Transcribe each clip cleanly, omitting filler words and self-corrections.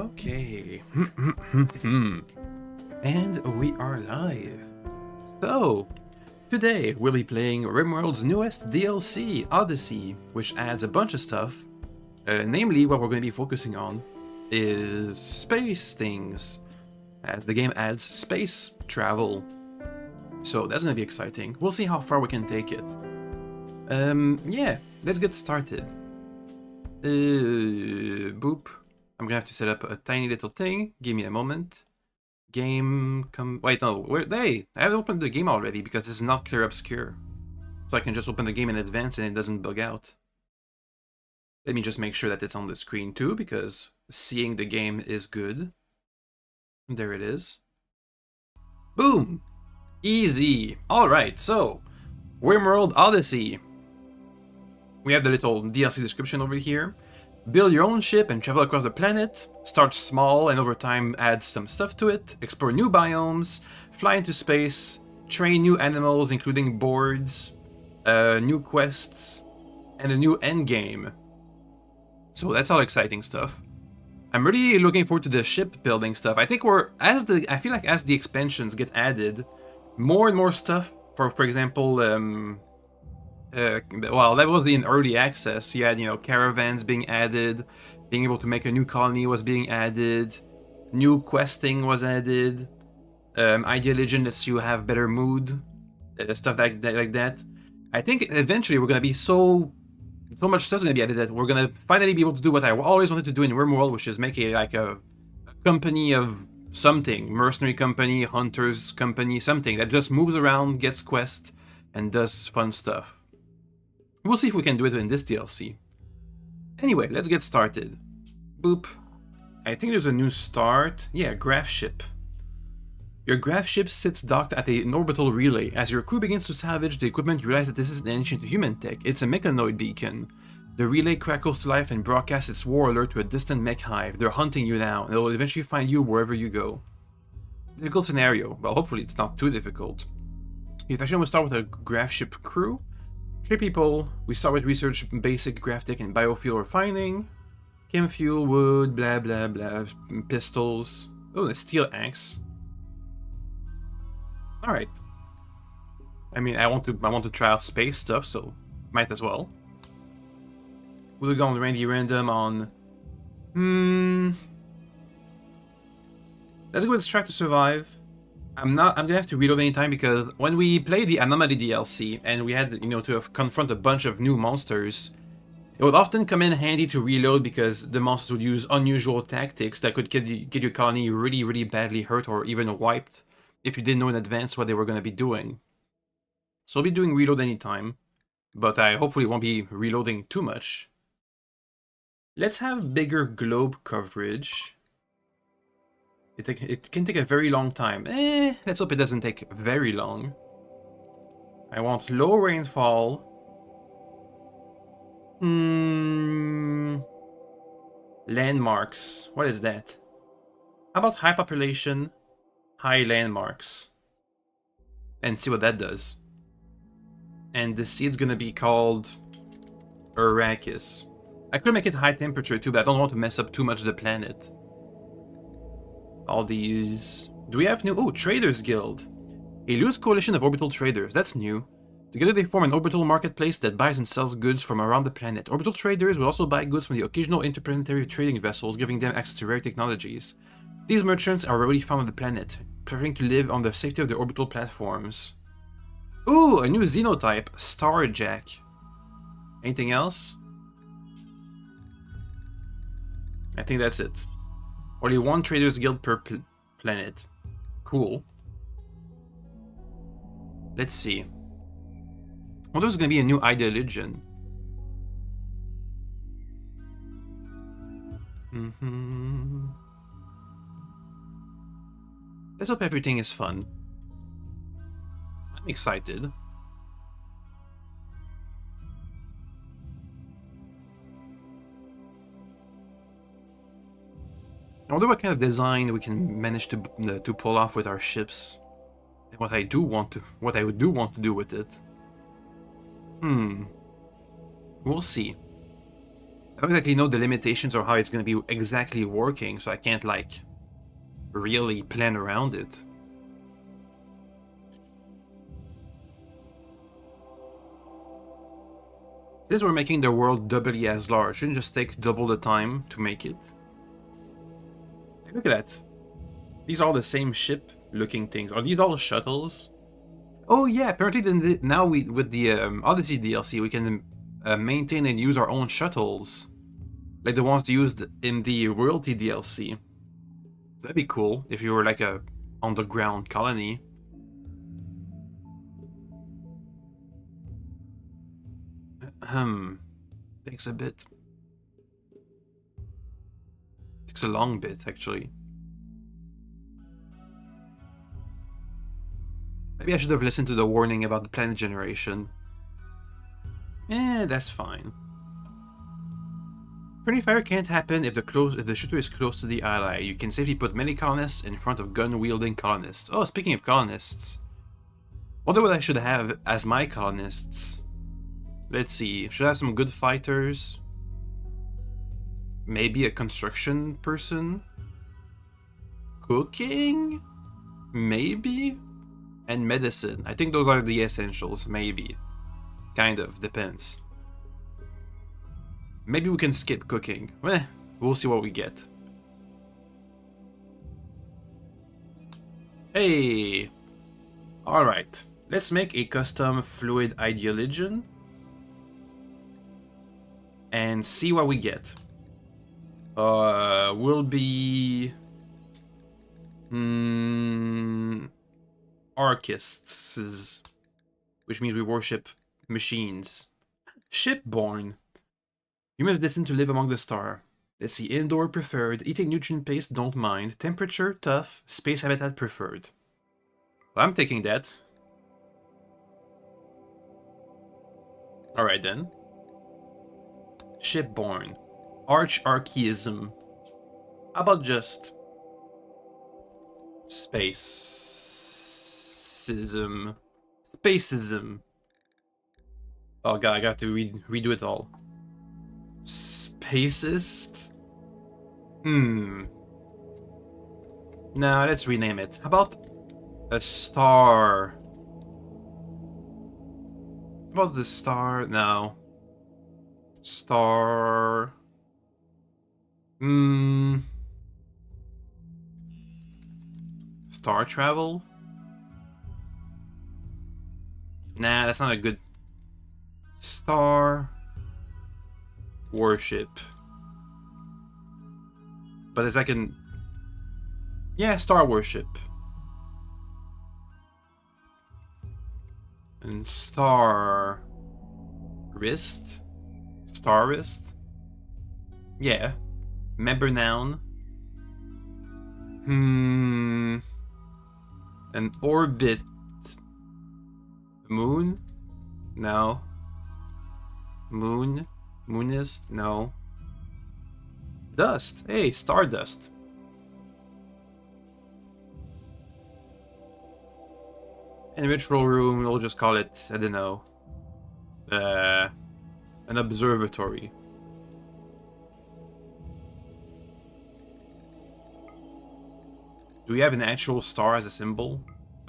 Okay. And we are live. So, today we'll be playing Rimworld's newest DLC, Odyssey, which adds a bunch of stuff. Namely, what we're going to be focusing on is space things, as the game adds space travel. So that's going to be exciting. We'll see how far we can take it. Yeah, let's get started. Boop. I'm gonna have to set up a tiny little thing. Give me a moment. Game wait, no, I have opened the game already because this is not clear obscure. So I can just open the game in advance and it doesn't bug out. Let me just make sure that it's on the screen too, because seeing the game is good. There it is. Boom! Easy! Alright, so Rimworld Odyssey. We have the little DLC description over here. Build your own ship and travel across the planet. Start small and over time add some stuff to it. Explore new biomes. Fly into space. Train new animals including boards. New quests. And a new endgame. So that's all exciting stuff. I'm really looking forward to the ship building stuff. I think I feel like as the expansions get added, more and more stuff, for example, well, that was in early access. You had, caravans being added, being able to make a new colony was being added, new questing was added, Ideal Legend lets you have better mood, stuff like that. I think eventually we're gonna be so much stuff's gonna be added that we're gonna finally be able to do what I always wanted to do in Rimworld, which is make a company of something, mercenary company, hunters company, something that just moves around, gets quests, and does fun stuff. We'll see if we can do it in this DLC. Anyway, let's get started. Boop. I think there's a new start. Yeah, graph ship. Your graph ship sits docked at an orbital relay. As your crew begins to salvage the equipment, you realize that this is an ancient human tech. It's a mechanoid beacon. The relay crackles to life and broadcasts its war alert to a distant mech hive. They're hunting you now, and they will eventually find you wherever you go. Difficult scenario. Well, hopefully it's not too difficult. You actually will start with a graph ship crew. 3 people. We start with research, basic graphic and biofuel refining. Chem fuel, wood, blah blah blah, pistols. Oh, a steel axe. Alright. I mean, I want to try out space stuff, so might as well. We'll go on random on... Let's go with Extract to Survive. I'm gonna have to reload anytime because when we played the Anomaly DLC and we had, to confront a bunch of new monsters, it would often come in handy to reload because the monsters would use unusual tactics that could get your colony really, really badly hurt or even wiped if you didn't know in advance what they were going to be doing. So I'll be doing reload anytime, but I hopefully won't be reloading too much. Let's have bigger globe coverage. It can take a very long time. Let's hope it doesn't take very long. I want low rainfall. Landmarks. What is that? How about high population, high landmarks? And see what that does. And the seed's gonna be called Arrakis. I could make it high temperature too, but I don't want to mess up too much of the planet. All these... Do we have new... Oh, Traders Guild. A loose coalition of orbital traders. That's new. Together they form an orbital marketplace that buys and sells goods from around the planet. Orbital traders will also buy goods from the occasional interplanetary trading vessels, giving them access to rare technologies. These merchants are already found on the planet, preferring to live on the safety of their orbital platforms. Ooh, a new xenotype. Starjack. Anything else? I think that's it. Only 1 Traders Guild per planet. Cool. Let's see. Well, there's gonna be a new Ideal Legend. Let's hope everything is fun. I'm excited. I wonder what kind of design we can manage to pull off with our ships, and what I do want to do with it. We'll see. don't exactly know the limitations or how it's going to be exactly working, so I can't, like, really plan around it. Since we're making the world doubly as large, shouldn't just take double the time to make it? Hey, look at that. These are all the same ship-looking things. Are these all shuttles? Oh yeah, apparently now with the Odyssey DLC, we can maintain and use our own shuttles. Like the ones used in the Royalty DLC. So that'd be cool if you were like a underground colony. Takes a bit. Takes a long bit, actually. Maybe I should have listened to the warning about the planet generation. That's fine. Friendly fire can't happen if the shooter is close to the ally. You can safely put many colonists in front of gun-wielding colonists. Oh, speaking of colonists. Wonder what I should have as my colonists. Let's see. Should I have some good fighters? Maybe a construction person? Cooking? Maybe? And medicine. I think those are the essentials, maybe. Kind of, depends. Maybe we can skip cooking. We'll see what we get. Hey! Alright. Let's make a custom fluid ideologian. And see what we get. Will be... Archists. Which means we worship machines. Shipborn. Humans destined to live among the stars. Let's see, indoor preferred, eating nutrient paste don't mind, temperature tough, space habitat preferred. Well, I'm taking that. Alright then. Shipborn. Archaism. How about just... Spacism. Spacism. Oh god, I got to redo it all. Spacist? Nah, let's rename it. How about a star? How about the star? No. Star... Star travel? Nah, that's not a good... Star... Worship. But as I can... Yeah, star worship. And star... Wrist? Star wrist? Yeah. Member noun. An orbit. Moon? No. Moon? Moonist? No. Dust. Hey, stardust. In ritual room, we'll just call it, I don't know, an observatory. Do we have an actual star as a symbol?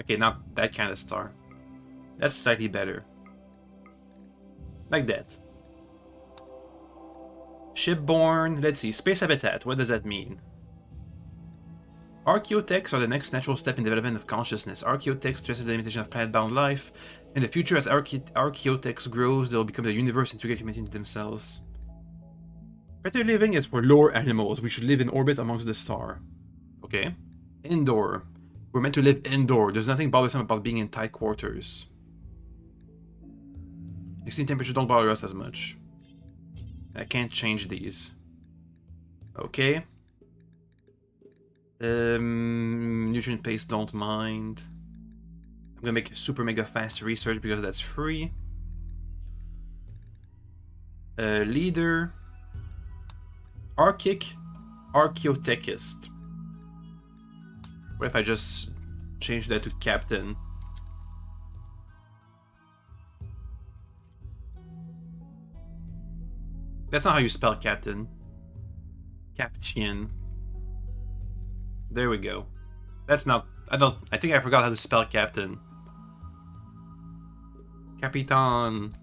Okay, not that kind of star. That's slightly better. Like that. Shipborn. Let's see. Space habitat. What does that mean? Archaeotechs are the next natural step in development of consciousness. Archaeotechs stress the limitation of planet-bound life. In the future, as Archaeotechs grows, they'll become the universe integrate humanity into themselves. Better living is for lower animals. We should live in orbit amongst the star. Okay. Indoor. We're meant to live indoor. There's nothing bothersome about being in tight quarters. Extreme temperatures don't bother us as much. I can't change these. Okay. Nutrient paste don't mind. I'm gonna make super mega fast research because that's free. Leader. Archic. Archaeotechist. What if I just change that to captain? That's not how you spell captain. Captain. There we go. That's not... I think I forgot how to spell captain. Capitan.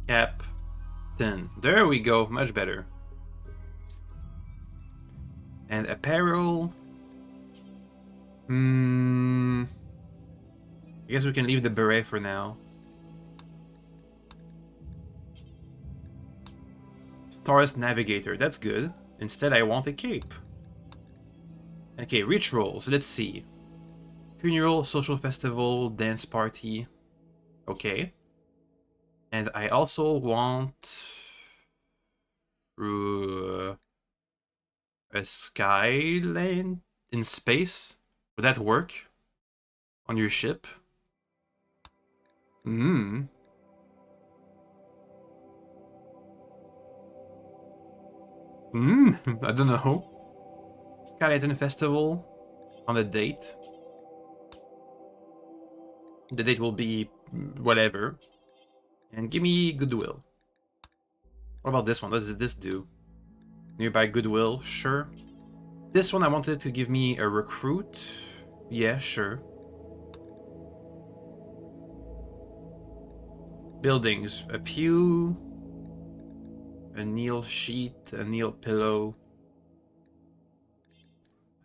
Captain. There we go. Much better. And apparel. I guess we can leave the beret for now. Star's Navigator. That's good. Instead, I want a cape. Okay, rituals. Let's see. Funeral, social festival, dance party. Okay. And I also want a sky lane in space. Would that work on your ship? I don't know. Sky Lantern Festival on a date. The date will be whatever. And give me Goodwill. What about this one? What does this do? Nearby Goodwill, sure. This one I wanted to give me a recruit. Yeah, sure. Buildings. A pew. A Neil sheet. A Neil pillow.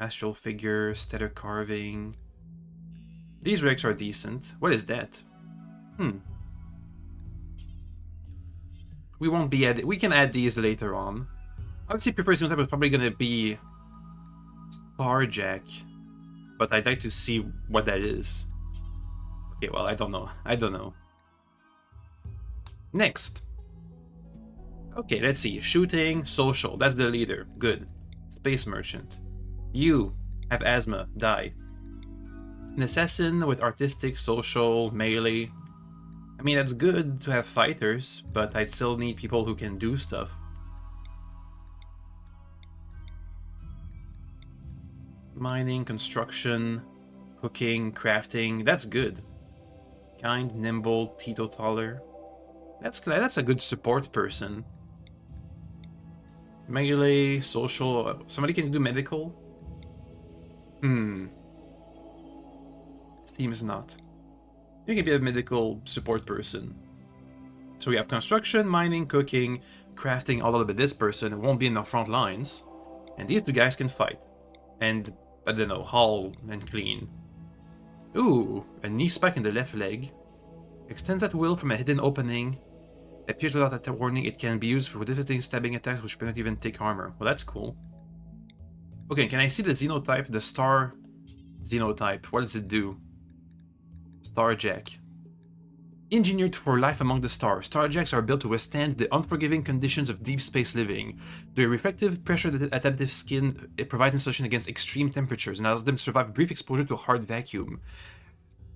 Astral figure. Stellar carving. These relics are decent. What is that? We won't be we can add these later on. I would say preferred xenotype is probably gonna be Starjack, but I'd like to see what that is. Okay, well, I don't know. I don't know. Next. Okay, let's see. Shooting, social. That's the leader. Good. Space merchant. You have asthma. Die. An assassin with artistic, social, melee. I mean, that's good to have fighters, but I'd still need people who can do stuff. Mining, construction, cooking, crafting. That's good. Kind, nimble, teetotaler. That's a good support person. Melee, social. Somebody can do medical? Seems not. You can be a medical support person. So we have construction, mining, cooking, crafting, all of it. This person won't be in the front lines. And these two guys can fight. And, I don't know, haul and clean. Ooh, a knee spike in the left leg. Extends at will from a hidden opening. Appears without a warning. It can be used for devastating stabbing attacks which do not even take armor. Well, that's cool. Okay, can I see the xenotype? The star xenotype. What does it do? Starjack. Engineered for life among the stars, Starjacks are built to withstand the unforgiving conditions of deep space living. Their reflective, pressure-adaptive skin provides insulation against extreme temperatures and allows them to survive brief exposure to a hard vacuum.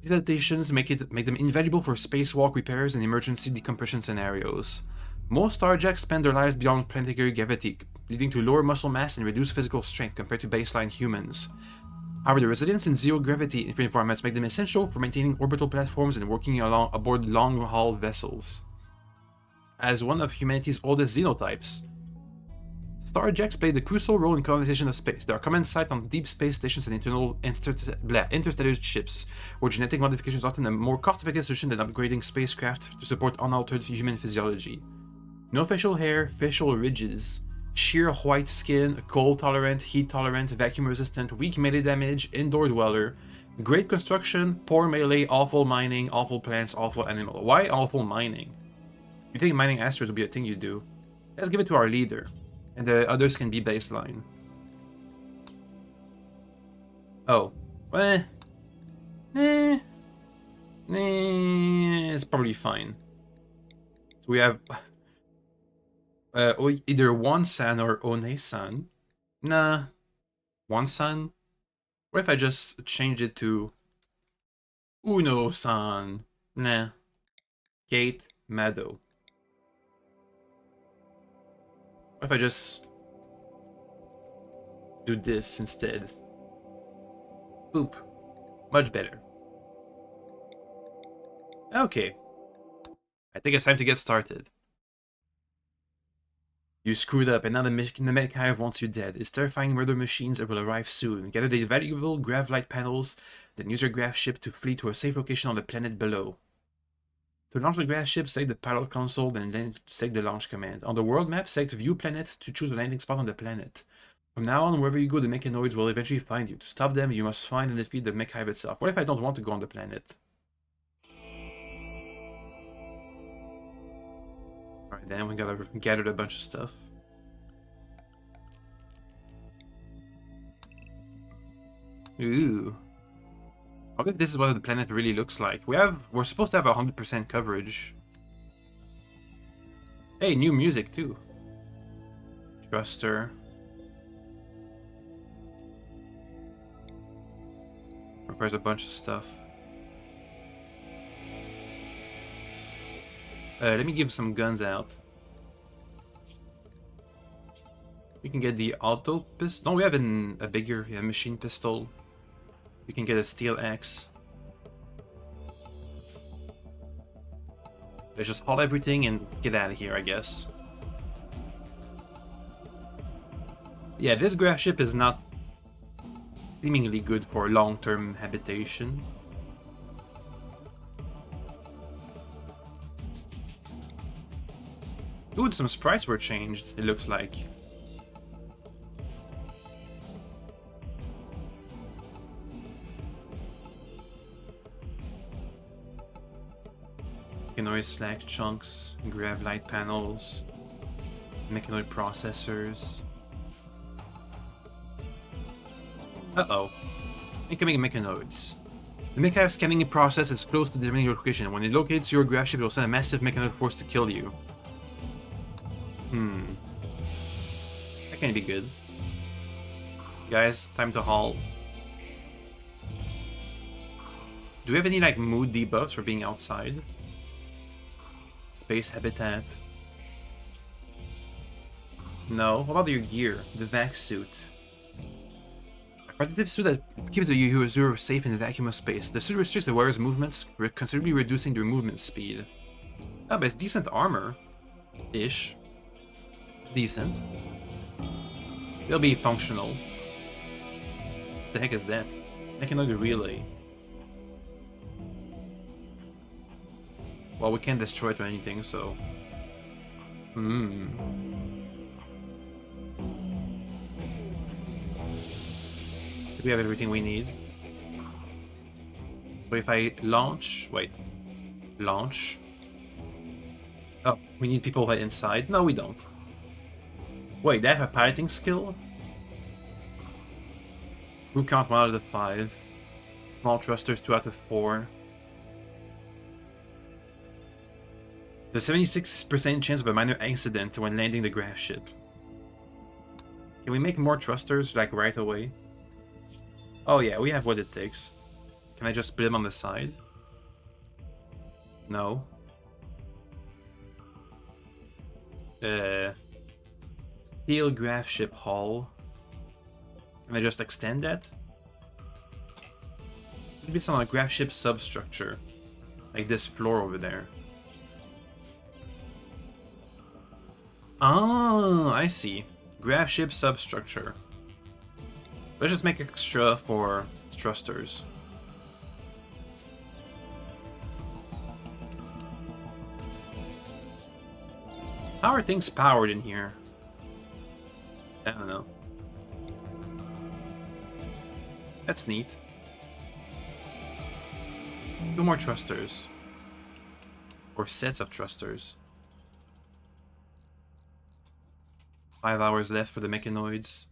These adaptations make them invaluable for spacewalk repairs and emergency decompression scenarios. Most Starjacks spend their lives beyond planetary gravity, leading to lower muscle mass and reduced physical strength compared to baseline humans. However, the resilience in zero-gravity environments make them essential for maintaining orbital platforms and working aboard long-haul vessels. As one of humanity's oldest xenotypes, Starjacks played a crucial role in colonization of space. They are common sight on deep space stations and interstellar ships, where genetic modification is often a more cost-effective solution than upgrading spacecraft to support unaltered human physiology. No facial hair, facial ridges, sheer white skin, cold-tolerant, heat-tolerant, vacuum-resistant, weak melee damage, indoor dweller, great construction, poor melee, awful mining, awful plants, awful animal. Why awful mining? You think mining asteroids would be a thing you do? Let's give it to our leader, and the others can be baseline. Oh. It's probably fine. So we have either One-san or One-san. Nah. One-san? What if I just change it to Uno-san? Nah. Kate Mado. What if I just do this instead? Boop. Much better. Okay. I think it's time to get started. You screwed up, and now the mech hive wants you dead. Its terrifying murder machines will arrive soon. Gather the valuable grav light panels, then use your grav ship to flee to a safe location on the planet below. To launch the grav ship, select the pilot console, then select the launch command. On the world map, select View Planet to choose a landing spot on the planet. From now on, wherever you go, the mechanoids will eventually find you. To stop them, you must find and defeat the mech hive itself. What if I don't want to go on the planet? Alright, then we gotta gather a bunch of stuff. Ooh. I wonder if this is what the planet really looks like. We're supposed to have 100% coverage. Hey, new music too. Thruster. Requires a bunch of stuff. Let me give some guns out. We can get the auto pistol. No, we have a bigger machine pistol. We can get a steel axe. Let's just haul everything and get out of here, I guess. Yeah, this grav ship is not seemingly good for long-term habitation. Dude, some sprites were changed, it looks like. Mechanoid slack chunks, grav light panels, mechanoid processors. Uh-oh. Incoming mechanoids. The mech hive scanning process is close to determining your location. When it locates your grav ship, it will send a massive mechanoid force to kill you. That can be good. Guys, time to haul. Do we have any, like, mood debuffs for being outside? Space habitat. No. What about your gear? The vac suit. A protective suit that keeps the user safe in the vacuum of space. The suit restricts the wearer's movements, considerably reducing their movement speed. Oh, but it's decent armor. Ish. Decent. They'll be functional. What the heck is that? Mechanoid relay. Well, we can't destroy it or anything, so... Do we have everything we need? So if I launch... Wait. Launch. Oh, we need people right inside? No, we don't. Wait, they have a piloting skill? Crew count 1 out of 5. Small thrusters 2 out of 4. There's a 76% chance of a minor accident when landing the grav ship. Can we make more thrusters, like, right away? Oh yeah, we have what it takes. Can I just put them on the side? No. Steel grav ship hull. Can I just extend that? Maybe it's on a grav ship substructure. Like this floor over there. Oh, I see. Grav ship substructure. Let's just make extra for thrusters. How are things powered in here? I don't know. That's neat. 2 more thrusters. Or sets of thrusters. 5 hours left for the mechanoids.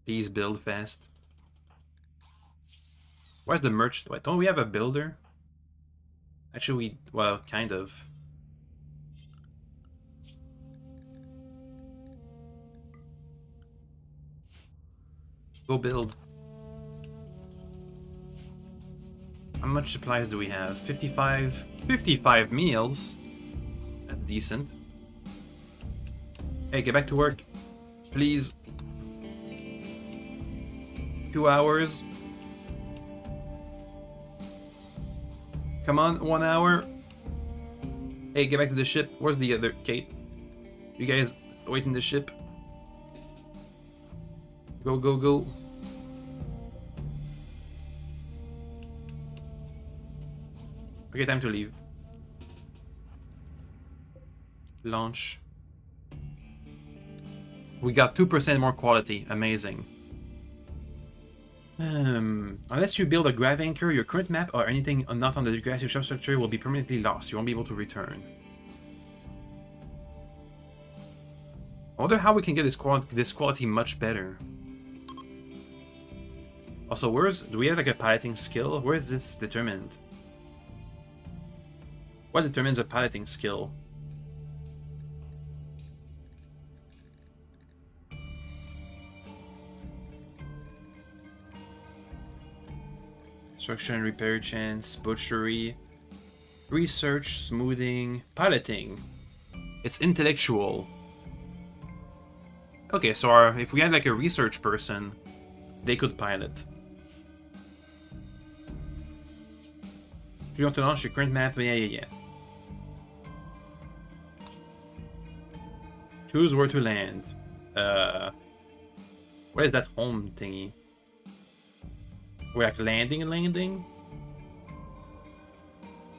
Please build fast. Where's the merch? Wait, don't we have a builder? Actually, well, kind of. Go build. How much supplies do we have? 55? 55 meals? That's decent. Hey, get back to work. Please. 2 hours. Come on, 1 hour. Hey, get back to the ship. Where's the other Kate? You guys... Awaiting the ship. Go, go, go. Okay, time to leave. Launch. We got 2% more quality. Amazing. Unless you build a grav anchor, your current map or anything not on the geographic substructure will be permanently lost. You won't be able to return. I wonder how we can get this quality much better. Also, do we have like a piloting skill? Where is this determined? What determines a piloting skill? Construction, repair chance, butchery, research, smoothing, piloting. It's intellectual. Okay, so if we had like a research person, they could pilot. You want to launch your current map? Yeah. Choose where to land. What is that home thingy? We're like landing?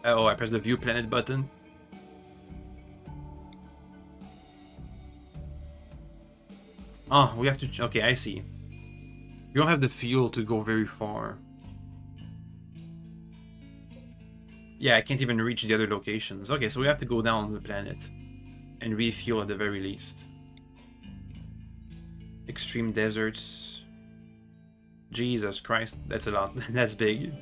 Oh, I pressed the view planet button. Oh, we have to... Okay, I see. You don't have the fuel to go very far. Yeah, I can't even reach the other locations. Okay, so we have to go down the planet and refuel at the very least. Extreme deserts. Jesus Christ, that's a lot. That's big.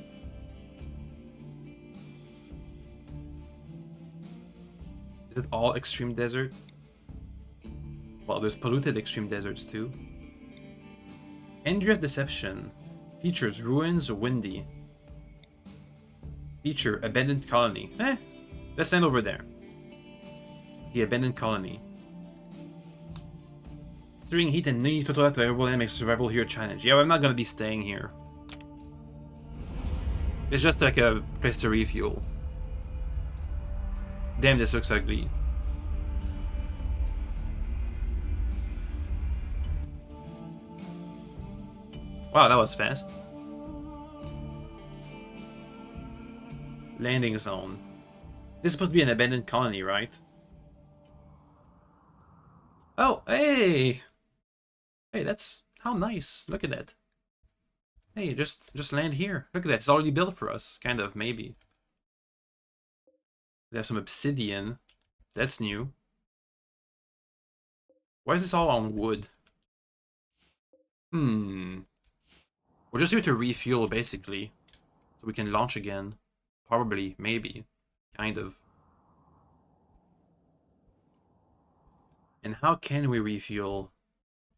Is it all extreme desert? Well, there's polluted extreme deserts too. Andrea's Deception. Features ruins, windy. Feature abandoned colony. Let's stand over there. The abandoned colony. Steering heat and nearly total variable and makes survival here a challenge. Yeah, I'm not gonna be staying here. It's just like a place to refuel. Damn, this looks ugly. Wow, that was fast. Landing zone. This is supposed to be an abandoned colony, right? Oh, hey! Hey, that's... How nice. Look at that. Hey, just land here. Look at that. It's already built for us. Kind of, maybe. We have some obsidian. That's new. Why is this all on wood? We're just here to refuel, basically. So we can launch again. Probably, maybe. Kind of. And how can we refuel?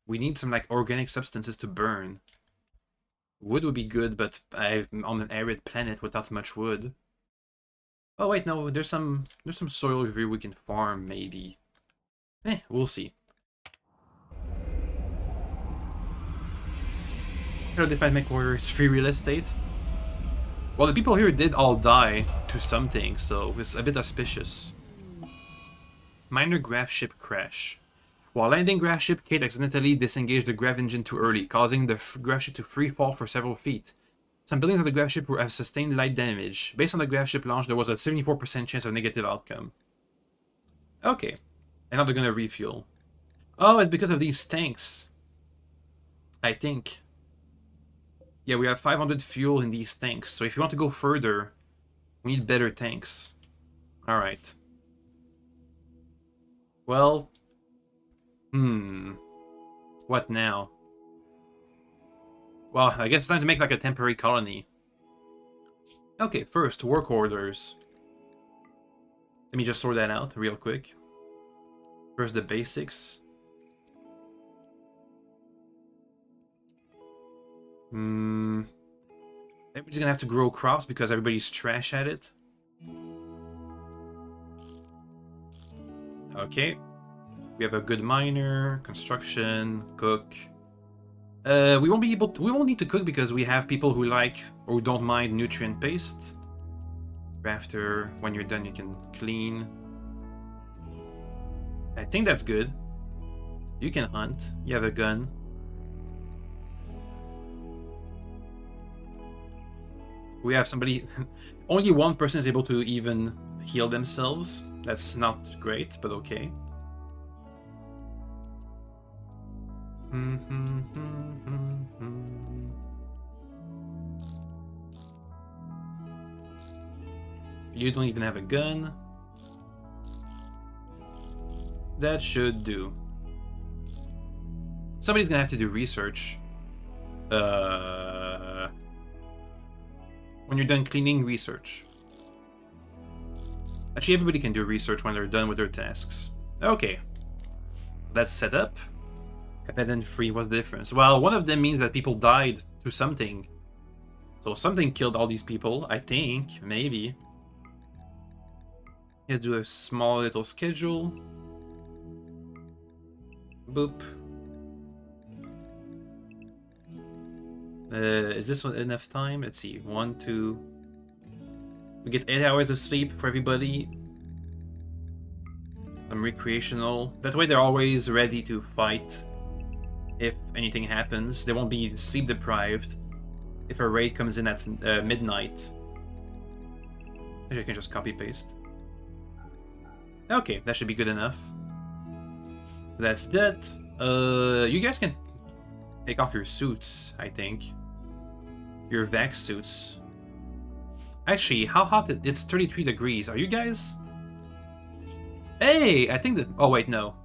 We need some like organic substances to burn. Wood would be good, but I'm on an arid planet without much wood. Oh wait, no, there's some soil here we can farm, maybe. We'll see. Hello, Defined MechWarrior, it's free real estate. Well, the people here did all die to something, so it's a bit auspicious. Minor grav ship crash. While landing grav ship, Kate accidentally disengaged the grav engine too early, causing the grav ship to free fall for several feet. Some buildings of the grav ship have sustained light damage. Based on the grav ship launch, there was a 74% chance of negative outcome. Okay. And now they're gonna refuel. Oh, it's because of these tanks. I think. Yeah, we have 500 fuel in these tanks, so if you want to go further, we need better tanks. Alright. Well... What now? Well, I guess it's time to make like a temporary colony. Okay, first, work orders. Let me just sort that out real quick. First, the basics. Everybody's gonna have to grow crops because everybody's trash at it. Okay. We have a good miner, construction, cook. We won't need to cook because we have people who like or don't mind nutrient paste. Crafter, when you're done you can clean. I think that's good. You can hunt. You have a gun. We have somebody... Only one person is able to even heal themselves. That's not great, but okay. You don't even have a gun. That should do. Somebody's gonna have to do research. When you're done cleaning, research. Actually, everybody can do research when they're done with their tasks. Okay. That's set up. Abandoned free, what's the difference? Well, one of them means that people died to something. So something killed all these people, I think. Maybe. Let's do a small little schedule. Boop. Is this enough time? Let's see. 1, 2. We get 8 hours of sleep for everybody. Some recreational. That way they're always ready to fight if anything happens. They won't be sleep deprived if a raid comes in at midnight. Maybe I can just copy paste. Okay, that should be good enough. That's that. You guys can take off your suits, I think. Your vac suits. Actually, how hot is it? It's 33 degrees. Are you guys? Hey, I think that... Oh, wait, no.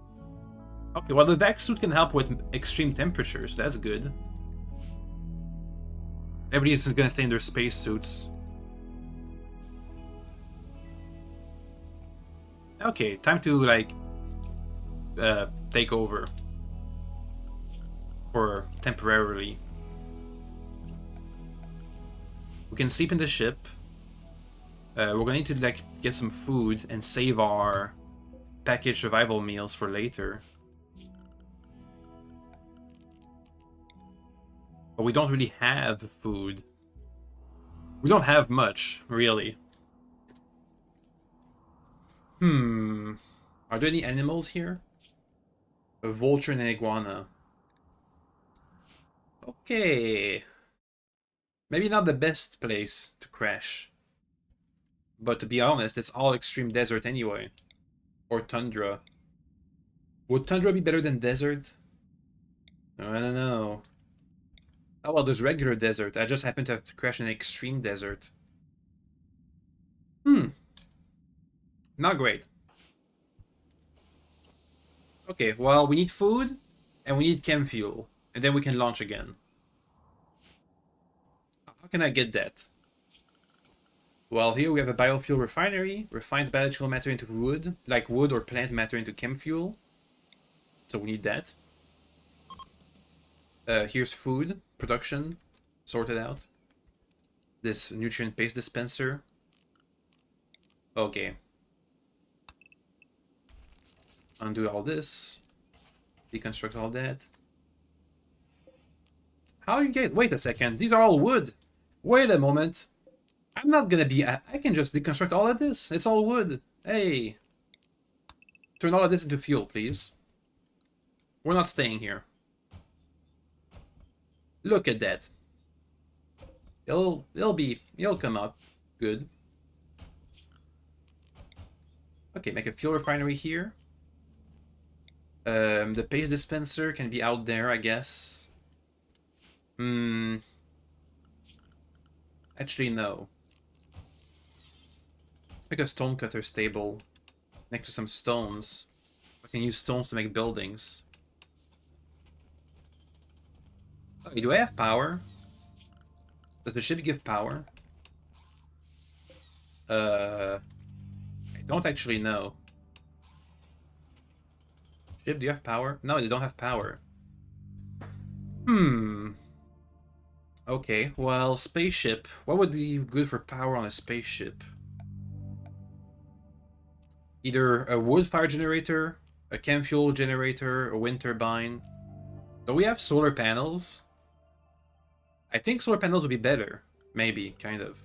Okay, well, the vac suit can help with extreme temperatures. That's good. Everybody's gonna stay in their space suits. Okay, time to, like, take over. For temporarily. We can sleep in the ship. We're gonna need to, like, get some food and save our packaged survival meals for later. But we don't really have food. We don't have much, really. Are there any animals here? A vulture and an iguana. Okay. Maybe not the best place to crash. But to be honest, it's all extreme desert anyway. Or tundra. Would tundra be better than desert? I don't know. Oh well, there's regular desert. I just happen to have to crash in extreme desert. Not great. Okay, well, we need food, and we need chem fuel. And then we can launch again. How can I get that? Well, here we have a biofuel refinery. Refines biological matter into wood, like wood or plant matter into chem fuel. So we need that. Here's food, production, sorted out. This nutrient paste dispenser. Okay. Undo all this. Deconstruct all that. How you guys... Wait a second. These are all wood. Wait a moment. I'm not gonna be... I can just deconstruct all of this. It's all wood. Hey. Turn all of this into fuel, please. We're not staying here. Look at that. It'll come up. Good. Okay, make a fuel refinery here. The paste dispenser can be out there, I guess. Actually, no. Let's make a stonecutter stable next to some stones. I can use stones to make buildings. Okay, do I have power? Does the ship give power? I don't actually know. Ship, do you have power? No, they don't have power. Okay, well, spaceship. What would be good for power on a spaceship? Either a wood fire generator, a chem fuel generator, a wind turbine. Do we have solar panels? I think solar panels would be better. Maybe, kind of.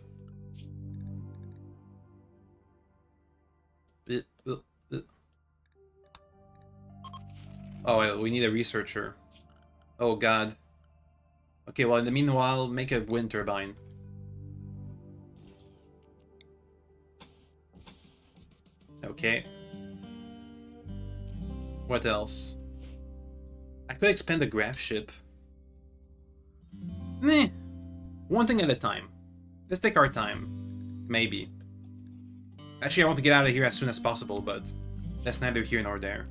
Oh, well, we need a researcher. Oh god. Okay, well in the meanwhile, make a wind turbine. Okay. What else? I could expand the graph ship. Meh. One thing at a time. Let's take our time. Maybe. Actually, I want to get out of here as soon as possible, but that's neither here nor there.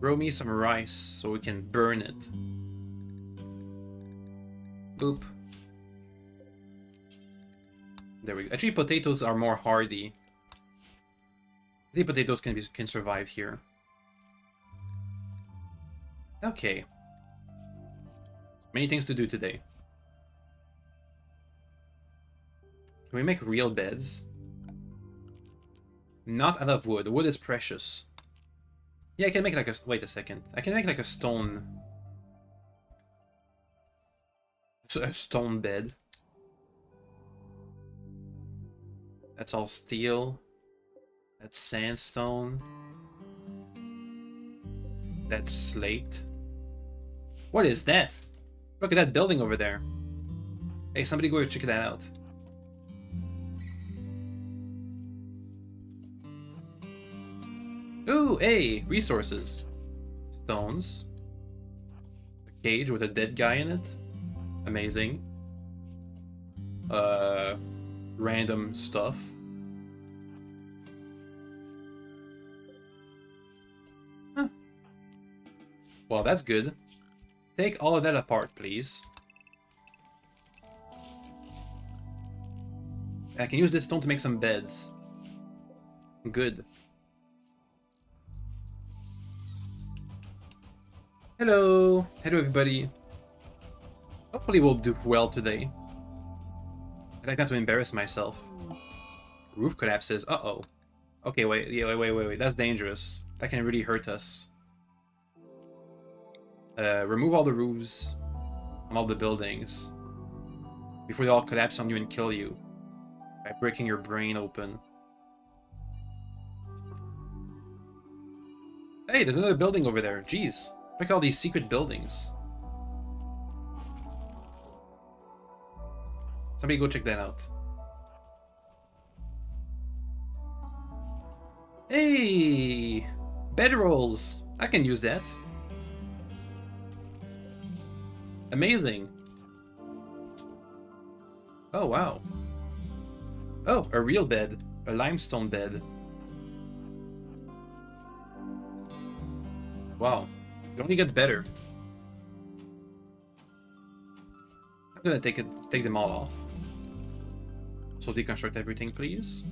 Grow me some rice so we can burn it. Boop. There we go. Actually, potatoes are more hardy. The potatoes can survive here. Okay. Many things to do today. Can we make real beds? Not out of wood. Wood is precious. Yeah, I can make like a... Wait a second. I can make like a stone... A stone bed. That's all steel. That's sandstone. That's slate. What is that? Look at that building over there. Hey, somebody go check that out. Ooh, hey, resources. Stones. A cage with a dead guy in it. Amazing. Random stuff. Huh. Well, that's good. Take all of that apart, please. I can use this stone to make some beds. Good. Hello! Hello, everybody. Hopefully we'll do well today. I'd like not to embarrass myself. Roof collapses. Uh-oh. Okay, wait. Yeah, wait. That's dangerous. That can really hurt us. Remove all the roofs on all the buildings before they all collapse on you and kill you by breaking your brain open. Hey, there's another building over there. Jeez. Look at all these secret buildings. Somebody go check that out. Hey! Bedrolls! I can use that. Amazing. Oh, wow. Oh, a real bed. A limestone bed. Wow. It only gets better. I'm gonna take them all off. So deconstruct everything, please.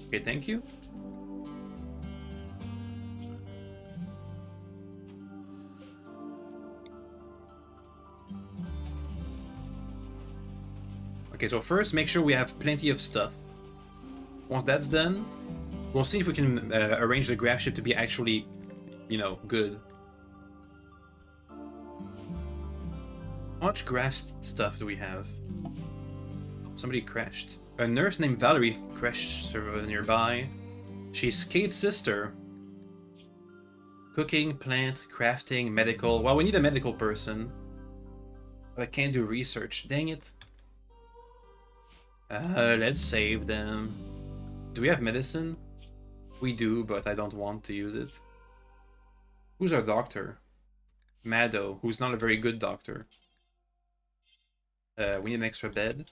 Okay, thank you. Okay, so first make sure we have plenty of stuff. Once that's done, we'll see if we can arrange the graph ship to be actually, you know, good. How much graph stuff do we have? Somebody crashed. A nurse named Valerie crashed nearby. She's Kate's sister. Cooking, plant, crafting, medical. Well, we need a medical person. But I can't do research. Dang it. Let's save them. Do we have medicine? We do, but I don't want to use it. Who's our doctor? Mado, who's not a very good doctor. We need an extra bed.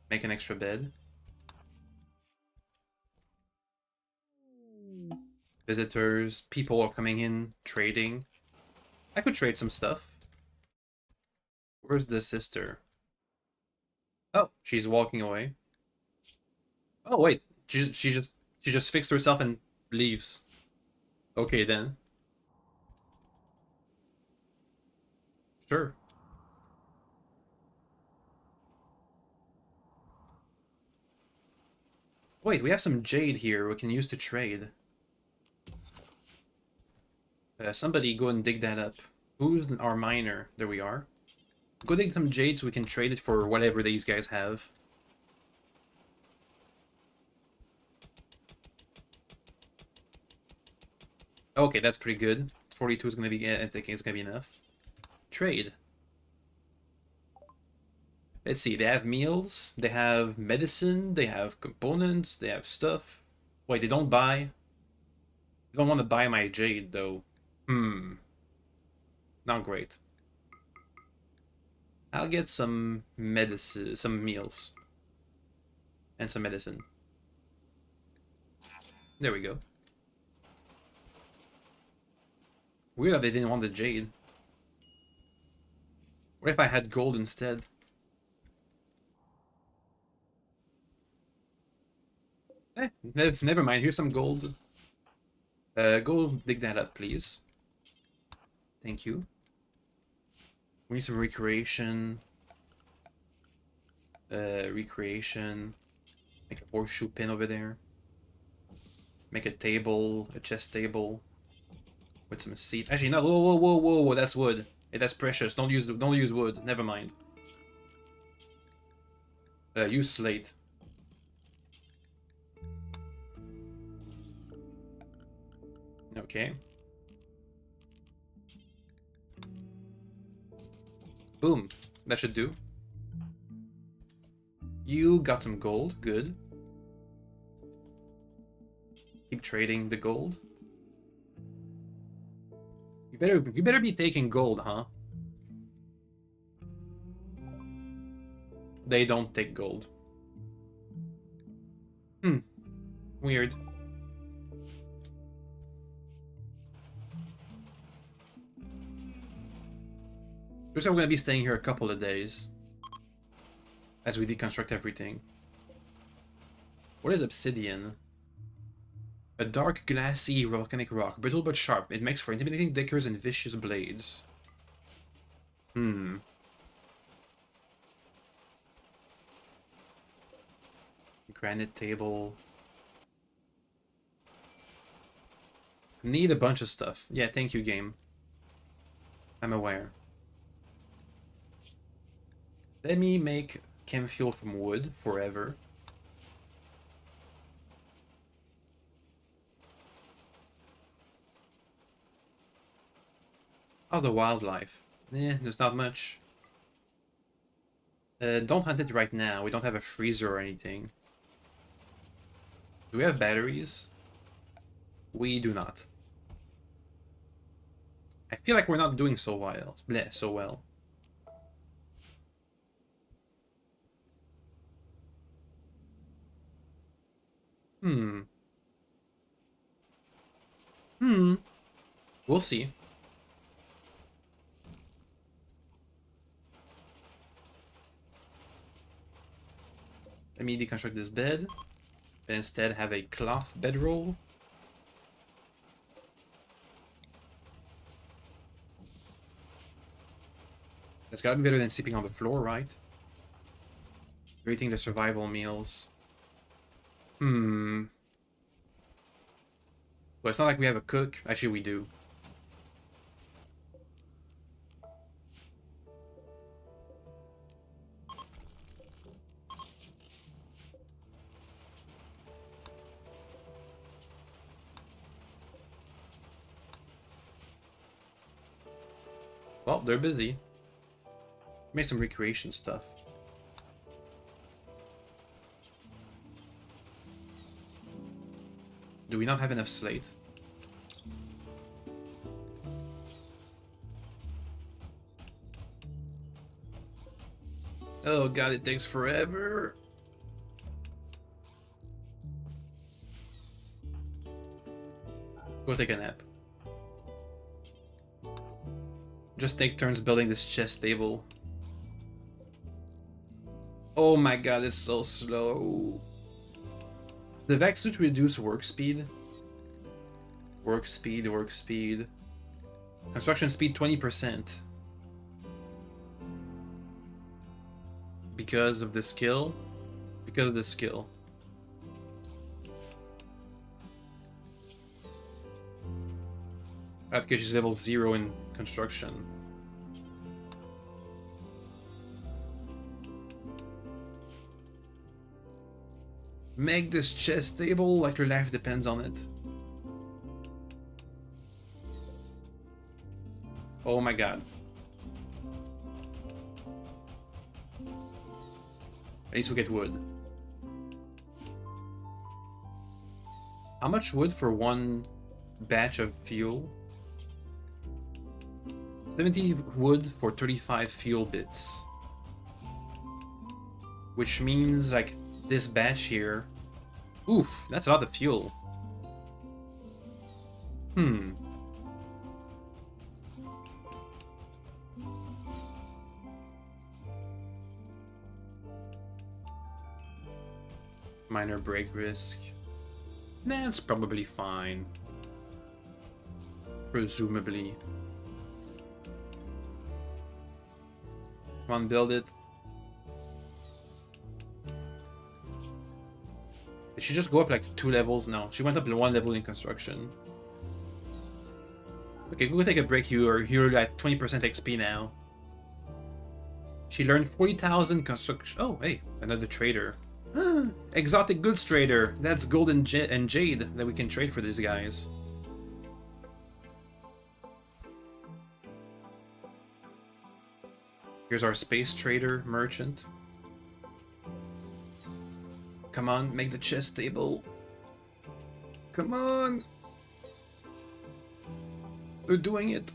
Make an extra bed. Visitors, people are coming in, trading. I could trade some stuff. Where's the sister? Oh, she's walking away. Oh wait, she just fixed herself and leaves. Okay then. Sure. Wait, we have some jade here we can use to trade. Somebody go and dig that up. Who's our miner? There we are. Go dig some jade so we can trade it for whatever these guys have. Okay, that's pretty good. 42 is gonna be, I think it's gonna be enough. Trade. Let's see, they have meals, they have medicine, they have components, they have stuff. Wait, they don't buy? They don't want to buy my jade, though. Hmm. Not great. I'll get some medicine, some meals. And some medicine. There we go. Weird that they didn't want the jade. What if I had gold instead? Never mind. Here's some gold. Go dig that up, please. Thank you. We need some recreation. Recreation. Make a horseshoe pin over there. Make a table, a chest table. With some seats. Actually, no. Whoa. That's wood. Hey, that's precious. Don't use wood. Never mind. Use slate. Okay. Boom. That should do. You got some gold. Good. Keep trading the gold. You better be taking gold, huh? They don't take gold. Weird. Looks like we're gonna be staying here a couple of days. As we deconstruct everything. What is obsidian? A dark, glassy, volcanic rock. Brittle but sharp. It makes for intimidating daggers and vicious blades. Granite table. Need a bunch of stuff. Yeah, thank you, game. I'm aware. Let me make chem fuel from wood forever. How's the wildlife? There's not much. Don't hunt it right now. We don't have a freezer or anything. Do we have batteries? We do not. I feel like we're not doing so well. So well. We'll see. Let me deconstruct this bed. And instead have a cloth bedroll. That's gotta be better than sleeping on the floor, right? Eating the survival meals. Well, it's not like we have a cook. Actually, we do. Well, they're busy. Make some recreation stuff. Do we not have enough slate? Oh god, it takes forever. Go take a nap. Just take turns building this chest table. Oh my god, it's so slow. The vac suit reduce work speed. Work speed. Construction speed 20%. Because of the skill? Because of the skill. Because she's level 0 in construction. Make this chest table like your life depends on it. Oh my god. At least we get wood. How much wood for one batch of fuel? 70 wood for 35 fuel bits. Which means, like, this batch here... Oof, that's a lot of fuel. Hmm. Minor break risk. That's probably fine. Presumably. Come on, build it. Did she just go up like 2 levels? No, she went up 1 level in construction. Okay, go take a break. You're at 20% XP now. She learned 40,000 construction. Oh, hey, another trader. Exotic goods trader. That's gold and jade that we can trade for these guys. Here's our space trader merchant. Come on, make the chest table. Come on. They're doing it.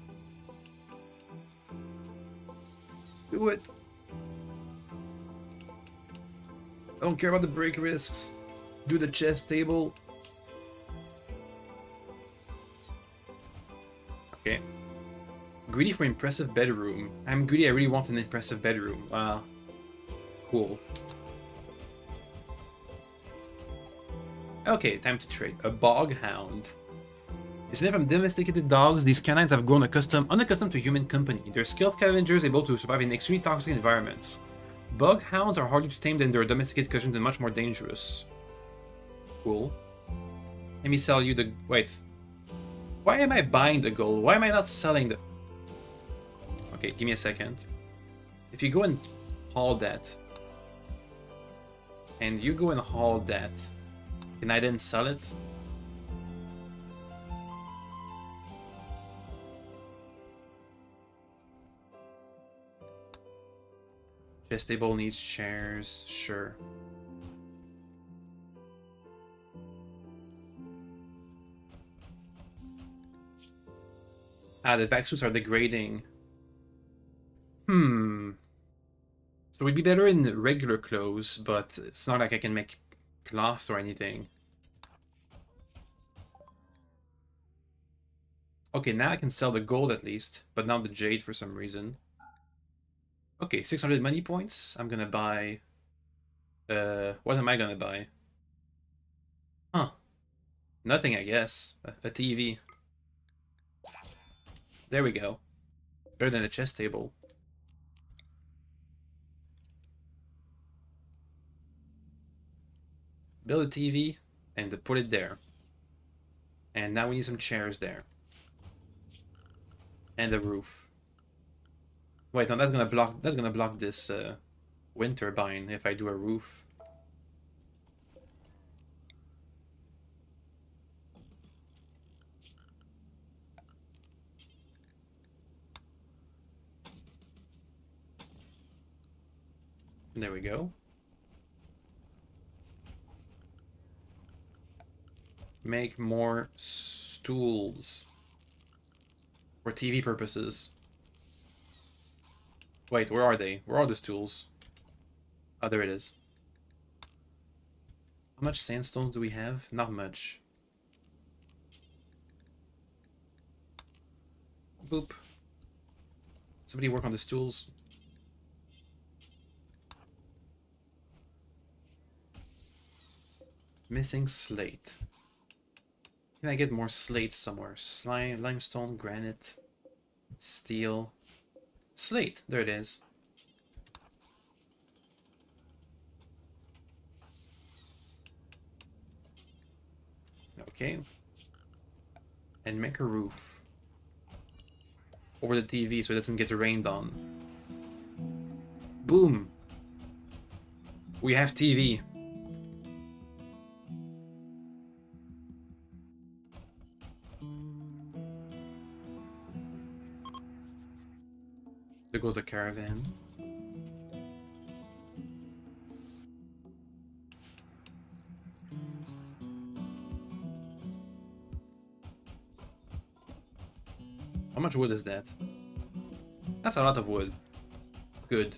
Do it. I don't care about the break risks. Do the chest table. Okay. Greedy for impressive bedroom. I'm greedy, I really want an impressive bedroom. Wow. Cool. Okay, time to trade. A bog hound. Descended from domesticated dogs, these canines have grown unaccustomed to human company. They're skilled scavengers able to survive in extremely toxic environments. Bug hounds are harder to tame than their domesticated cousins and much more dangerous. Cool. Let me sell you the... Wait. Why am I buying the gold? Why am I not selling the... Okay, give me a second. If you go and haul that, and you go and haul that, can I then sell it? Chest table needs chairs, sure. Ah, the vac suits are degrading. So we'd be better in regular clothes, but it's not like I can make cloth or anything. Okay, now I can sell the gold at least, but not the jade for some reason. Okay, 600 money points. I'm gonna buy... what am I gonna buy? Huh. Nothing, I guess. A TV. There we go. Better than a chest table. Build a TV and put it there. And now we need some chairs there. And a roof. Wait, no, that's gonna block this wind turbine if I do a roof. There we go. Make more stools for TV purposes. Wait, where are they? Where are the stools? Oh, there it is. How much sandstones do we have? Not much. Boop. Somebody work on the stools. Missing slate. Can I get more slate somewhere? Limestone, granite, steel. Slate, there it is. Okay. And make a roof. Over the TV so it doesn't get rained on. Boom! We have TV. goes the caravan. How much wood is that? That's a lot of wood. Good.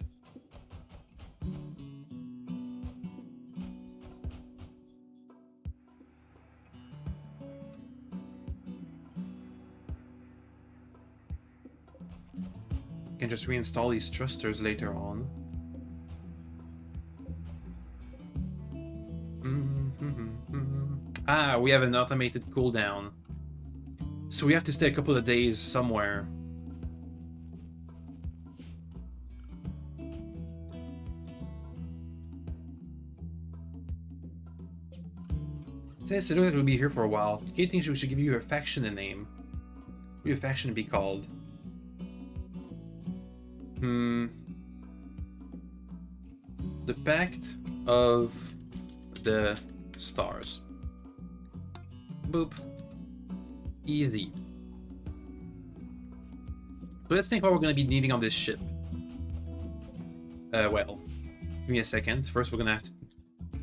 You can just reinstall these thrusters later on. Ah, we have an automated cooldown. So we have to stay a couple of days somewhere. Since it looks like we'll be here for a while, Kate thinks we should give you a faction a name. What would your faction be called? The Pact of the Stars. Boop. Easy. So let's think what we're going to be needing on this ship. Well, give me a second. First, we're going to have to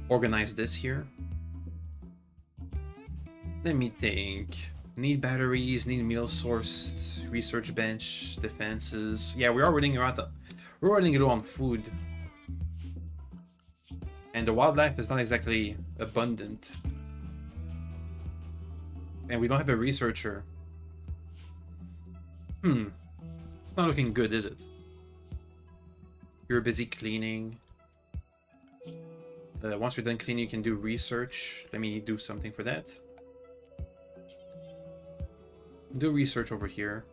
organize this here. Let me think. Need batteries, need meal source, research bench, defenses. Yeah, we are running around. We're running low on food. And the wildlife is not exactly abundant. And we don't have a researcher. It's not looking good, is it? You're busy cleaning. Once you're done cleaning, you can do research. Let me do something for that. Do research over here.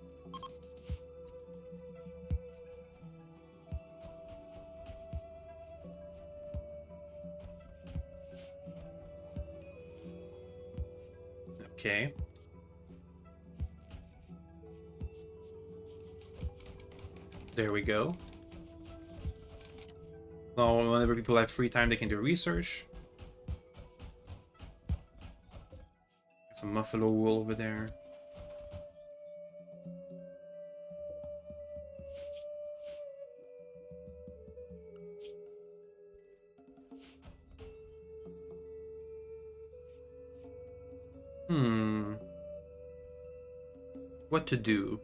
Okay. There we go. So whenever people have free time, they can do research. Some buffalo wool over there. What to do?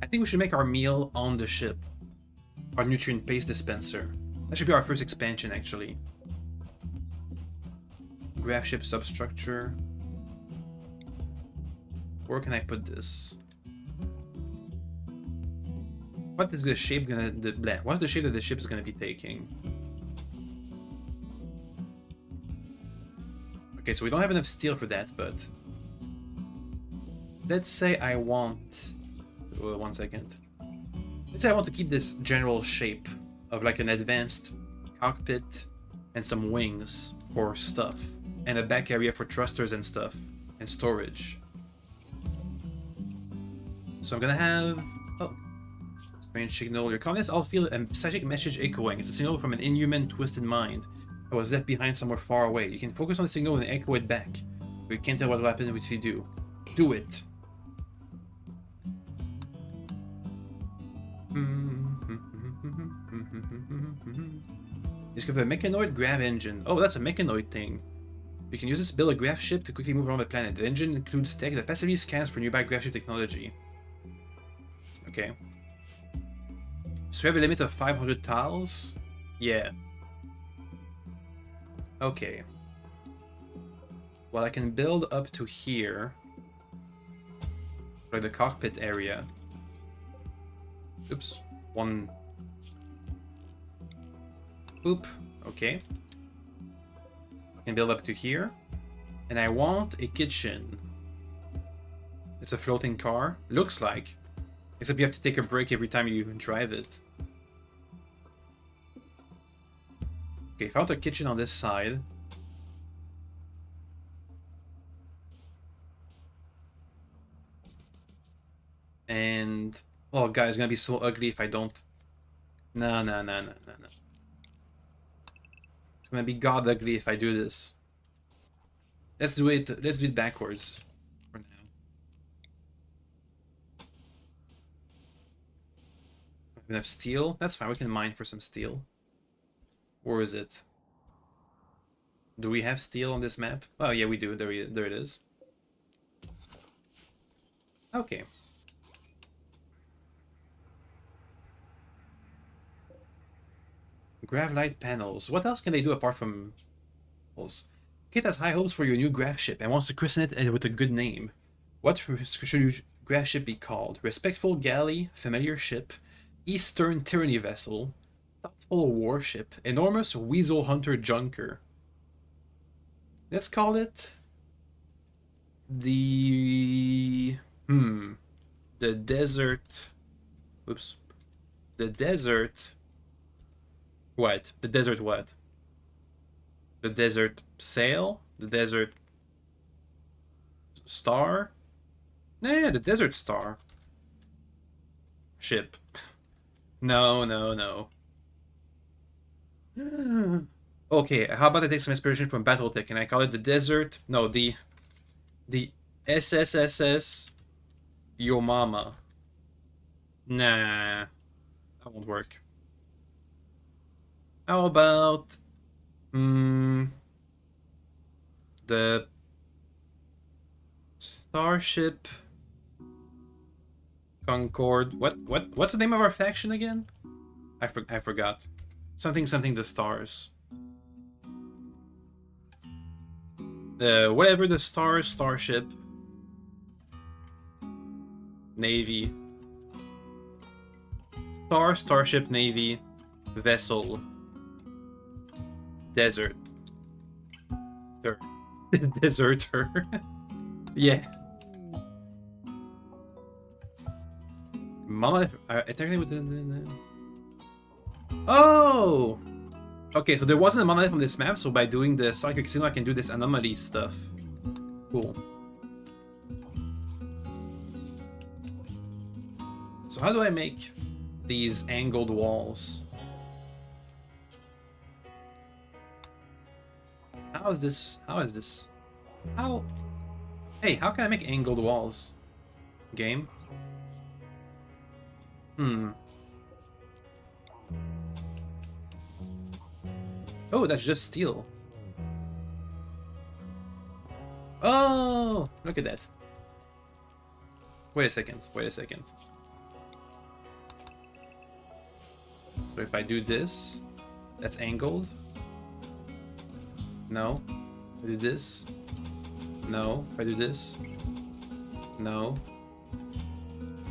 I think we should make our meal on the ship. Our nutrient paste dispenser. That should be our first expansion, actually. Graph ship substructure. Where can I put this? What is the shape gonna... What's the shape that the ship is gonna be taking? Okay, so we don't have enough steel for that, but... Let's say I want... one second. Let's say I want to keep this general shape of like an advanced cockpit and some wings for stuff. And a back area for thrusters and stuff. And storage. So I'm gonna have... Oh. Strange signal. Your colonists all feel a psychic message echoing. It's a signal from an inhuman, twisted mind that was left behind somewhere far away. You can focus on the signal and echo it back. But you can't tell what will happen if you do. Do it. Discover a mechanoid grav engine. Oh, that's a mechanoid thing. You can use this to build a grav ship to quickly move around the planet. The engine includes tech that passively scans for nearby grav ship technology. Okay. So we have a limit of 500 tiles? Yeah. Okay. Well, I can build up to here. Like the cockpit area. Oops. One. Oop. Okay. I can build up to here. And I want a kitchen. It's a floating car. Looks like. Except you have to take a break every time you drive it. Okay, if I want a kitchen on this side. And... oh, God, it's gonna be so ugly if I don't... No. It's gonna be god ugly if I do this. Let's do it backwards for now. We have steel. That's fine. We can mine for some steel. Or is it? Do we have steel on this map? Oh yeah, we do. There it is. Okay. Gravlight panels. What else can they do apart from panels? Kit has high hopes for your new grav ship and wants to christen it with a good name. What should your grav ship be called? Respectful galley, familiar ship, Eastern tyranny vessel, thoughtful warship, enormous weasel hunter junker. Let's call it the the desert. Oops. The desert. What? The desert what? The desert sail? The desert star? Nah, the desert star. Ship. No, no, no. Okay, how about I take some inspiration from Battletech and I call it the desert? No, the SSSS Yo Mama. Nah, that won't work. How about the Starship Concord? What's the name of our faction again? I forgot. Something the stars. Whatever the stars, starship, navy, starship, navy, vessel, desert, deserter. Yeah. Monolith. Technically within. Oh. Okay, so there wasn't a monolith on this map, so by doing the Psychic Casino, I can do this anomaly stuff. Cool. So how do I make these angled walls? How is this? How? Hey, how can I make angled walls? Game? Oh, that's just steel. Oh, look at that. Wait a second. So if I do this, that's angled. No. If I do this. No. If I do this. No.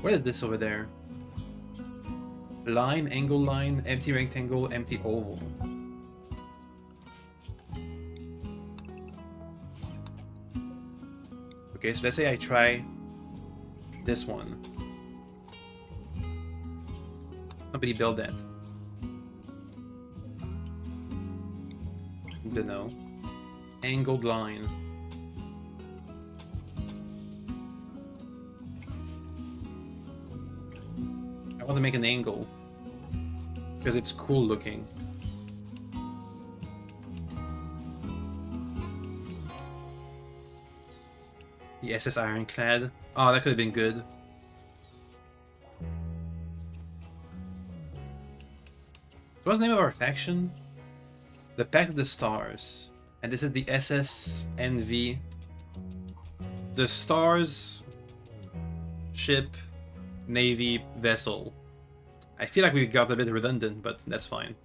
What is this over there? Line, angle line, empty rectangle, empty oval. Okay, so let's say I try this one. Somebody build that. Dunno. Angled line. I want to make an angle because it's cool looking. The SS Ironclad. Oh, that could have been good. What's the name of our faction? The Pact of the Stars. And this is the SSNV. The Stars ship, navy, vessel. I feel like we got a bit redundant, but that's fine.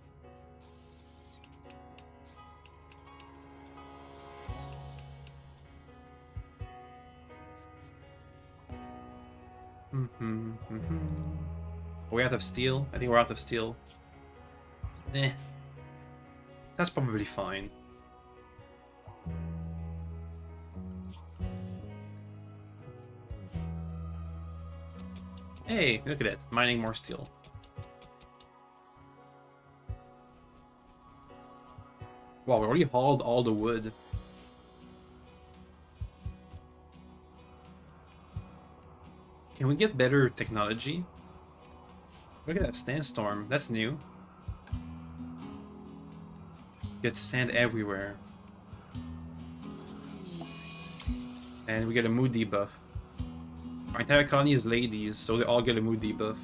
Are we out of steel? I think we're out of steel. Eh. That's probably fine. Hey, look at that. Mining more steel. Wow, we already hauled all the wood. Can we get better technology? Look at that sandstorm. That's new. Get sand everywhere. And we get a mood debuff. Our entire colony is ladies, so they all get a mood debuff.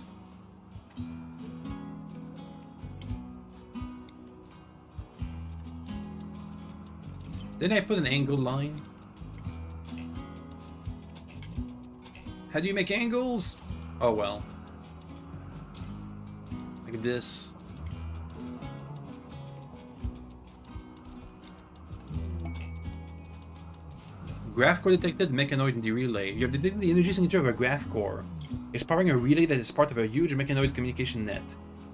Didn't I put an angled line? How do you make angles? Oh well. Like this. Graph core detected, mechanoid in the relay. You have detected the energy signature of a graph core. It's powering a relay that is part of a huge mechanoid communication net.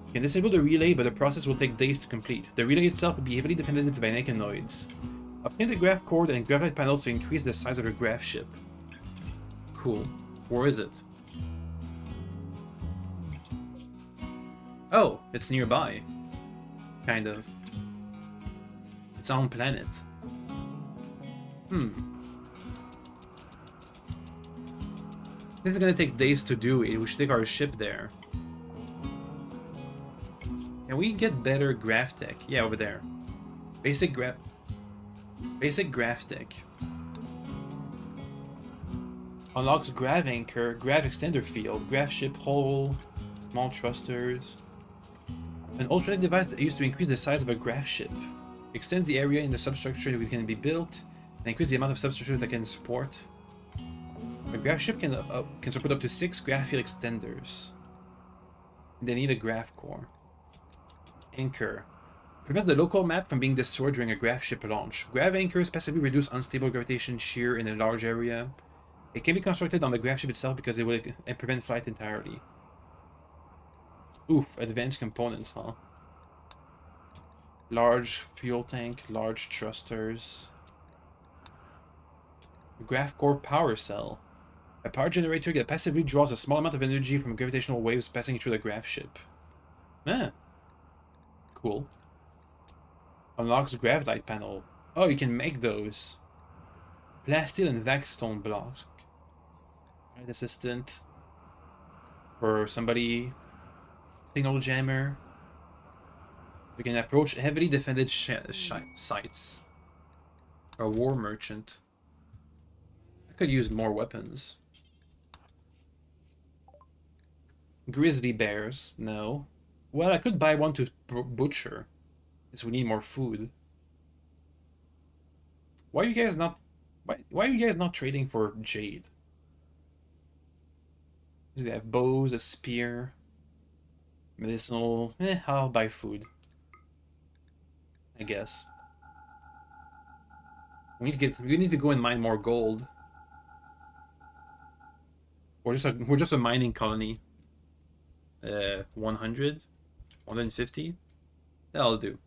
You can disable the relay, but the process will take days to complete. The relay itself will be heavily dependent by mechanoids. Obtain the graph core and graphite panels to increase the size of your graph ship. Cool. Where is it? Oh, it's nearby. Kind of. It's on planet. This is gonna take days to do it. We should take our ship there. Can we get better graph tech? Yeah, over there. Basic graph tech. Unlocks grav anchor, grav extender field, grav ship hull, small thrusters. An ultralight device that used to increase the size of a grav ship. Extends the area in the substructure that can be built, and increase the amount of substructures that can support. A grav ship can support up to 6 grav field extenders. They need a grav core. Anchor. Prevents the local map from being destroyed during a grav ship launch. Grav anchors passively reduce unstable gravitation shear in a large area. It can be constructed on the grav ship itself because it will prevent flight entirely. Oof, advanced components, huh? Large fuel tank, large thrusters. Grav core power cell. A power generator that passively draws a small amount of energy from gravitational waves passing through the grav ship. Ah. Cool. Unlocks gravite panel. Oh, you can make those. Plasteel and vac-stone blocks. Right, assistant. For somebody. Signal jammer. We can approach heavily defended sites. A war merchant. I could use more weapons. Grizzly bears. No. Well, I could buy one to butcher. Since we need more food. Why are you guys not... Why are you guys not trading for jade? They have bows, a spear, medicinal. I'll buy food. I guess. We need to go and mine more gold. We're just a mining colony. 100, 150. That'll do.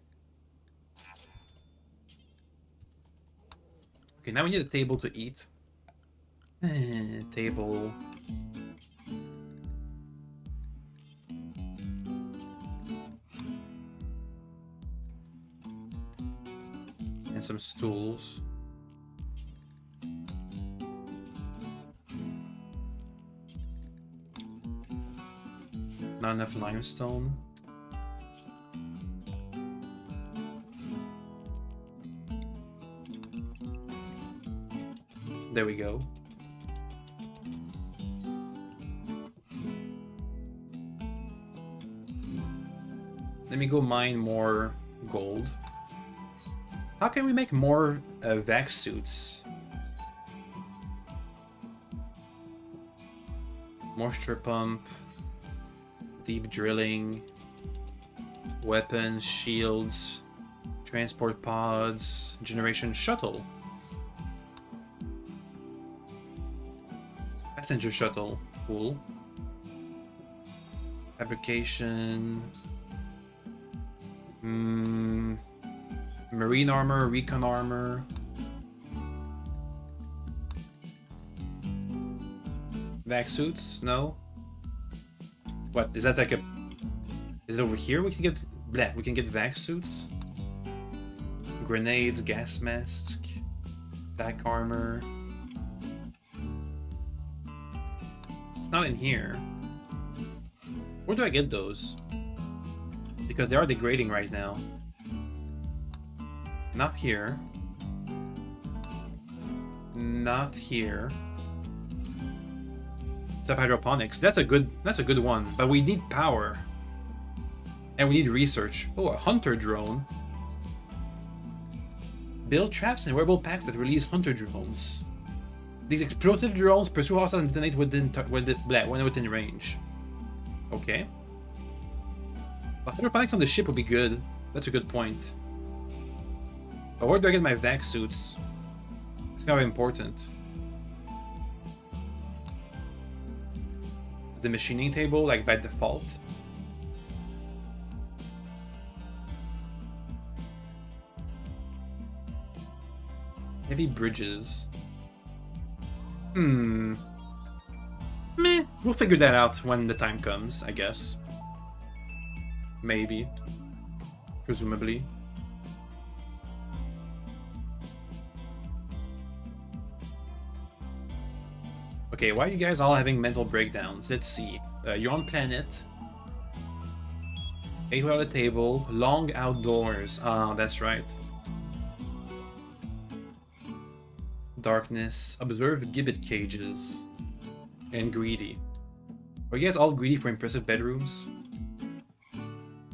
Okay, now we need a table to eat. Table. And some stools. Not enough limestone. There we go. Let me go mine more gold. How can we make more vac suits? Moisture pump, deep drilling, weapons, shields, transport pods, generation shuttle. Passenger shuttle, cool. Fabrication. Marine armor, recon armor. Vac suits? No. What is that like a? Is it over here? We can get bleh, we can get vac suits. Grenades, gas mask, back armor. It's not in here. Where do I get those? Because they are degrading right now. Not here. Not here. Except hydroponics. That's a good one. But we need power. And we need research. Oh, a hunter drone. Build traps and wearable packs that release hunter drones. These explosive drones pursue hostiles and detonate when within range. Okay. But hydroponics on the ship would be good. That's a good point. But where do I get my vac suits? It's kind of important. The machining table, like by default. Heavy bridges. Meh. We'll figure that out when the time comes, I guess. Maybe. Presumably. Okay, why are you guys all having mental breakdowns? Let's see. You're on planet. 8 on the table. Long outdoors. Ah, that's right. Darkness. Observe gibbet cages. And greedy. Are you guys all greedy for impressive bedrooms?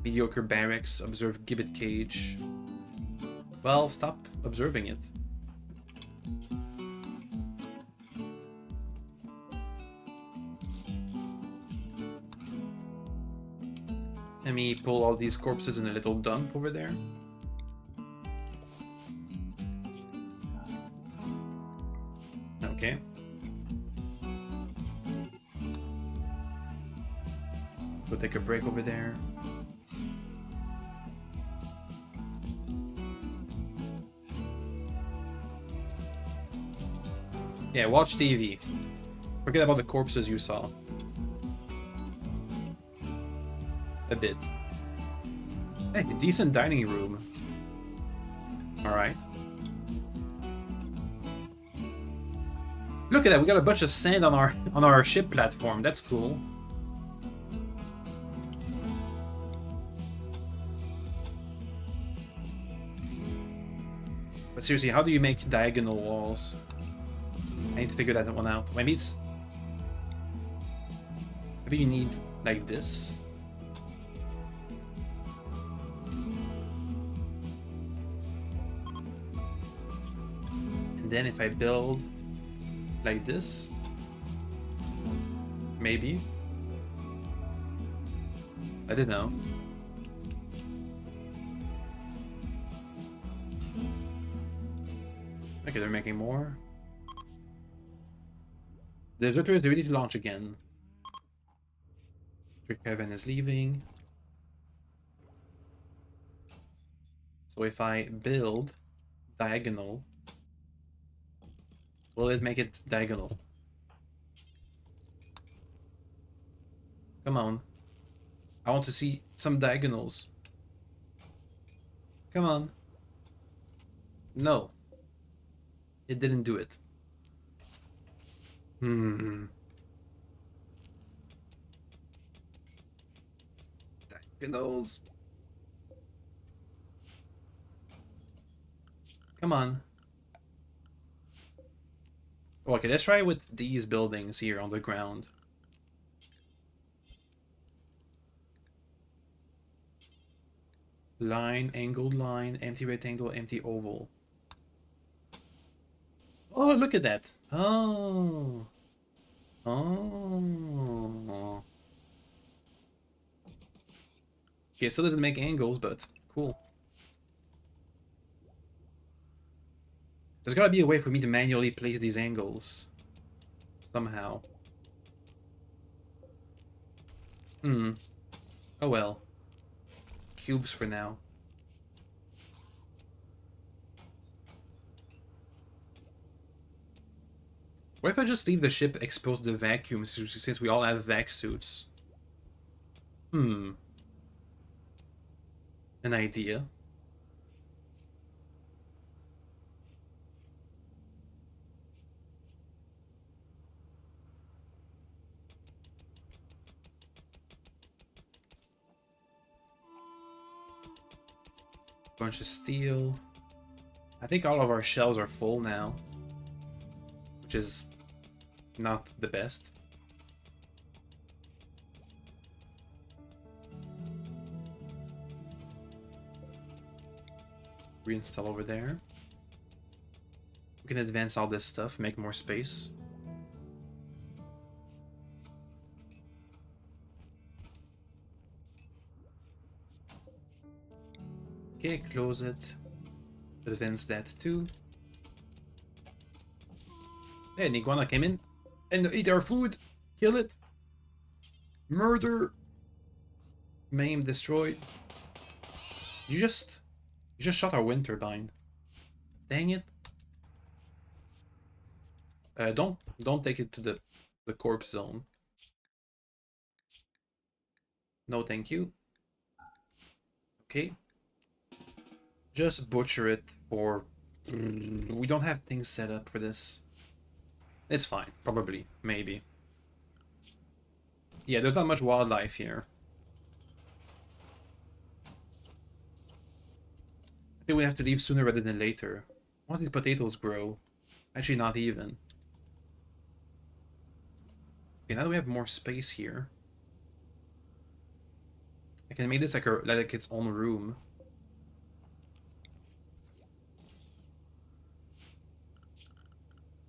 Mediocre barracks. Observe gibbet cage. Well, stop observing it. Let me pull all these corpses in a little dump over there. Okay. Go take a break over there. Yeah, watch TV. Forget about the corpses you saw. A bit. Hey, a decent dining room. Alright. Look at that, we got a bunch of sand on our ship platform. That's cool. But seriously, how do you make diagonal walls? I need to figure that one out. Maybe it's... Maybe you need like this. And then if I build like this, maybe. I don't know. Okay, they're making more. The deserter is ready to launch again. Kevin is leaving. So if I build diagonal, will it make it diagonal? Come on. I want to see some diagonals. Come on. No. It didn't do it. Diagonals. Come on. Okay, let's try with these buildings here on the ground. Line, angled line, empty rectangle, empty oval. Oh, look at that. Oh. Oh. Okay, still doesn't make angles, but cool. There's gotta be a way for me to manually place these angles. Somehow. Oh well. Cubes for now. What if I just leave the ship exposed to the vacuum since we all have vac suits? An idea. Bunch of steel. I think all of our shells are full now, which is not the best. Reinstall over there. We can advance all this stuff, make more space. Okay, close it. Advance that too. Hey, an iguana came in and ate our food. Kill it. Murder. Maim, destroyed. You just shot our wind turbine. Dang it. Don't take it to the corpse zone. No, thank you. Okay. Just butcher it for... We don't have things set up for this. It's fine. Probably. Maybe. Yeah, there's not much wildlife here. I think we have to leave sooner rather than later. Once these potatoes grow. Actually, not even. Okay, now that we have more space here. I can make this like its own room.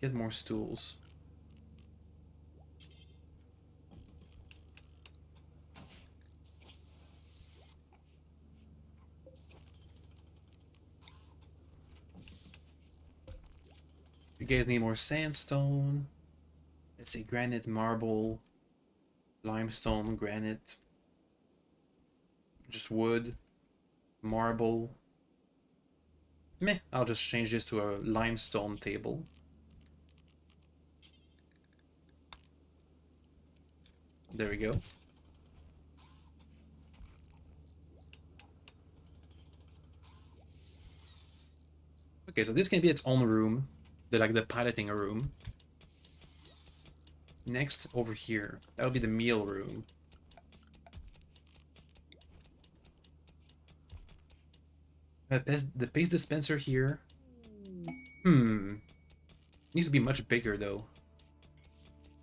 Get more stools. You guys need more sandstone. Let's see, granite, marble, limestone, granite. Just wood, marble. Meh, I'll just change this to a limestone table. There we go. Okay, so this can be its own room. Like the piloting room. Next, over here. That'll be the meal room. The paste dispenser here. Needs to be much bigger though.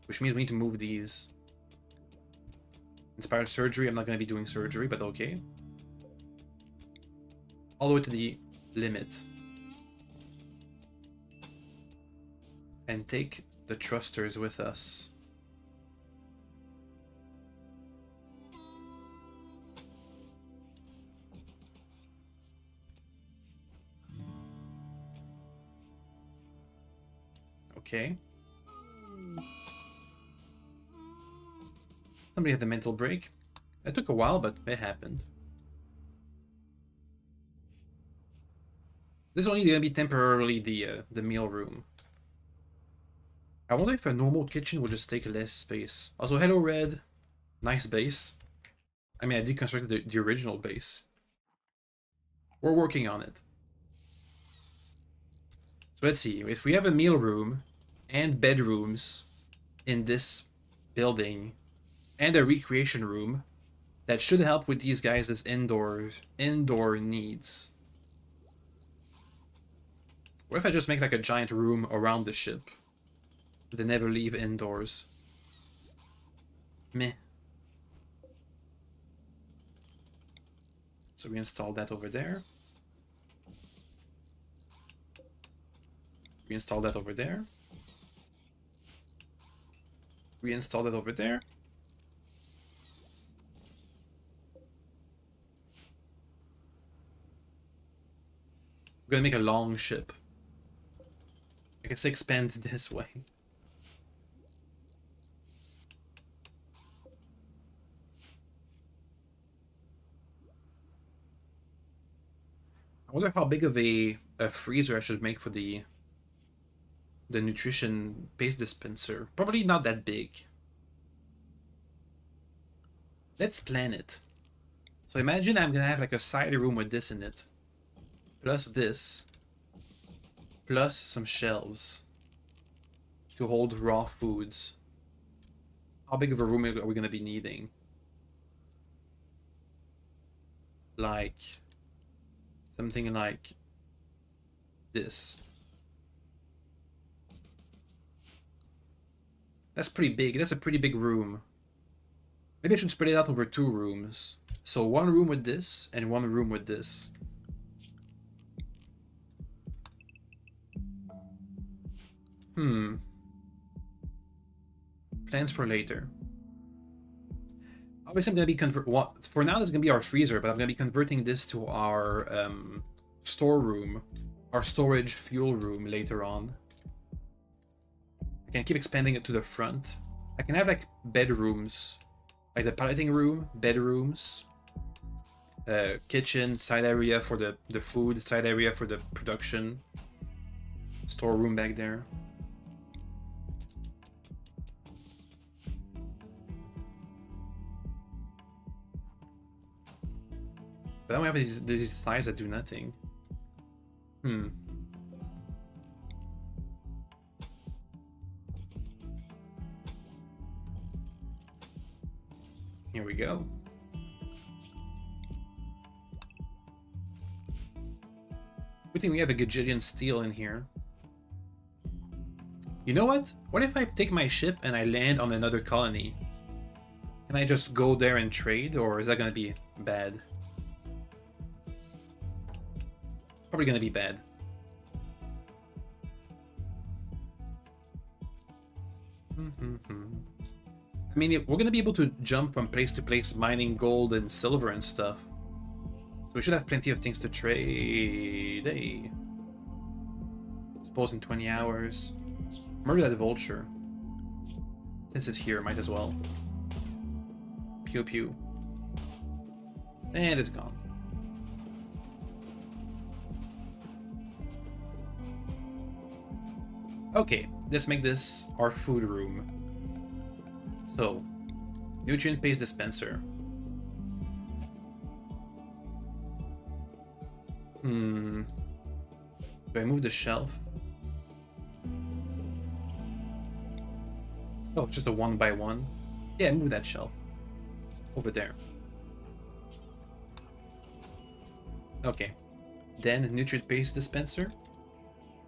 Which means we need to move these. Inspired surgery, I'm not going to be doing surgery, but okay. All the way to the limit. And take the thrusters with us. Okay. Somebody had a mental break. It took a while, but it happened. This is only going to be temporarily the meal room. I wonder if a normal kitchen would just take less space. Also, hello Red. Nice base. I mean, I deconstructed the original base. We're working on it. So let's see. If we have a meal room and bedrooms in this building and a recreation room, that should help with these guys' indoor needs. What if I just make like a giant room around the ship? They never leave indoors. Meh. So we install that over there. We install that over there. We install that over there. We're gonna make a long ship. I guess expand this way. I wonder how big of a freezer I should make for the nutrition paste dispenser. Probably not that big. Let's plan it. So imagine I'm gonna have like a side room with this in it. Plus this. Plus some shelves. To hold raw foods. How big of a room are we gonna be needing? Like... something like this. That's pretty big. That's a pretty big room. Maybe I should spread it out over 2 rooms. So 1 room with this and 1 room with this. Hmm. Plans for later. Obviously, I'm gonna be for now. This is gonna be our freezer, but I'm gonna be converting this to our storeroom, our storage fuel room later on. I can keep expanding it to the front. I can have like bedrooms, like the piloting room, bedrooms, kitchen, side area for the food, side area for the production, storeroom back there. But then we have these sides that do nothing. Hmm. Here we go. Good thing we have a gajillion steel in here. You know what? What if I take my ship and I land on another colony? Can I just go there and trade, or is that gonna be bad? Probably gonna be bad. I mean, we're gonna be able to jump from place to place mining gold and silver and stuff. So we should have plenty of things to trade. Hey. Suppose in 20 hours. Murder that vulture. Since it's here, might as well. Pew pew. And it's gone. Okay, let's make this our food room. So, nutrient paste dispenser. Do I move the shelf? Oh, it's just a 1 by 1. Yeah, move that shelf. Over there. Okay. Then nutrient paste dispenser.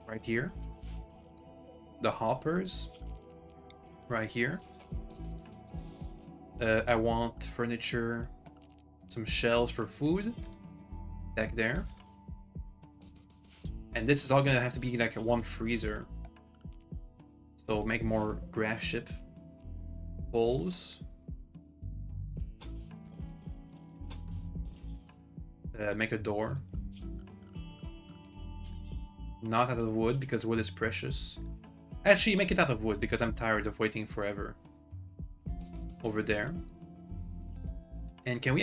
Right here. The hoppers. Right here. I want furniture. Some shelves for food. Back there. And this is all gonna have to be like a one freezer. So make more graph ship bowls. Make a door. Not out of wood because wood is precious. Actually, make it out of wood because I'm tired of waiting forever. Over there. And can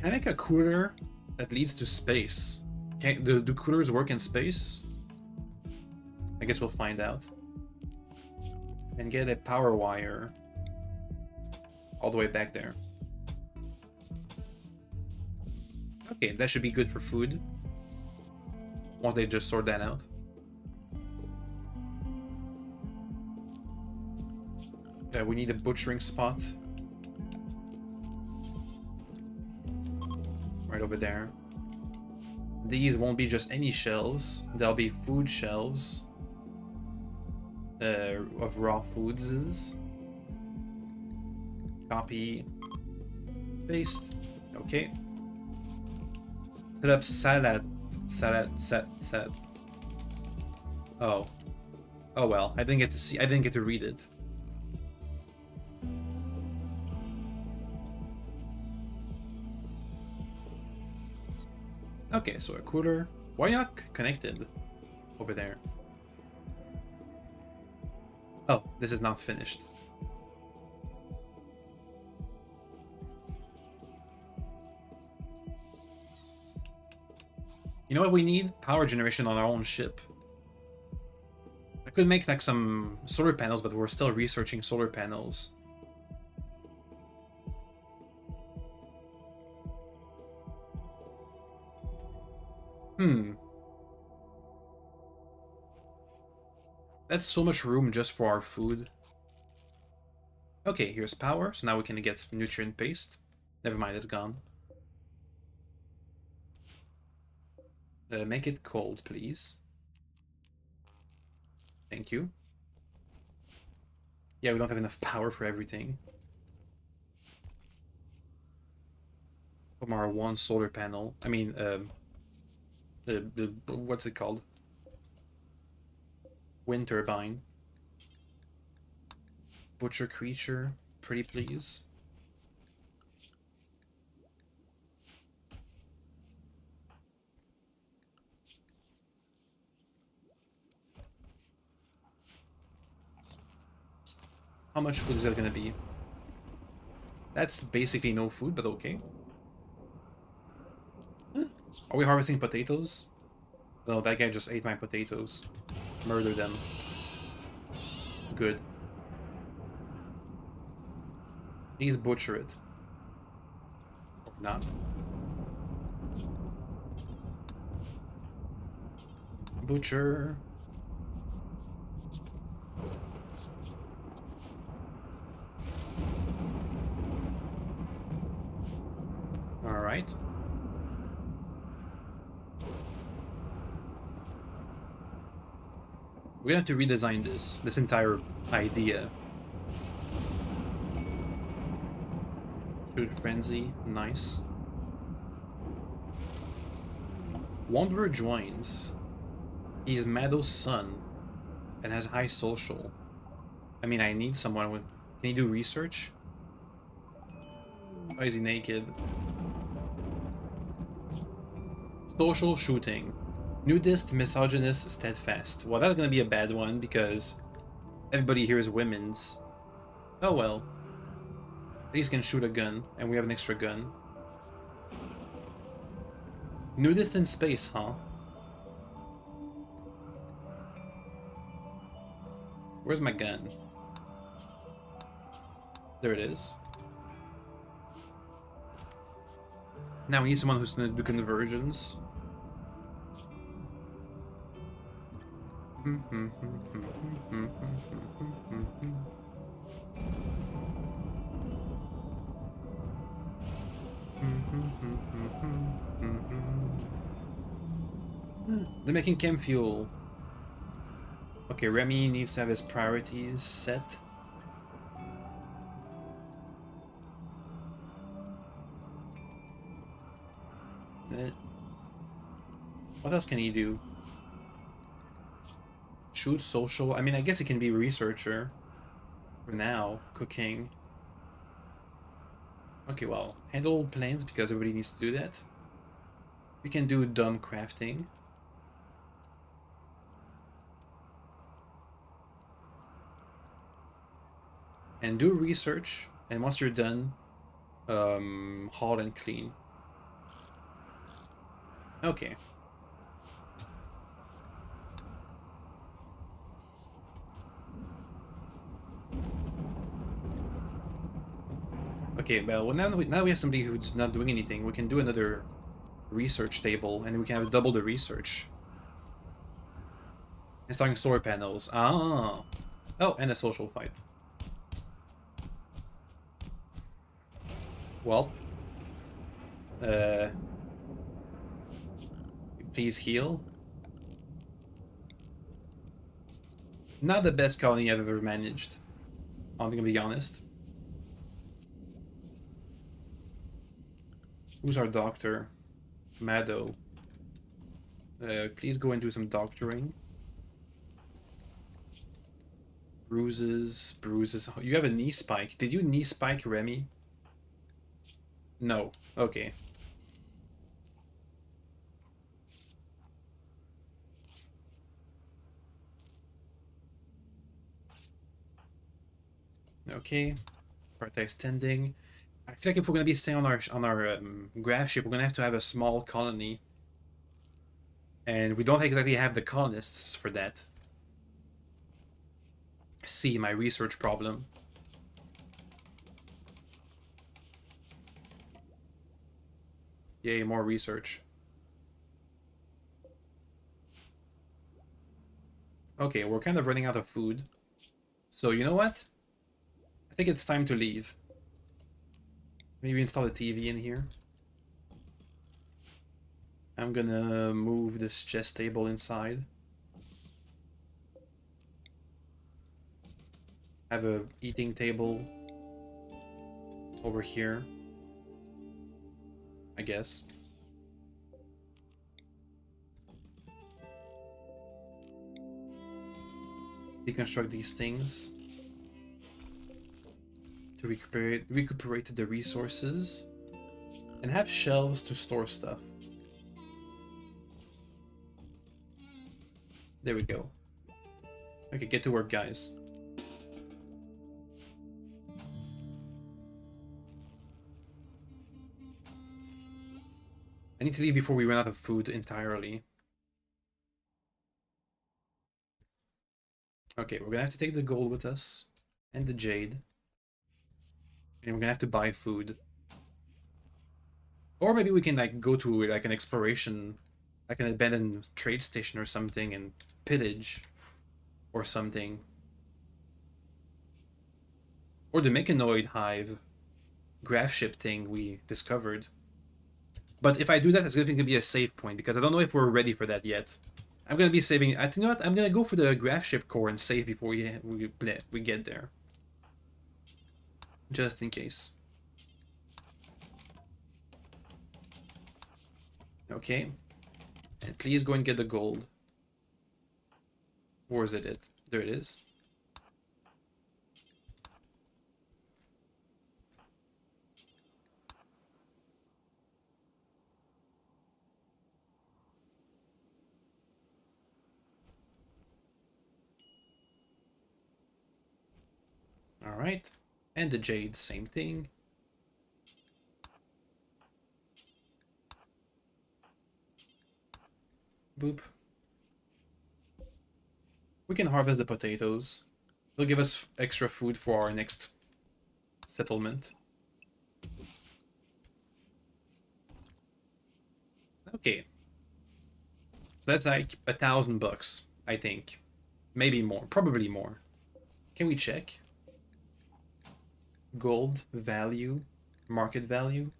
I make a cooler that leads to space? Do coolers work in space? I guess we'll find out. And get a power wire all the way back there. Okay, that should be good for food. Once they just sort that out. We need a butchering spot. Right over there. These won't be just any shelves. They'll be food shelves. Of raw foods. Copy. Paste. Okay. Set up salad. Set. Oh. Oh well. I didn't get to read it. Okay, so a cooler. Why not connected over there? Oh, this is not finished. You know what we need? Power generation on our own ship. I could make like some solar panels, but we're still researching solar panels. That's so much room just for our food. Okay, here's power, so now we can get nutrient paste. Never mind, it's gone. Make it cold, please. Thank you. Yeah, we don't have enough power for everything. From our one solar panel. I mean, what's it called? Wind turbine. Butcher creature. Pretty please. How much food is that gonna be? That's basically no food, but okay. Are we harvesting potatoes? No, that guy just ate my potatoes. Murder them. Good. Please butcher it. Or not. Butcher. Alright. We're gonna have to redesign this entire idea. Shoot frenzy, nice. Wanderer joins. He's Meadow's son and has high social. I mean, I need someone with... Can he do research? Why is he naked? Social shooting. Nudist, misogynist, steadfast. Well, that's gonna be a bad one because everybody here is women's. Oh well. At least can shoot a gun, and we have an extra gun. Nudist in space, huh? Where's my gun? There it is. Now we need someone who's gonna do conversions. They're making chem fuel. Okay, Remy needs to have his priorities set. What else can he do? Shoot social. I mean, I guess he can be a researcher. For now, cooking. Okay, well, handle planes because everybody needs to do that. We can do dumb crafting. And do research, and once you're done, haul and clean. Okay. Okay, well, now we have somebody who's not doing anything, we can do another research table, and we can have double the research. Installing solar panels. Ah. Oh, and a social fight. Well. Please heal. Not the best colony I've ever managed. I'm gonna be honest. Who's our doctor? Mado. Please go and do some doctoring. Bruises, bruises. You have a knee spike. Did you knee spike Remy? No. Okay. Okay. Prioritize tending. I feel like if we're gonna be staying on our graph ship, we're gonna have to have a small colony, and we don't exactly have the colonists for that. See my research problem. Yay, more research. Okay, we're kind of running out of food. So you know what? I think it's time to leave. Maybe install a TV in here. I'm gonna move this chess table inside. Have a eating table over here, I guess. deconstruct these things to recuperate the resources and have shelves to store stuff. There we go. Okay, get to work, guys. I need to leave before we run out of food entirely. Okay, we're gonna have to take the gold with us and the jade. And we're gonna have to buy food. Or maybe we can like go to like an exploration, like an abandoned trade station or something and pillage or something. Or the mechanoid hive graph ship thing we discovered. But if I do that, it's going to be a save point because I don't know if we're ready for that yet. I'm gonna be saving. You know what? I'm gonna go for the graph ship core and save before we get there, just in case. Okay, and please go and get the gold. Where is it? There it is. All right, and the jade, same thing. Boop. We can harvest the potatoes. It'll give us extra food for our next settlement. Okay. So that's like $1,000, I think. Maybe more. Probably more. Can we check? Gold value. Market value.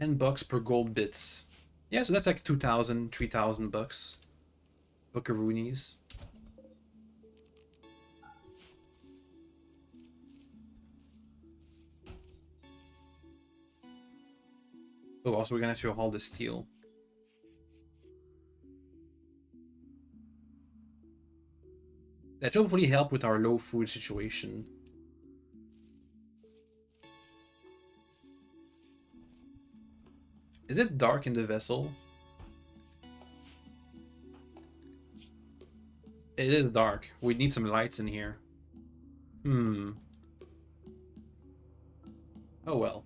$10 per gold bits. Yeah, so that's like 2,000, 3,000 bucks. Buckaroonies. Oh, also we're gonna have to haul the steel. That should hopefully help with our low food situation. Is it dark in the vessel? It is dark. We need some lights in here. Hmm. Oh well.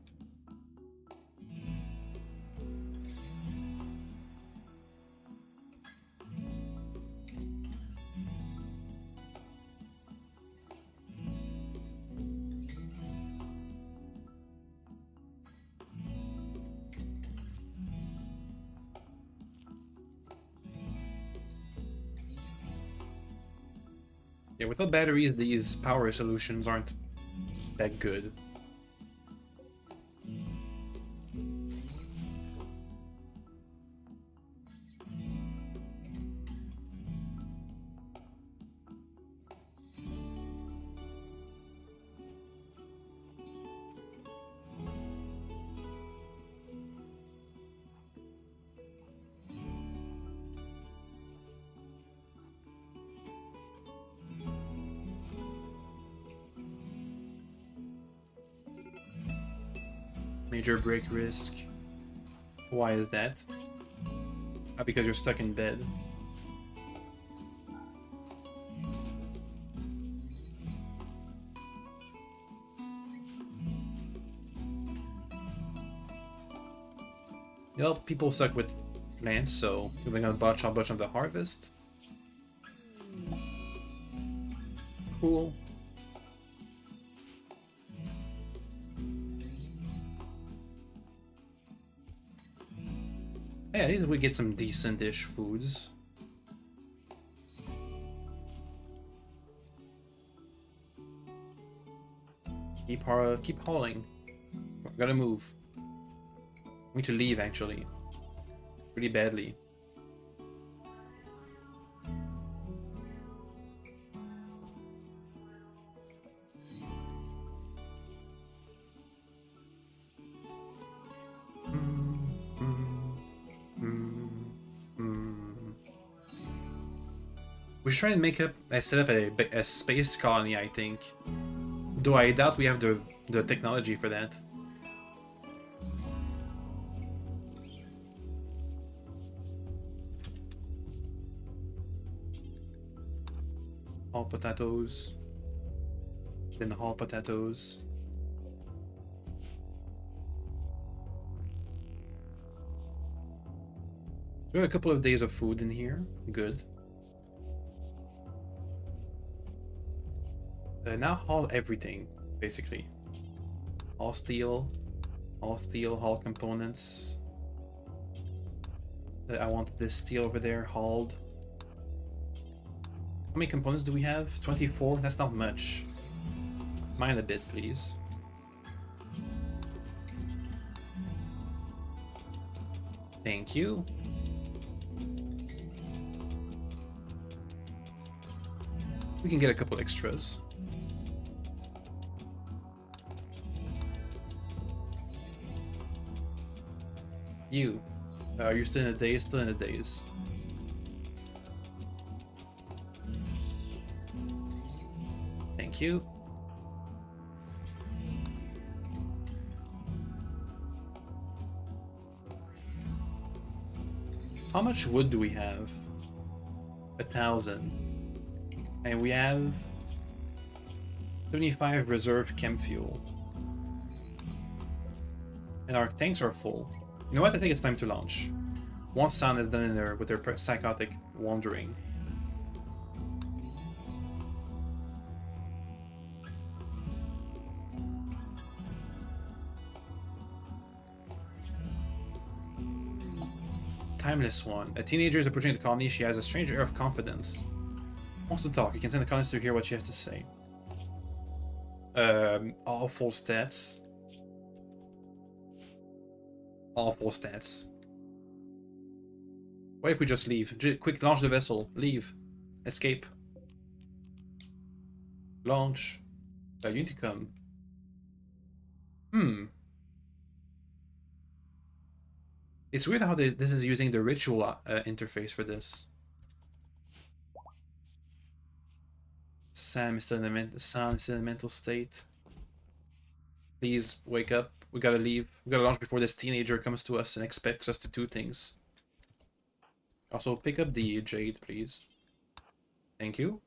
Yeah, without batteries, these power solutions aren't that good. Major break risk. Why is that? Because you're stuck in bed. Well, people suck with plants, so we're gonna botch a bunch of the harvest. Cool. Yeah, at least we get some decent-ish foods. Keep hauling. We gotta move. We need to leave, actually. Pretty badly. We should try and set up a space colony, I think. Though I doubt we have the technology for that. All potatoes. Then all potatoes. So we have a couple of days of food in here. Good. Now haul everything, basically. All steel, all components. I want this steel over there hauled. How many components do we have? 24? That's not much. Mine a bit, please. Thank you. We can get a couple extras. You. You're still in the days, still in the days. Thank you. How much wood do we have? 1,000. And we have 75 reserve chem fuel. And our tanks are full. You know what? I think it's time to launch. Once Sun is done in there with their psychotic wandering. Timeless one. A teenager is approaching the colony. She has a strange air of confidence. Wants to talk. You can send the colonists to hear what she has to say. Awful stats. Awful stats. What if we just leave? Quick, launch the vessel. Leave. Escape. Launch. You need to come. It's weird how this is using the ritual interface for this. Sam is still in a mental state. Please wake up. We gotta leave. We gotta launch before this teenager comes to us and expects us to do things. Also, pick up the jade, please. Thank you.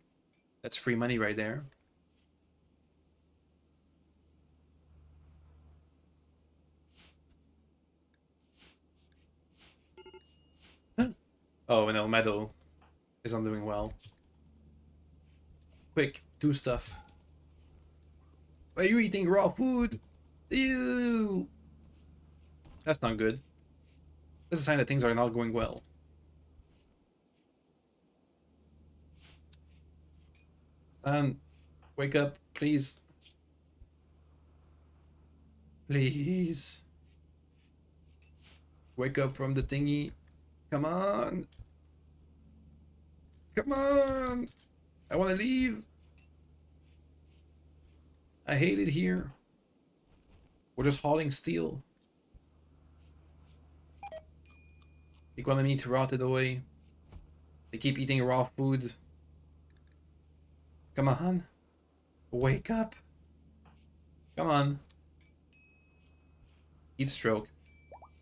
That's free money right there. Oh no, Meadow is not doing well. Quick, do stuff. Why are you eating raw food? Ew! That's not good. That's a sign that things are not going well. Wake up, please. Please. Wake up from the thingy. Come on. Come on. I want to leave. I hate it here. We're just hauling steel. Economy to rot it away. They keep eating raw food. Come on. Wake up. Come on. Heat stroke.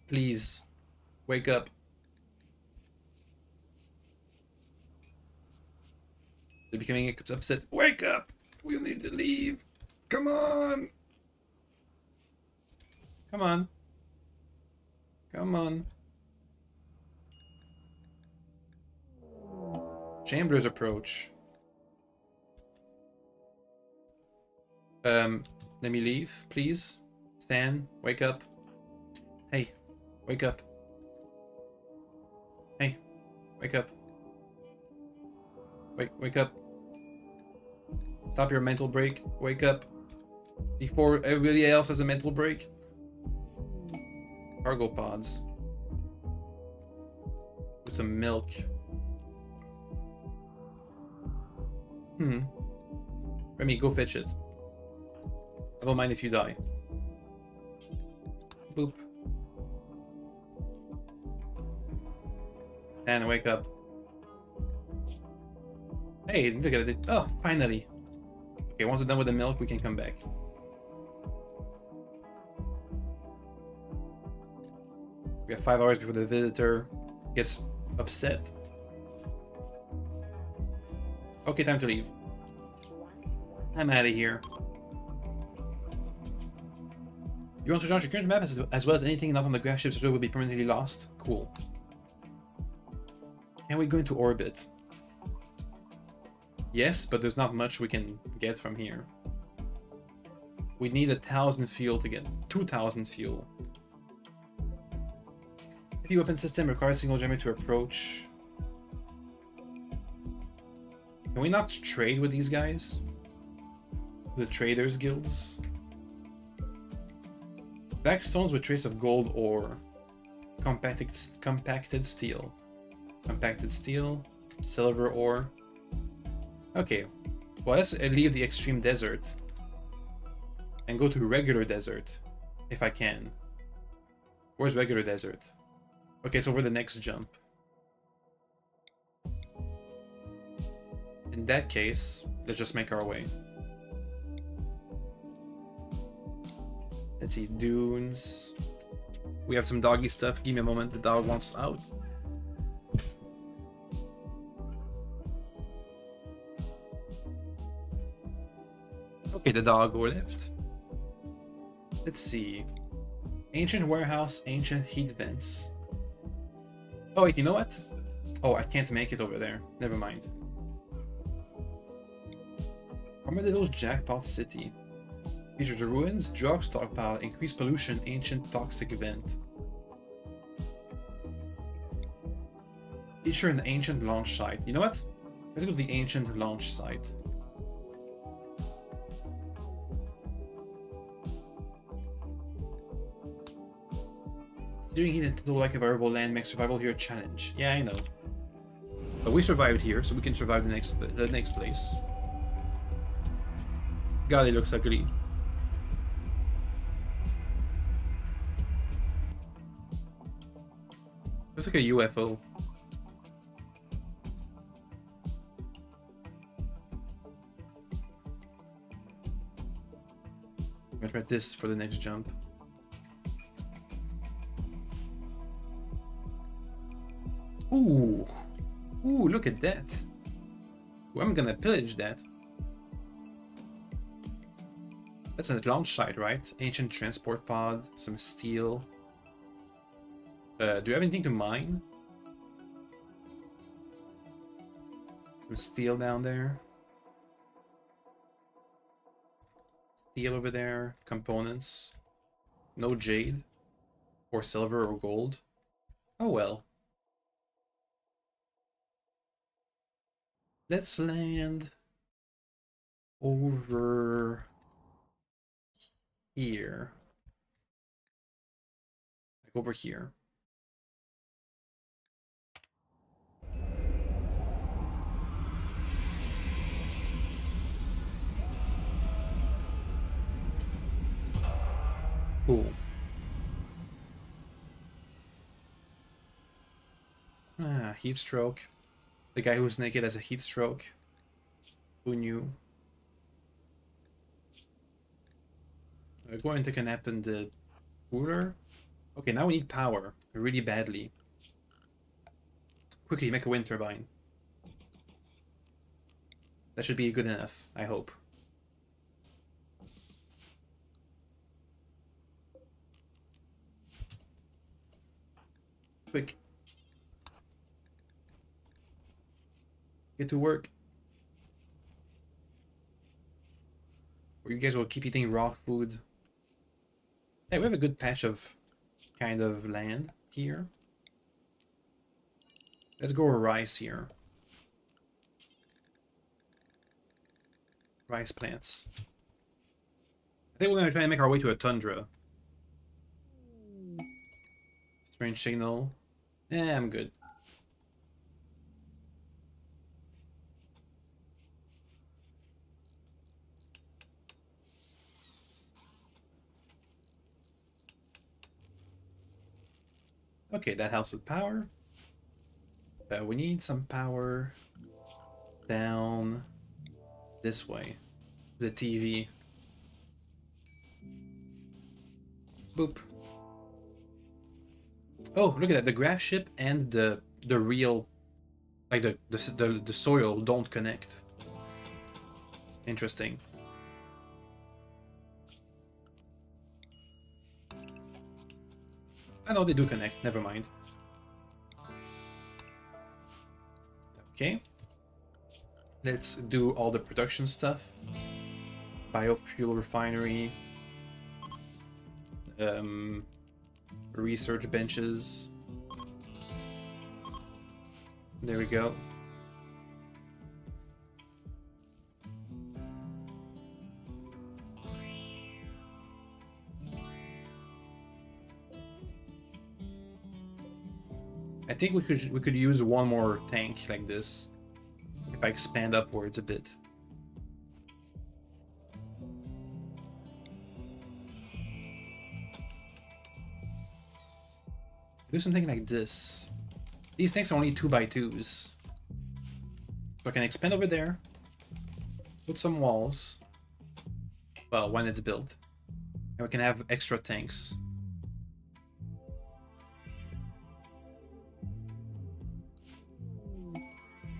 Please. Wake up. They're becoming upset. Wake up! We need to leave. Come on. Come on. Come on. Chamber's approach. Let me leave, please. Stan, wake up. Hey, wake up. Hey, wake up. Wake up. Stop your mental break. Wake up. Before everybody else has a mental break. Cargo pods. With some milk. Remy, go fetch it. I don't mind if you die. Boop. Stan, wake up. Hey, look at it. Oh, finally. Okay, once we're done with the milk, we can come back. We have 5 hours before the visitor gets upset. Okay, time to leave. I'm out of here. You want to launch your current map as well as anything not on the graph ships will be permanently lost? Cool. Can we go into orbit? Yes, but there's not much we can get from here. We need 1,000 fuel to get 2,000 fuel. Heavy weapon system requires single jammer to approach. Can we not trade with these guys? The traders guilds? Black stones with trace of gold ore. Compacted steel. Compacted steel. Silver ore. Okay. Well, let's leave the extreme desert. And go to regular desert. If I can. Where's regular desert? Okay, so we're the next jump. In that case, let's just make our way. Let's see, dunes. We have some doggy stuff. Give me a moment, the dog wants out. Okay, the dog left. Let's see. Ancient warehouse, ancient heat vents. Oh wait, you know what? Oh, I can't make it over there. Never mind. Armadillo's Jackpot City. Features the ruins, drug stockpile, increased pollution, ancient toxic event. Feature an ancient launch site. You know what? Let's go to the ancient launch site. Steering heat into like a variable land makes survival here a challenge. Yeah, I know. But we survived here, so we can survive the next place. God, it looks ugly. Looks like a UFO. I'm gonna try this for the next jump. Ooh! Ooh, look at that! Ooh, I'm gonna pillage that. That's a launch site, right? Ancient transport pod, some steel. Do you have anything to mine? Some steel down there. Steel over there. Components. No jade. Or silver or gold. Oh well. Let's land over here. Like over here. Cool. Ah, heat stroke. The guy who's naked has a heat stroke. Who knew? I'll go and take a nap in the cooler. Okay, now we need power. Really badly. Quickly, make a wind turbine. That should be good enough, I hope. Quick. Get to work. Or you guys will keep eating raw food. Hey, we have a good patch of kind of land here. Let's grow rice here. Rice plants. I think we're gonna try and make our way to a tundra. Strange signal. Eh, I'm good. Okay, that helps with power. We need some power down this way. The TV. Boop. Oh, look at that. The graph ship and the real, like the soil don't connect. Interesting. I know they do connect. Never mind. Okay. Let's do all the production stuff. Biofuel refinery. Research benches. There we go. I think we could use one more tank like this if I expand upwards a bit. Do something like this. These tanks are only 2x2s. So I can expand over there. Put some walls. Well, when it's built. And we can have extra tanks.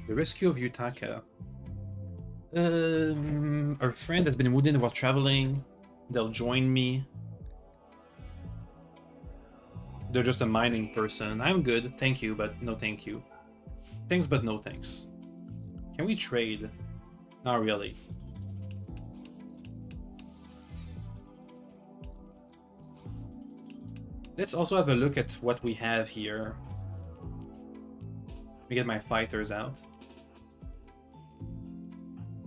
The rescue of Yutaka. Our friend has been wounded while traveling. They'll join me. They're just a mining person. I'm good, thank you, but no thank you. Thanks, but no thanks. Can we trade? Not really. Let's also have a look at what we have here. Let me get my fighters out.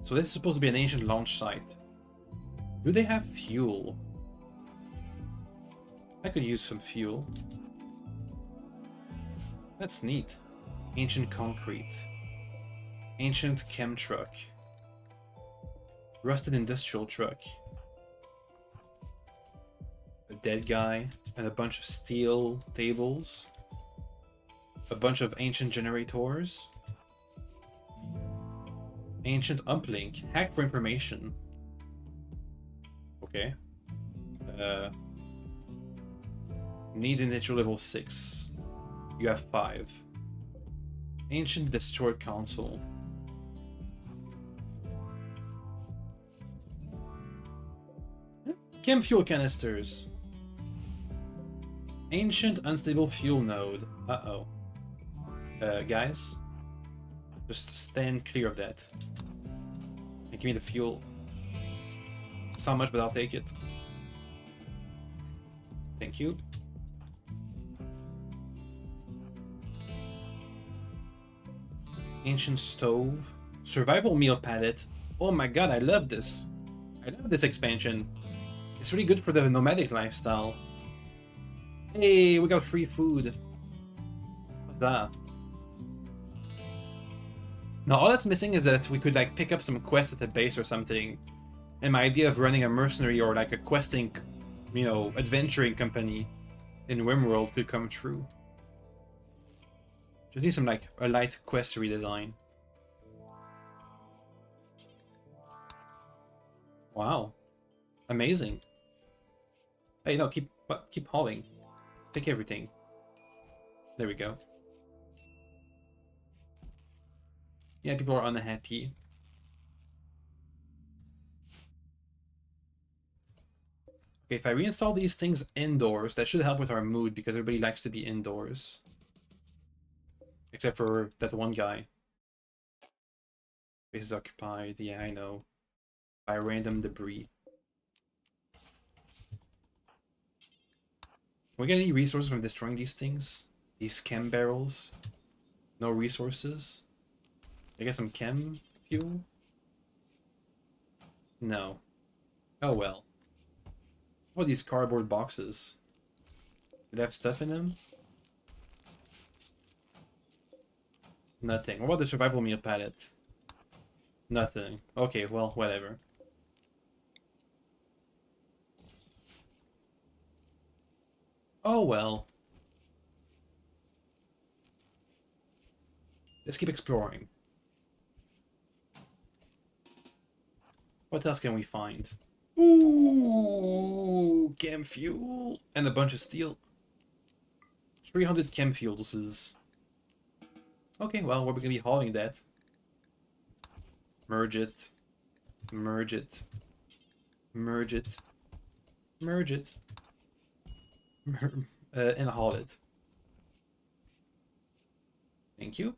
So this is supposed to be an ancient launch site. Do they have fuel? I could use some fuel. That's neat. Ancient concrete. Ancient chem truck. Rusted industrial truck. A dead guy and a bunch of steel tables. A bunch of ancient generators. Ancient uplink. Hack for information. Okay. Needs initial level 6. You have 5. Ancient destroyed console. Chem fuel canisters. Ancient unstable fuel node. Uh-oh. Guys, just stand clear of that. And give me the fuel. It's not much, but I'll take it. Thank you. Ancient stove. Survival meal palette. Oh my god, I love this. I love this expansion. It's really good for the nomadic lifestyle. Hey, we got free food. What's that? Now all that's missing is that we could like pick up some quests at the base or something. And my idea of running a mercenary or like a questing, you know, adventuring company in Rimworld could come true. Just need some like a light quest redesign. Wow. Amazing. Hey, no, keep hauling. Take everything. There we go. Yeah, people are unhappy. Okay, if I reinstall these things indoors, that should help with our mood because everybody likes to be indoors. Except for that one guy. Base is occupied, yeah, I know. By random debris. Can we get any resources from destroying these things? These chem barrels? No resources? I get some chem fuel? No. Oh well. What are these cardboard boxes? Do they have stuff in them? Nothing. What about the survival meal palette? Nothing. Okay, well, whatever. Oh well. Let's keep exploring. What else can we find? Ooh, chem fuel and a bunch of steel. 300 chem fuels is... Okay, well, we're gonna be hauling that. Merge it. Merge it. Merge it. Merge it. And haul it. Thank you.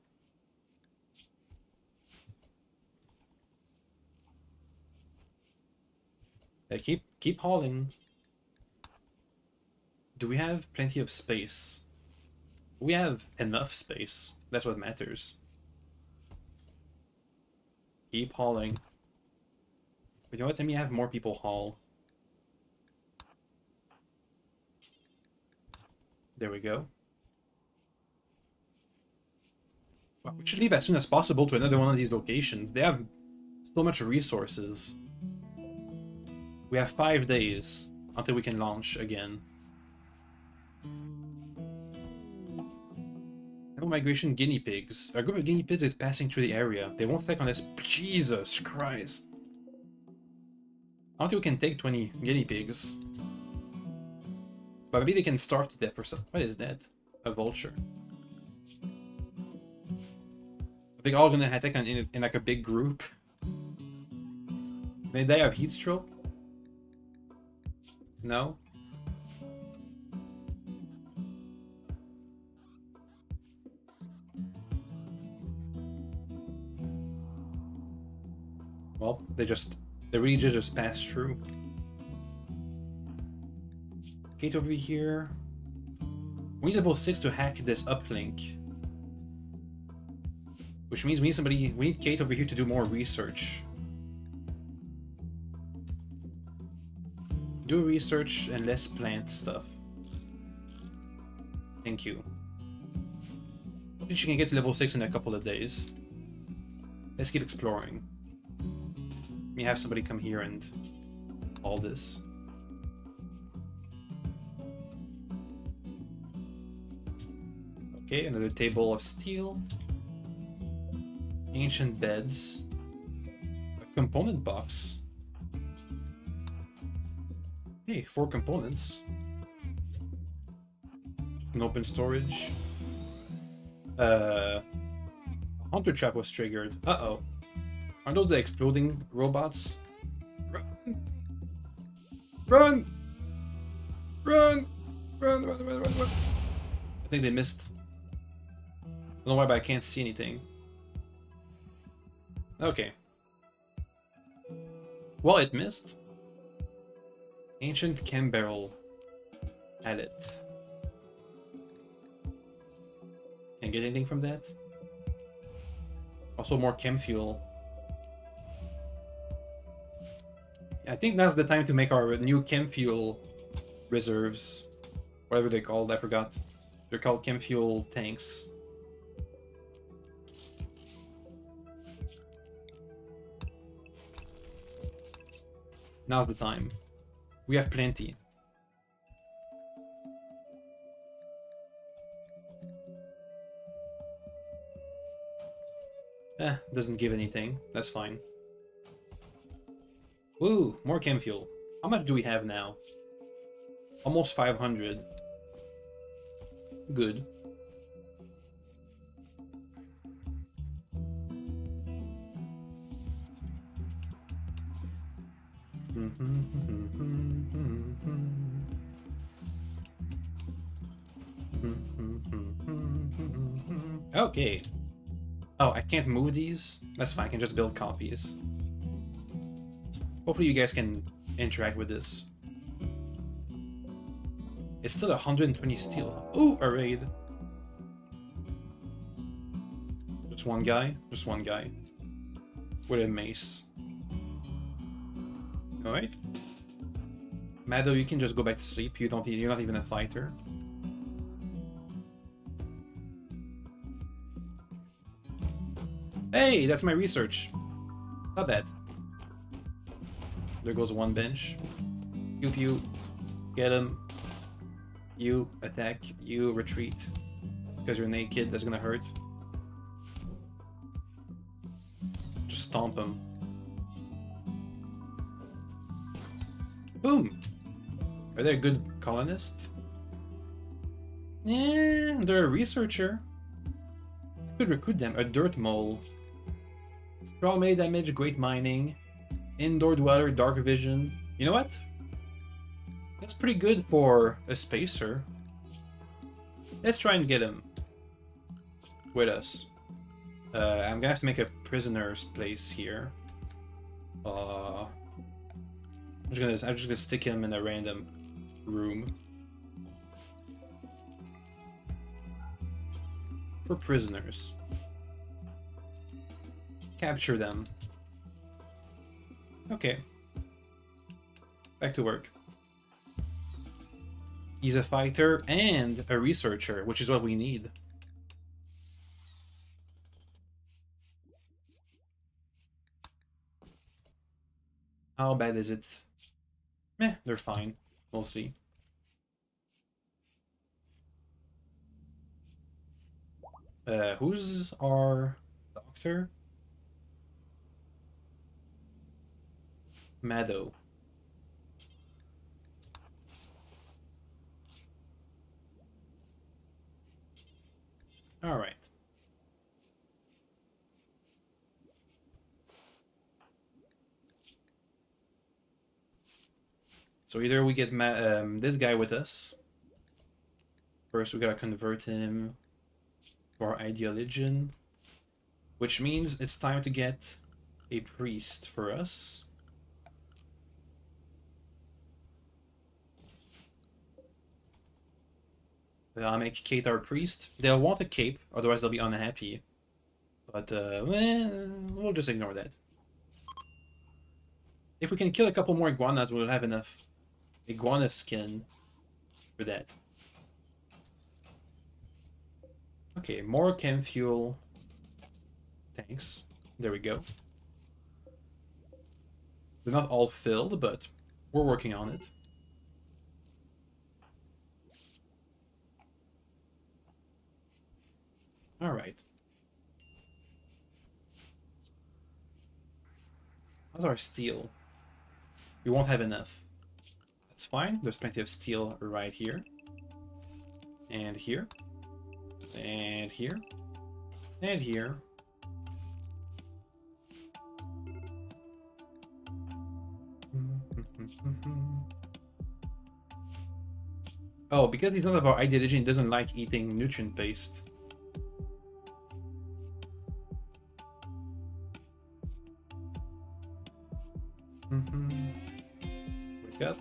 Keep hauling. Do we have plenty of space? We have enough space. That's what matters. Keep hauling. But you know what? Let me have more people haul. There we go. Well, we should leave as soon as possible to another one of these locations. They have so much resources. We have 5 days until we can launch again. No migration guinea pigs. A group of guinea pigs is passing through the area. They won't attack unless... Jesus Christ. I don't think we can take 20 guinea pigs. But maybe they can starve to death or something. What is that? A vulture. Are they all gonna attack in like a big group? May they have heat stroke? No? Well, they really just passed through. Gate over here. We need level 6 to hack this uplink. Which means we need Kate over here to do more research. Do research and less plant stuff. Thank you. I think she can get to level 6 in a couple of days. Let's keep exploring. Let me have somebody come here and all this. Okay, another table of steel. Ancient beds. A component box. Hey, 4 components. An open storage. A hunter trap was triggered. Uh-oh. Aren't those the exploding robots? Run! Run! Run! Run, run, run, run, run. I think they missed. I don't know why, but I can't see anything. Okay. Well, it missed. Ancient chem barrel. Add it. Can't get anything from that. Also more chem fuel. I think now's the time to make our new chem fuel reserves. Whatever they're called, I forgot. They're called chem fuel tanks. Now's the time. We have plenty. Doesn't give anything. That's fine. Woo! More chem fuel. How much do we have now? Almost 500. Good. Okay. Oh, I can't move these? That's fine, I can just build copies. Hopefully you guys can interact with this. It's still 120 steel. Ooh, a raid. Just one guy? Just one guy. With a mace. Alright. Mado, you can just go back to sleep. You're not even a fighter. Hey, that's my research. Not bad. There goes one bench. Pew pew. Get him. You attack. You retreat. Because you're naked, that's gonna hurt. Just stomp him. Boom! Are they a good colonist? Yeah, they're a researcher. Could recruit them. A dirt mole. Strong melee damage, great mining. Indoor dweller, dark vision. You know what? That's pretty good for a spacer. Let's try and get him with us. I'm gonna have to make a prisoner's place here. I'm just gonna stick him in a random room. For prisoners. Capture them. Okay. Back to work. He's a fighter and a researcher, which is what we need. How bad is it? Meh, they're fine, mostly. Who's our doctor? Mado. All right. So either we get this guy with us. First, we gotta convert him to our ideologian, which means it's time to get a priest for us. I'll make Kate our priest. They'll want a cape, otherwise they'll be unhappy. But, we'll just ignore that. If we can kill a couple more iguanas, we'll have enough iguana skin for that. Okay, more chem fuel tanks. There we go. They're not all filled, but we're working on it. All right. How's our steel? We won't have enough. That's fine. There's plenty of steel right here. And here. And here. And here. Oh, because he's not of our ideology, he doesn't like eating nutrient paste. Wake up.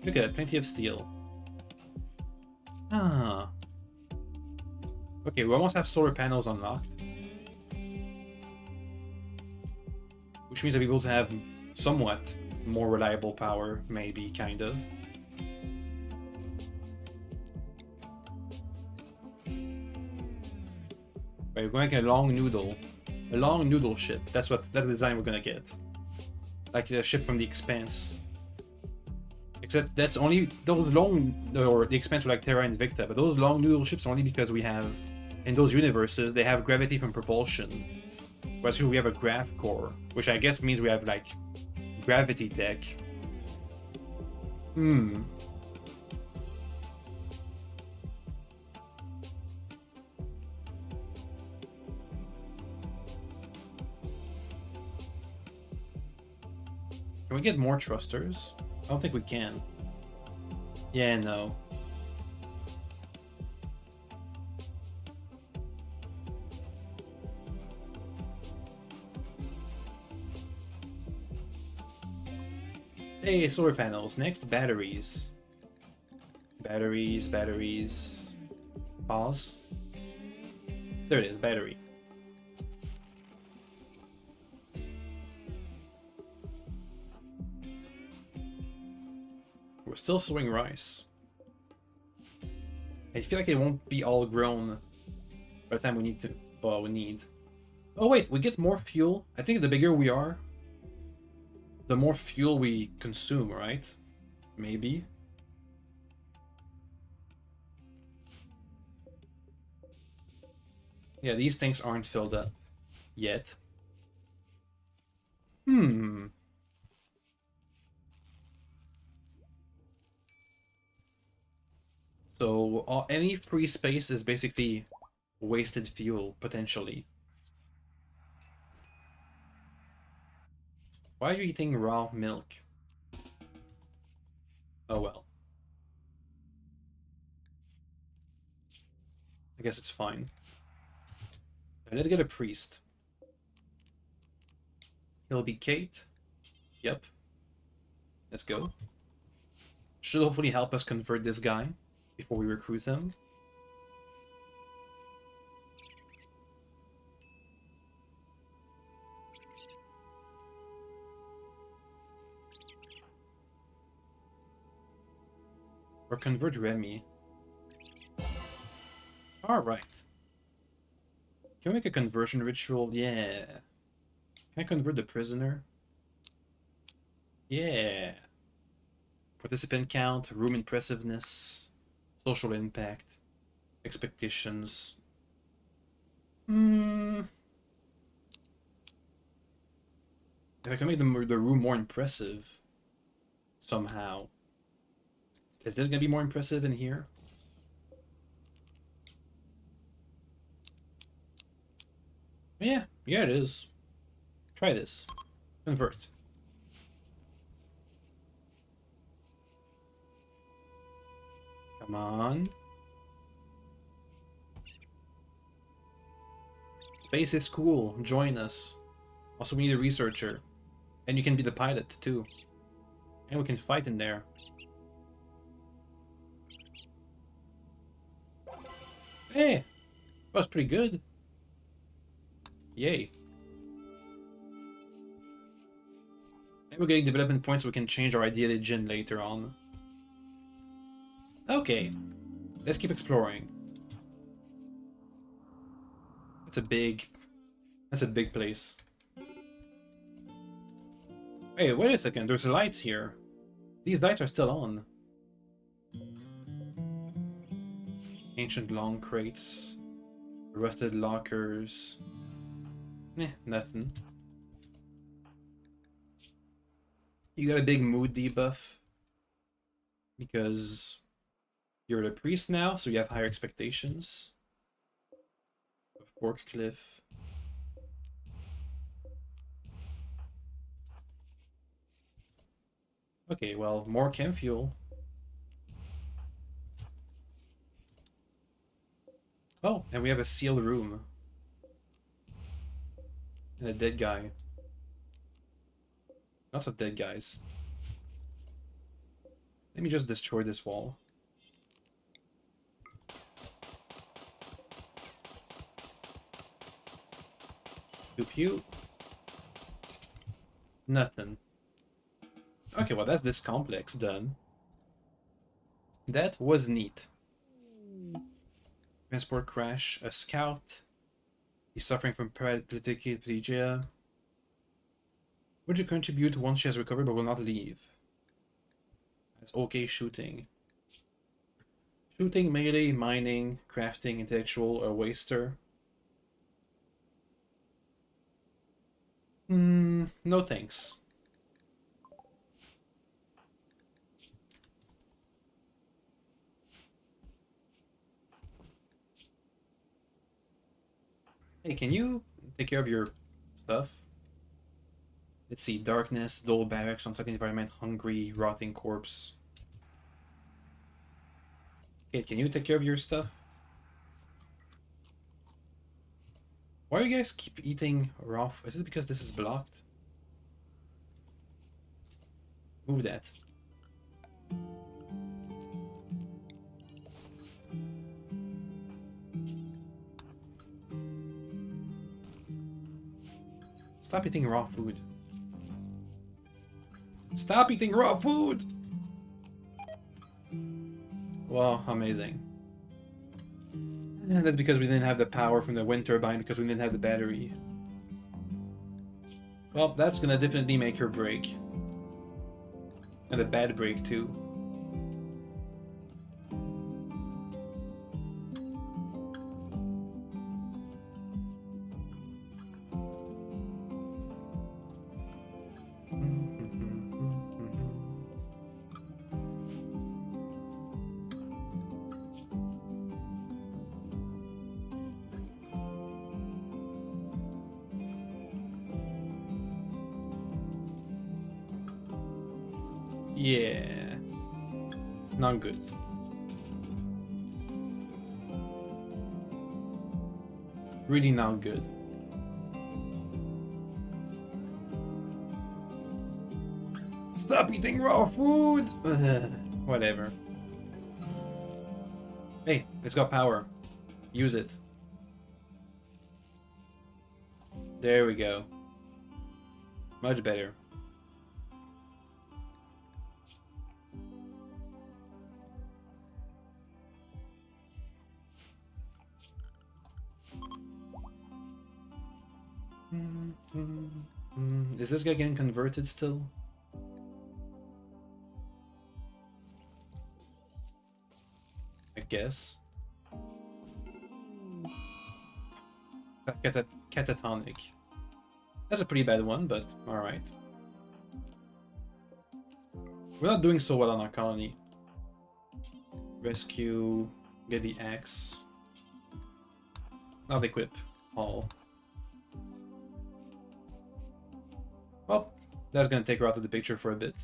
Look at that, plenty of steel. Ah. Okay, we almost have solar panels unlocked. Which means that we'll be able to have somewhat more reliable power, maybe, kind of. Right, we're going to get a long noodle. A long noodle ship. That's the design we're gonna get. Like the ship from the Expanse. Except that's only those long, or the Expanse were like Terra Invicta, but those long noodle ships only because we have, in those universes, they have gravity from propulsion. Whereas here we have a grav core, which I guess means we have like gravity tech. Can we get more thrusters? I don't think we can. Yeah, no. Hey, solar panels. Next, batteries. Batteries. Pause. There it is, battery. We're still sowing rice. I feel like it won't be all grown by the time we need to. Well, we need. Oh wait, we get more fuel. I think the bigger we are, the more fuel we consume, right? Maybe. Yeah, these tanks aren't filled up yet. So any free space is basically wasted fuel, potentially. Why are you eating raw milk? Oh well. I guess it's fine. Let's get a priest. He'll be Kate. Yep. Let's go. Should hopefully help us convert this guy before we recruit him. Or convert Remy. Alright. Can we make a conversion ritual? Yeah. Can I convert the prisoner? Yeah. Participant count, room impressiveness, social impact, expectations. If I can make the room more impressive somehow. Is this gonna be more impressive in here? Yeah, it is. Try this. Convert. Come on. Space is cool. Join us. Also, we need a researcher. And you can be the pilot, too. And we can fight in there. Hey! That was pretty good. Yay. And we're getting development points so we can change our ideology later on. Okay. Let's keep exploring. That's a big place. Hey, wait a second. There's lights here. These lights are still on. Ancient long crates. Rusted lockers. Nothing. You got a big mood debuff. Because you're the priest now, so you have higher expectations. Forkcliff. Okay, well, more chem fuel. Oh, and we have a sealed room. And a dead guy. Lots of dead guys. Let me just destroy this wall. Pew pew. Nothing. Okay, well that's this complex done. That was neat. Transport crash, a scout. He's suffering from paraplegia. Would you contribute once she has recovered but will not leave? That's okay shooting. Shooting, melee, mining, crafting, intellectual, or waster. No thanks. Hey, can you take care of your stuff? Let's see, darkness, dull barracks, unsucking environment, hungry, rotting corpse. Okay, can you take care of your stuff? Why do you guys keep eating raw? Is it because this is blocked? Move that. Stop eating raw food. Stop eating raw food! Wow, amazing. And that's because we didn't have the power from the wind turbine because we didn't have the battery. Well, that's gonna definitely make her break. And a bad break too. Yeah. Not good. Really not good. Stop eating raw food! Whatever. Hey, it's got power. Use it. There we go. Much better. Is this guy getting converted still? I guess. Catatonic. That's a pretty bad one, but alright. We're not doing so well on our colony. Rescue, get the axe. Not equip, all. Well, that's gonna take her out of the picture for a bit.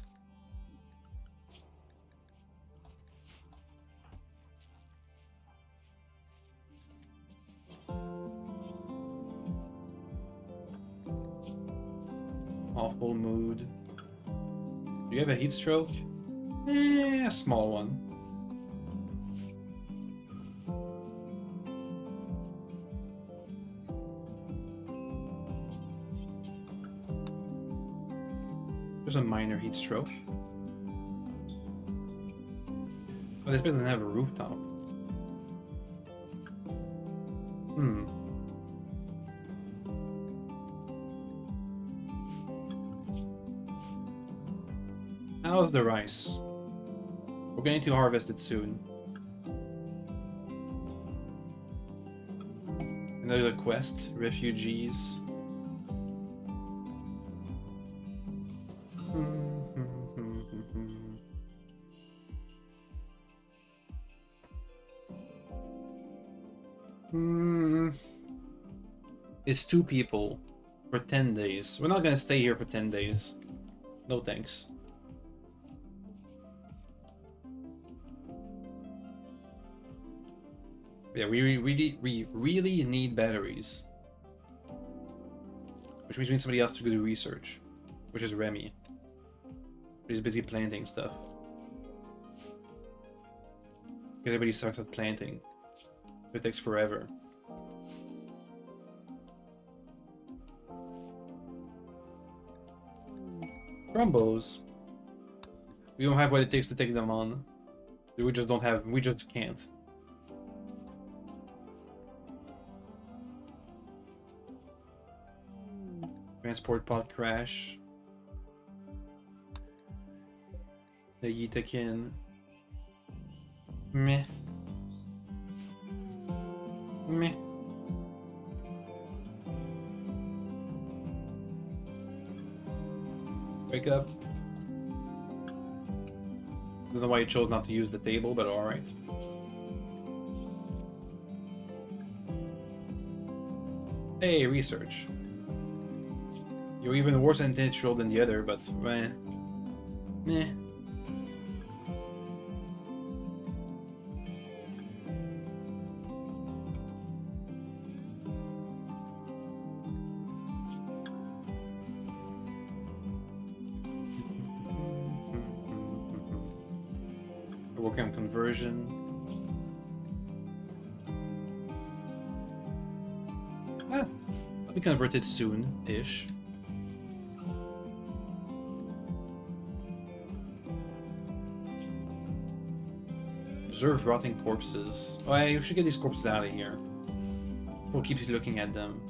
Awful mood. Do you have a heat stroke? A small one. Just a minor heat stroke. Oh, this place doesn't have a rooftop. How's the rice? We're going to harvest it soon. Another quest, refugees. It's 2 people for 10 days. We're not gonna stay here for 10 days. No thanks. Yeah, we really need batteries. Which means we need somebody else to do research. Which is Remy. He's busy planting stuff. Because everybody sucks at planting. It takes forever. Trumbos. We don't have what it takes to take them on. We just don't have. We just can't. Transport pod crash. The Yitakin. Meh. Meh. Wake up. Don't know why he chose not to use the table, but alright. Hey, research. You're even worse intentional than the other, but meh. Meh. Working on conversion. I'll be converted soon-ish. Observe rotting corpses. Oh, yeah, you should get these corpses out of here. We'll keep looking at them.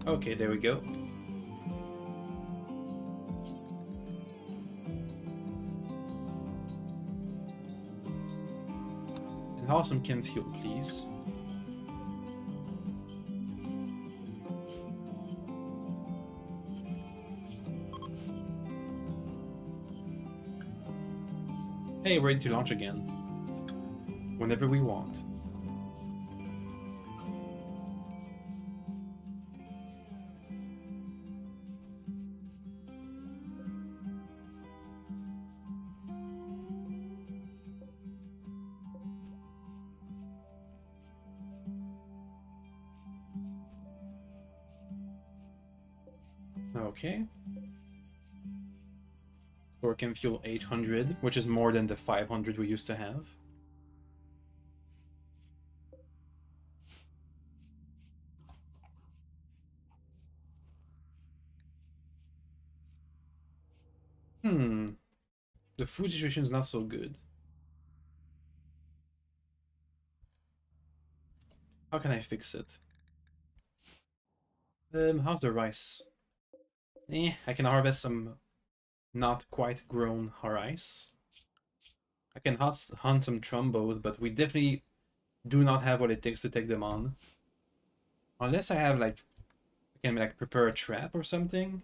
Okay, there we go. And haul some chem fuel, please. Hey, ready to launch again. whenever we want. Okay. Store can fuel 800, which is more than the 500 we used to have. The food situation is not so good. How can I fix it? How's the rice? I can harvest some not quite grown rice. I can hunt some trombos, but we definitely do not have what it takes to take them on. Unless I have like, I can like prepare a trap or something.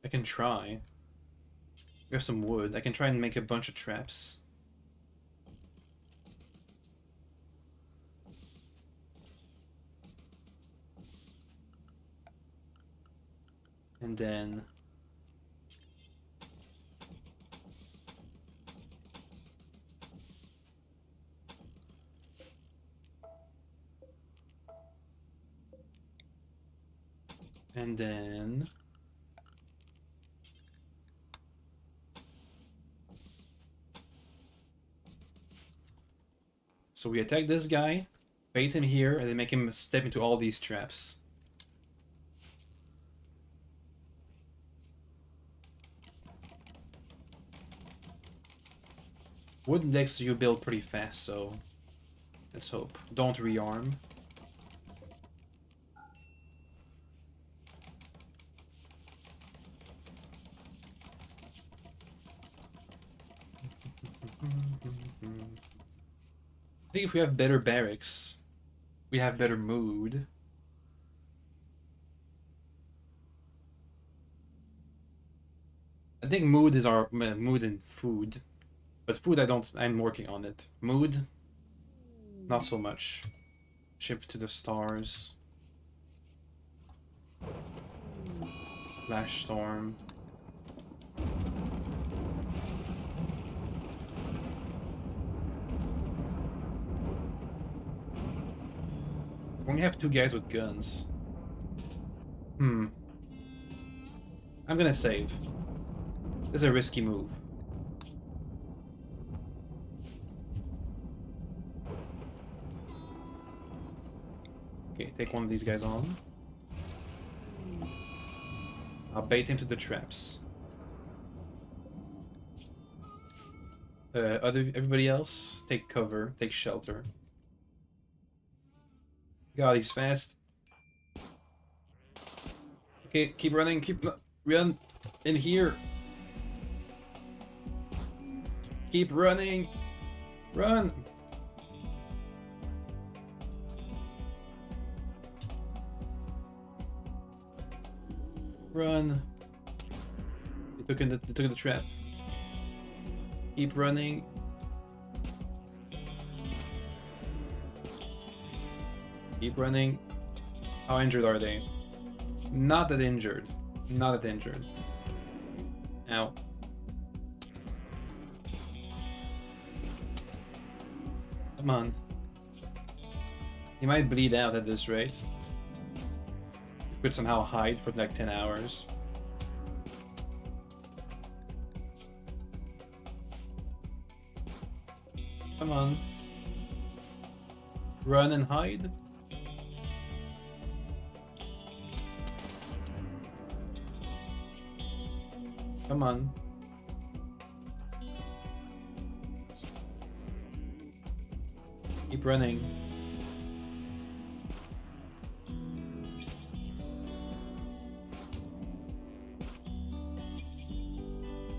I can try. We have some wood. I can try and make a bunch of traps. And then... And then... So we attack this guy, bait him here, and then make him step into all these traps. Wooden decks you build pretty fast, so let's hope. Don't rearm. I think if we have better barracks, we have better mood. I think mood is our mood and food. But food, I'm working on it. Mood, not so much. Ship to the stars. Flash storm. We only have 2 guys with guns. I'm gonna save. This is a risky move. Okay, take one of these guys on. I'll bait him to the traps. Everybody else, take cover, take shelter. God, he's fast. Okay, keep running, run in here. Keep running. Run. Run. They took in the trap. Keep running. Keep running. How injured are they? Not that injured. Not that injured. Ow. Come on. He might bleed out at this rate. Could somehow hide for like 10 hours. Come on. Run and hide. Come on. Keep running.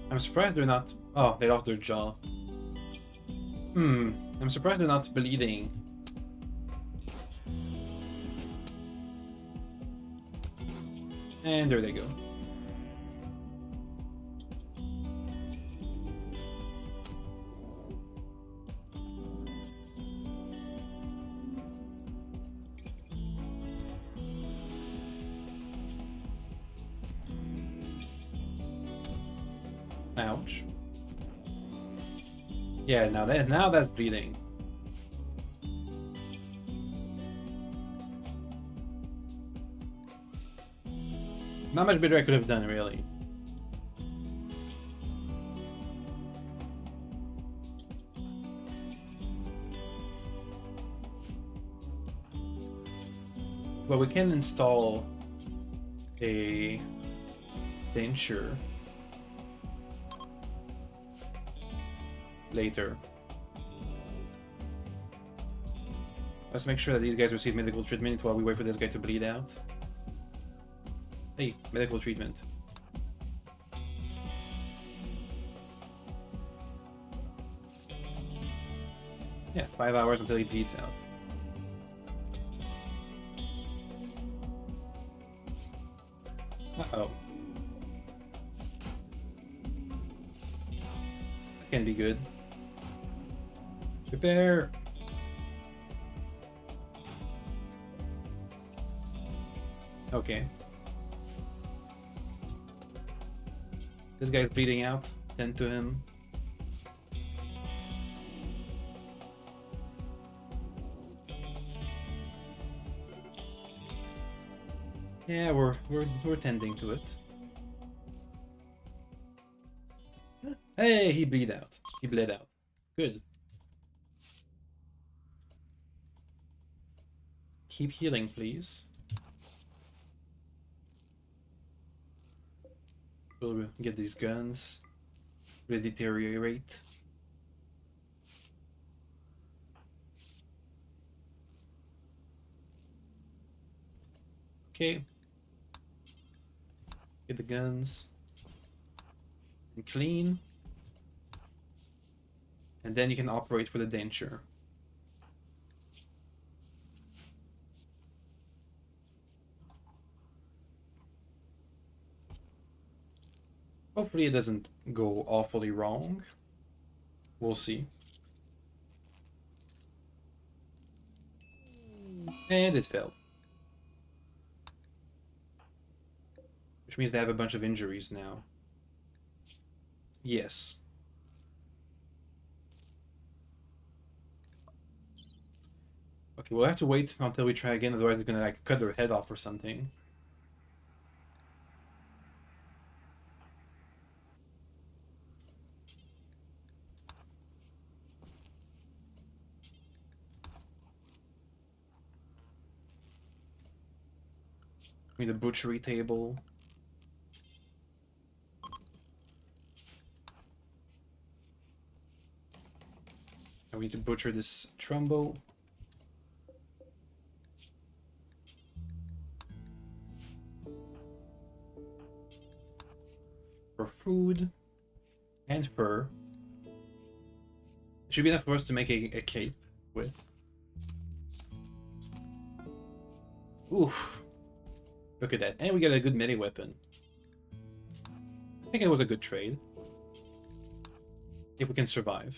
I'm surprised they're not... Oh, they lost their jaw. I'm surprised they're not bleeding. And there they go. Ouch. Yeah, now that's bleeding. Not much better I could have done, really. Well, we can install a denture later. Let's make sure that these guys receive medical treatment while we wait for this guy to bleed out. Hey, medical treatment. Yeah, 5 hours until he bleeds out. Uh-oh. That can be good. Prepare! Okay. This guy's bleeding out. Tend to him. Yeah, we're tending to it. Hey, he bled out. He bled out. Good. Keep healing, please. We'll get these guns. Will deteriorate. Okay. Get the guns. And clean. And then you can operate for the denture. Hopefully it doesn't go awfully wrong. We'll see. And it failed. Which means they have a bunch of injuries now. Yes. Okay, we'll have to wait until we try again, otherwise they're gonna like cut their head off or something. We need a butchery table. And we need to butcher this Trumbo. For food and fur. It should be enough for us to make a cape with. Oof. Look at that. And we get a good melee weapon. I think it was a good trade. If we can survive.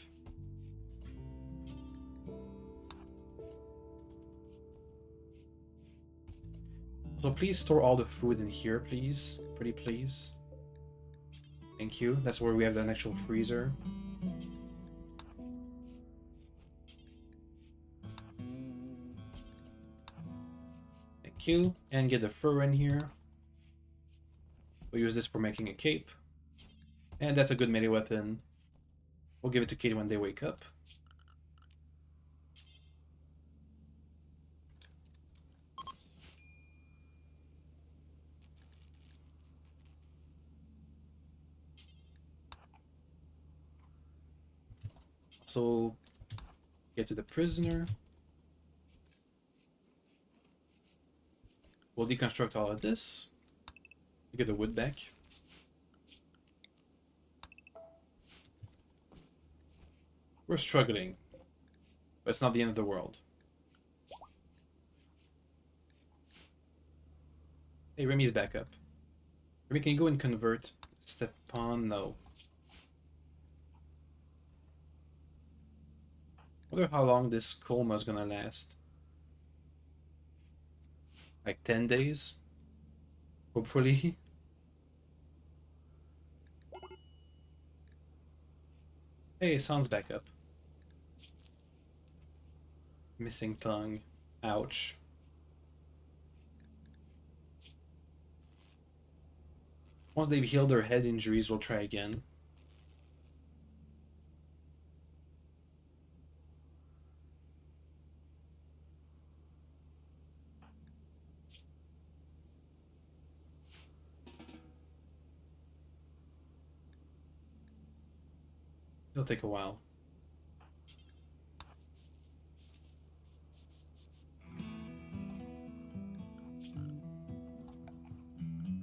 So please store all the food in here, please. Pretty please. Thank you. That's where we have an actual freezer. Thank you. And get the fur in here. We'll use this for making a cape. And that's a good melee weapon. We'll give it to Katie when they wake up. So, get to the prisoner. We'll deconstruct all of this. Get the wood back. We're struggling, but it's not the end of the world. Hey, Remy's back up. Remy, can you go and convert Stepan? No. Wonder how long this coma is gonna last. Like 10 days? Hopefully. Hey, sound's back up. Missing tongue. Ouch. Once they've healed their head injuries, we'll try again. It'll take a while.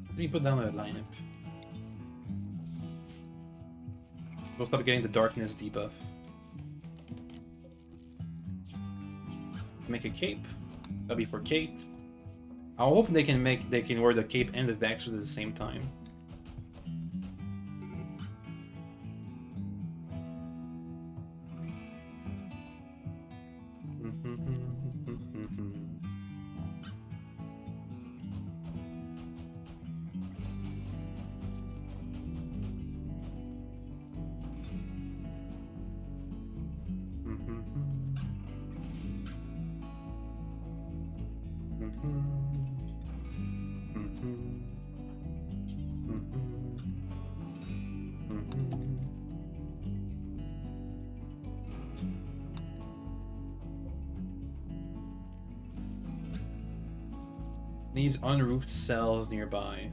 Let me put down a lineup. We'll stop getting the darkness debuff. Make a cape. That'll be for Kate. I hope they can wear the cape and the Vax at the same time. Needs unroofed cells nearby.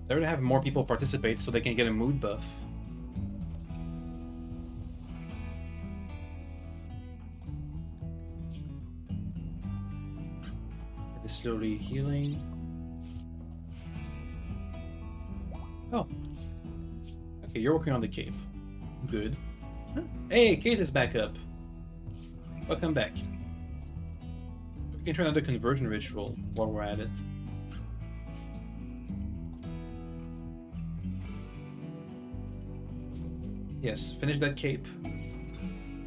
They're gonna have more people participate so they can get a mood buff. It is slowly healing. Oh. Okay, you're working on the cape. Good. Hey, Kate is back up. Welcome back. We can try another conversion ritual while we're at it. Yes, finish that cape.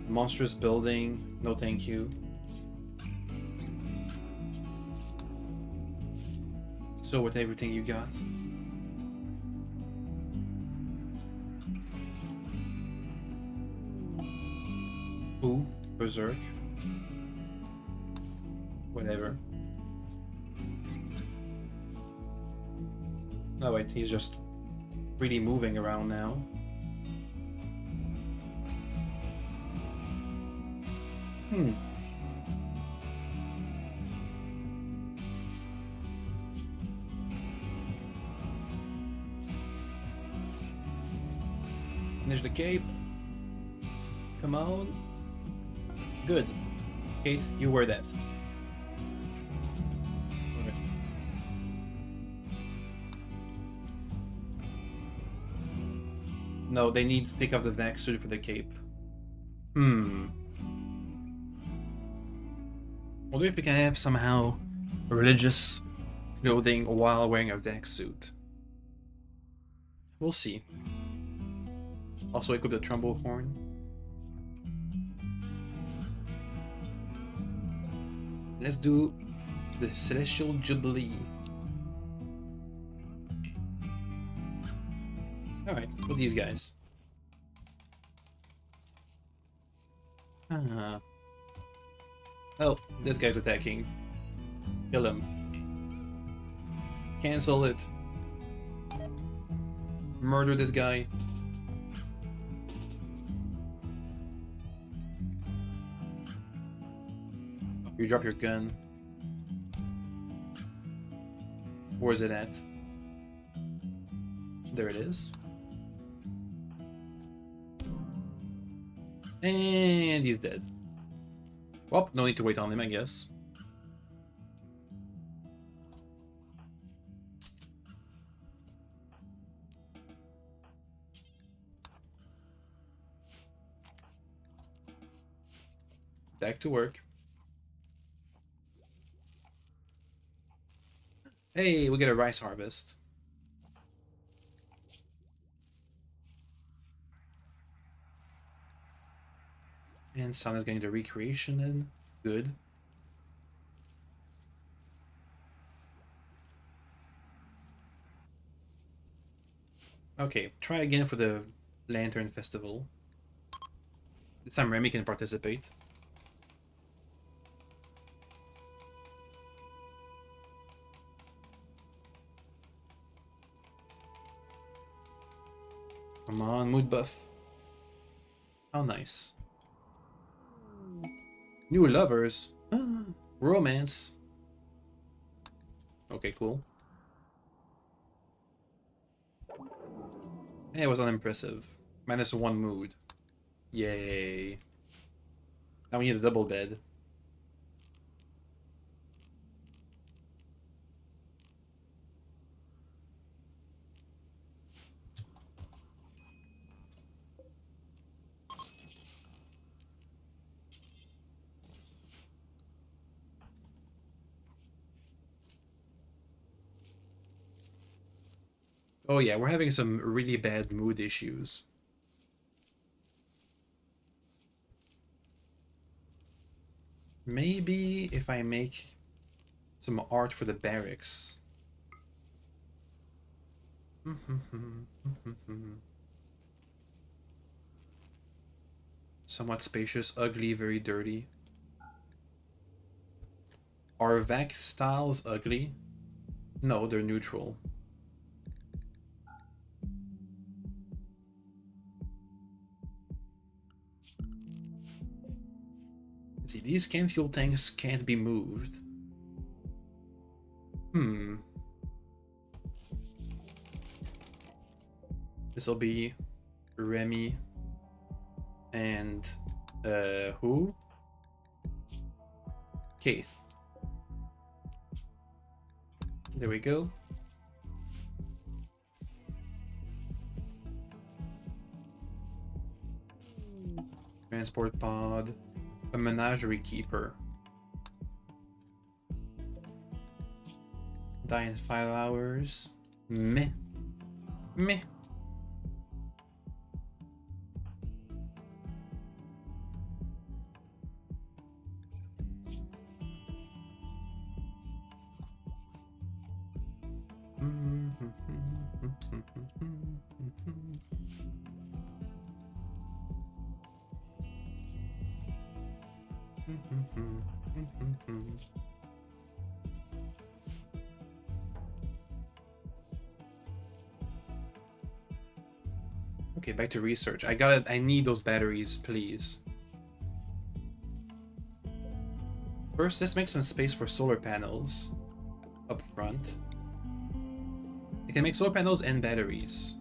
Monstrous building. No thank you. So with everything you got. Ooh, Berserk. Whatever. Oh wait, he's just really moving around now. Finish the cape. Come on. Good. Kate, you wear that. Perfect. No, they need to take off the vac suit for the cape. Wonder if we can have somehow religious clothing while wearing a vac suit. We'll see. Also equip the trumbull horn. Let's do the Celestial Jubilee. Alright, put these guys. Oh, this guy's attacking. Kill him. Cancel it. Murder this guy. You drop your gun. Where's it at? There it is. And he's dead. Well, no need to wait on him, I guess. Back to work. Hey, we get a rice harvest. And Sana's getting the recreation in. Good. Okay, try again for the Lantern Festival. This time Remy can participate. Come on, mood buff. How nice. New lovers. Romance. Okay, cool. It was unimpressive. -1 mood. Yay. Now we need a double bed. Oh yeah, we're having some really bad mood issues. Maybe if I make some art for the barracks. Somewhat spacious, ugly, very dirty. Are vac styles ugly? No, they're neutral. Let's see, these chem fuel tanks can't be moved. This will be Remy and who? Keith. There we go. Transport pod. A menagerie keeper. Die in 5 hours. Meh. Meh. Okay, back to research. I need those batteries, please. First, let's make some space for solar panels up front. I can make solar panels and batteries.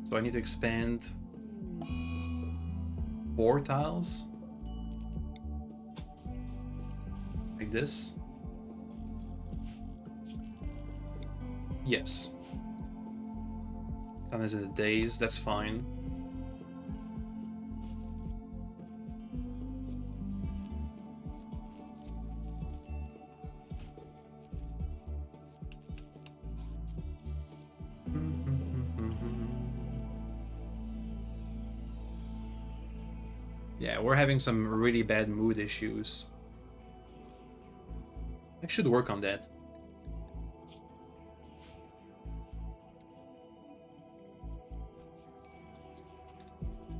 So I need to expand 4 tiles. Like this. Yes. Sun is in the days, that's fine. Yeah, we're having some really bad mood issues. I should work on that.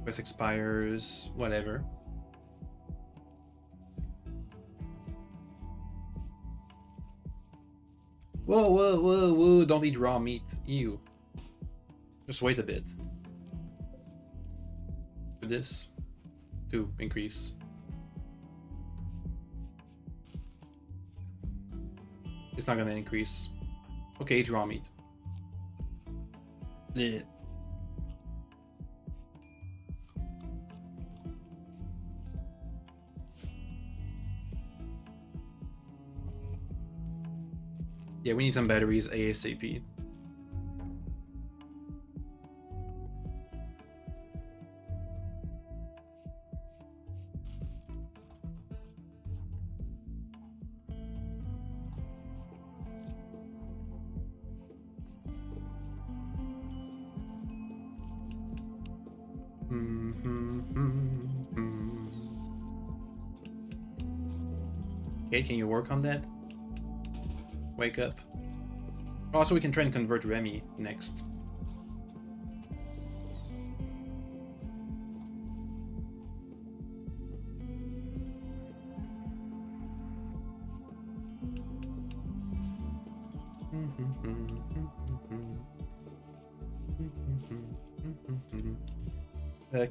Quest expires, whatever. Whoa, whoa, whoa, whoa, don't eat raw meat. Ew. Just wait a bit. For this to increase. It's not gonna increase. Okay, eat raw meat. Blech. Yeah, we need some batteries ASAP. Okay, can you work on that? Wake up. Also, we can try and convert Remy next.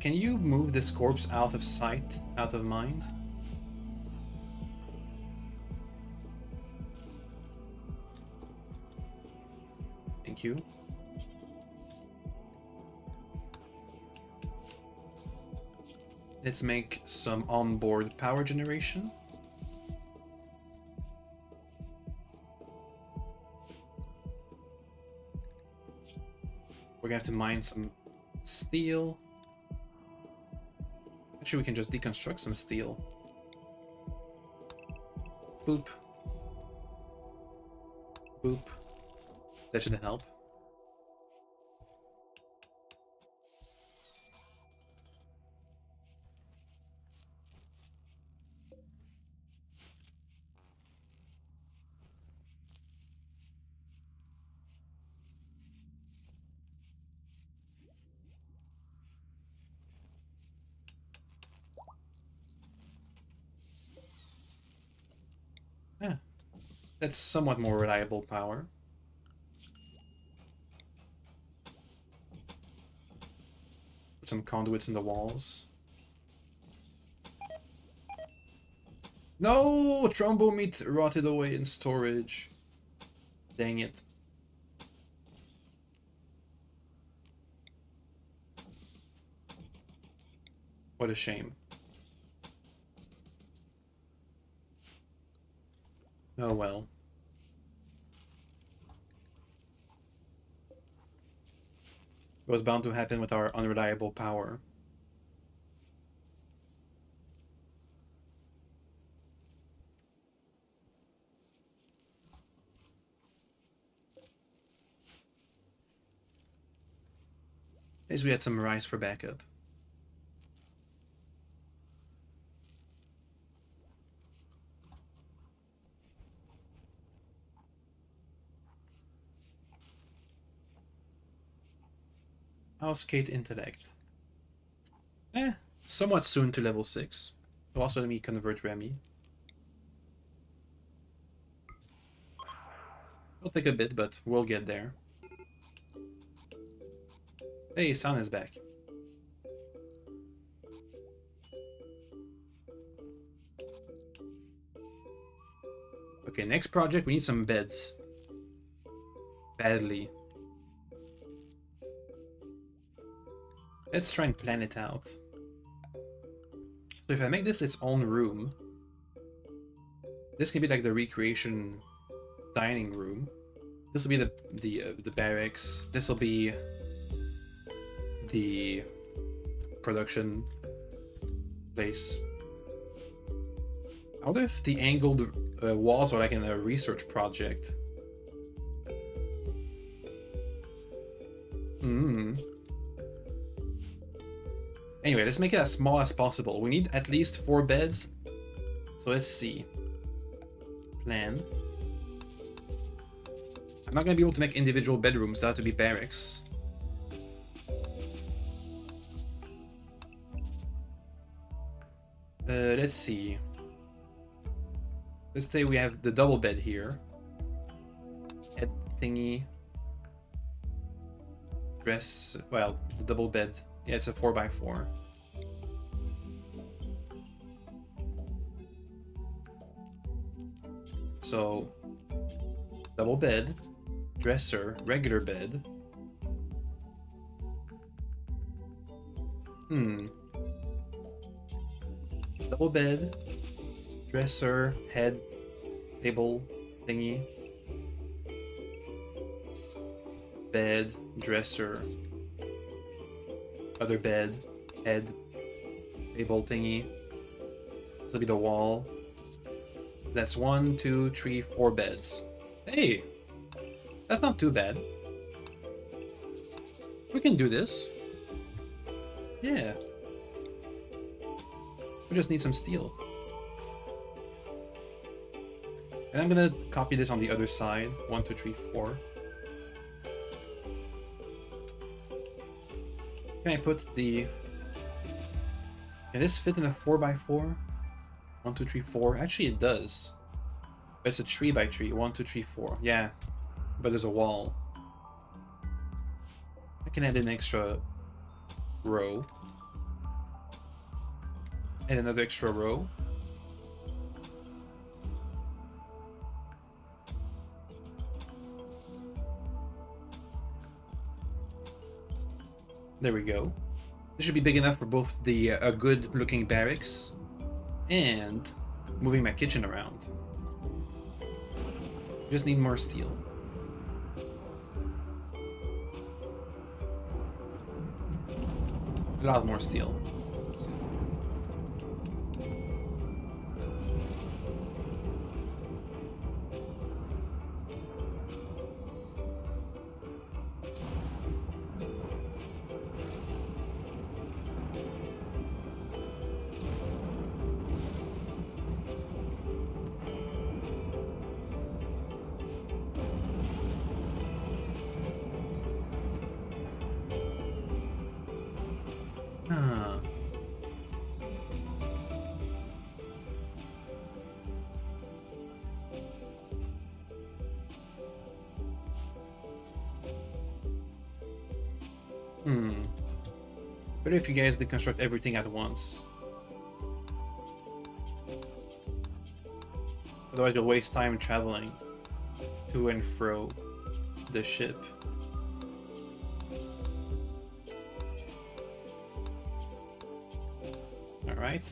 Can you move this corpse out of sight, out of mind? Thank you. Let's make some onboard power generation. We're gonna have to mine some steel. Actually, we can just deconstruct some steel. Boop. Boop. That should help. Yeah, that's somewhat more reliable power. Put some conduits in the walls. No! Trombo meat rotted away in storage. Dang it. What a shame. Oh well. It was bound to happen with our unreliable power. At least we had some rice for backup. How's Kate intellect? Somewhat soon to level 6. So also let me convert Remy. It'll take a bit, but we'll get there. Hey, San is back. Okay, next project, we need some beds. Badly. Let's try and plan it out. So if I make this its own room, this can be like the recreation dining room. This will be the barracks. This will be the production place. I wonder if the angled walls are like in a research project. Anyway, let's make it as small as possible. We need at least 4 beds. So let's see. Plan. I'm not gonna be able to make individual bedrooms. That have to be barracks. Let's see. Let's say we have the double bed here. Head thingy. Dress. Well, the double bed. Yeah, it's a 4x4. So, double bed, dresser, regular bed. Double bed, dresser, head, table, thingy. Bed, dresser, other bed, head, table thingy. This will be the wall. That's 1, 2, 3, 4 beds. Hey! That's not too bad. We can do this. Yeah. We just need some steel. And I'm gonna copy this on the other side. 1, 2, 3, 4. Can I put the... Can this fit in a 4x4? 1, 2, 3, 4. Actually, it does. But it's a 3x3. 1, 2, 3, 4. Yeah. But there's a wall. I can add an extra row. And another extra row. There we go. This should be big enough for both the a good looking barracks and moving my kitchen around. Just need more steel. A lot more steel. Huh. Better if you guys deconstruct everything at once. Otherwise you'll waste time traveling to and fro the ship. Alright.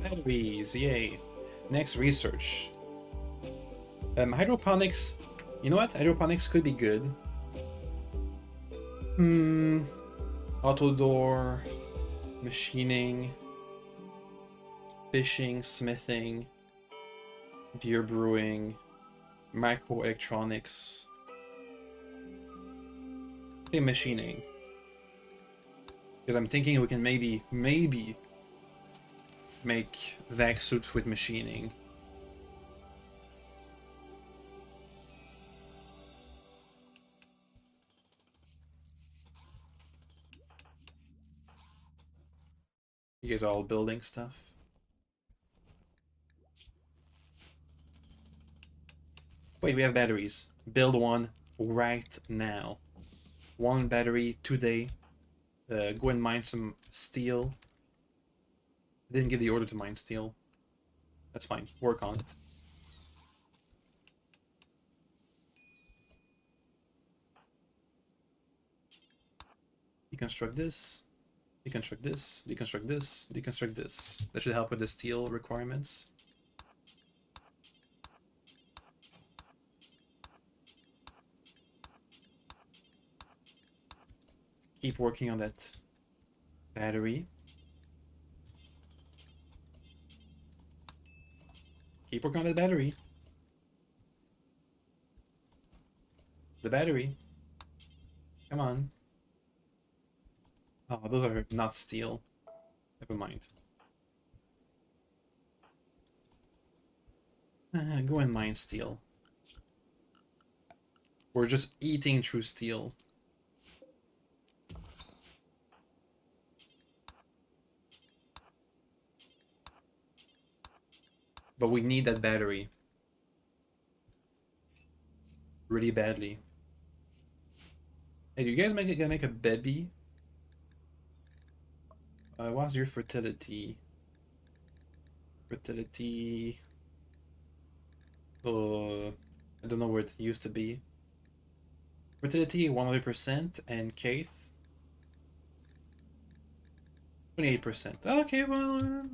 Batteries, yay. Next, research. Hydroponics. You know what? Hydroponics could be good. Auto door, machining, fishing, smithing, beer brewing, microelectronics. Okay, machining. Because I'm thinking we can maybe make vac suits with machining. You guys are all building stuff. Wait, we have batteries. Build one right now. One battery today. Go and mine some steel. I didn't give the order to mine steel. That's fine. Work on it. Deconstruct this. Deconstruct this. Deconstruct this. Deconstruct this. That should help with the steel requirements. Keep working on that battery. Keep working on that battery. The battery. Come on. Oh, those are not steel. Never mind. Go and mine steel. We're just eating through steel. But we need that battery. Really badly. Hey, do you guys gonna make a baby? What's your fertility? Fertility... I don't know where it used to be. Fertility 100% and Keith 28%. Okay, well...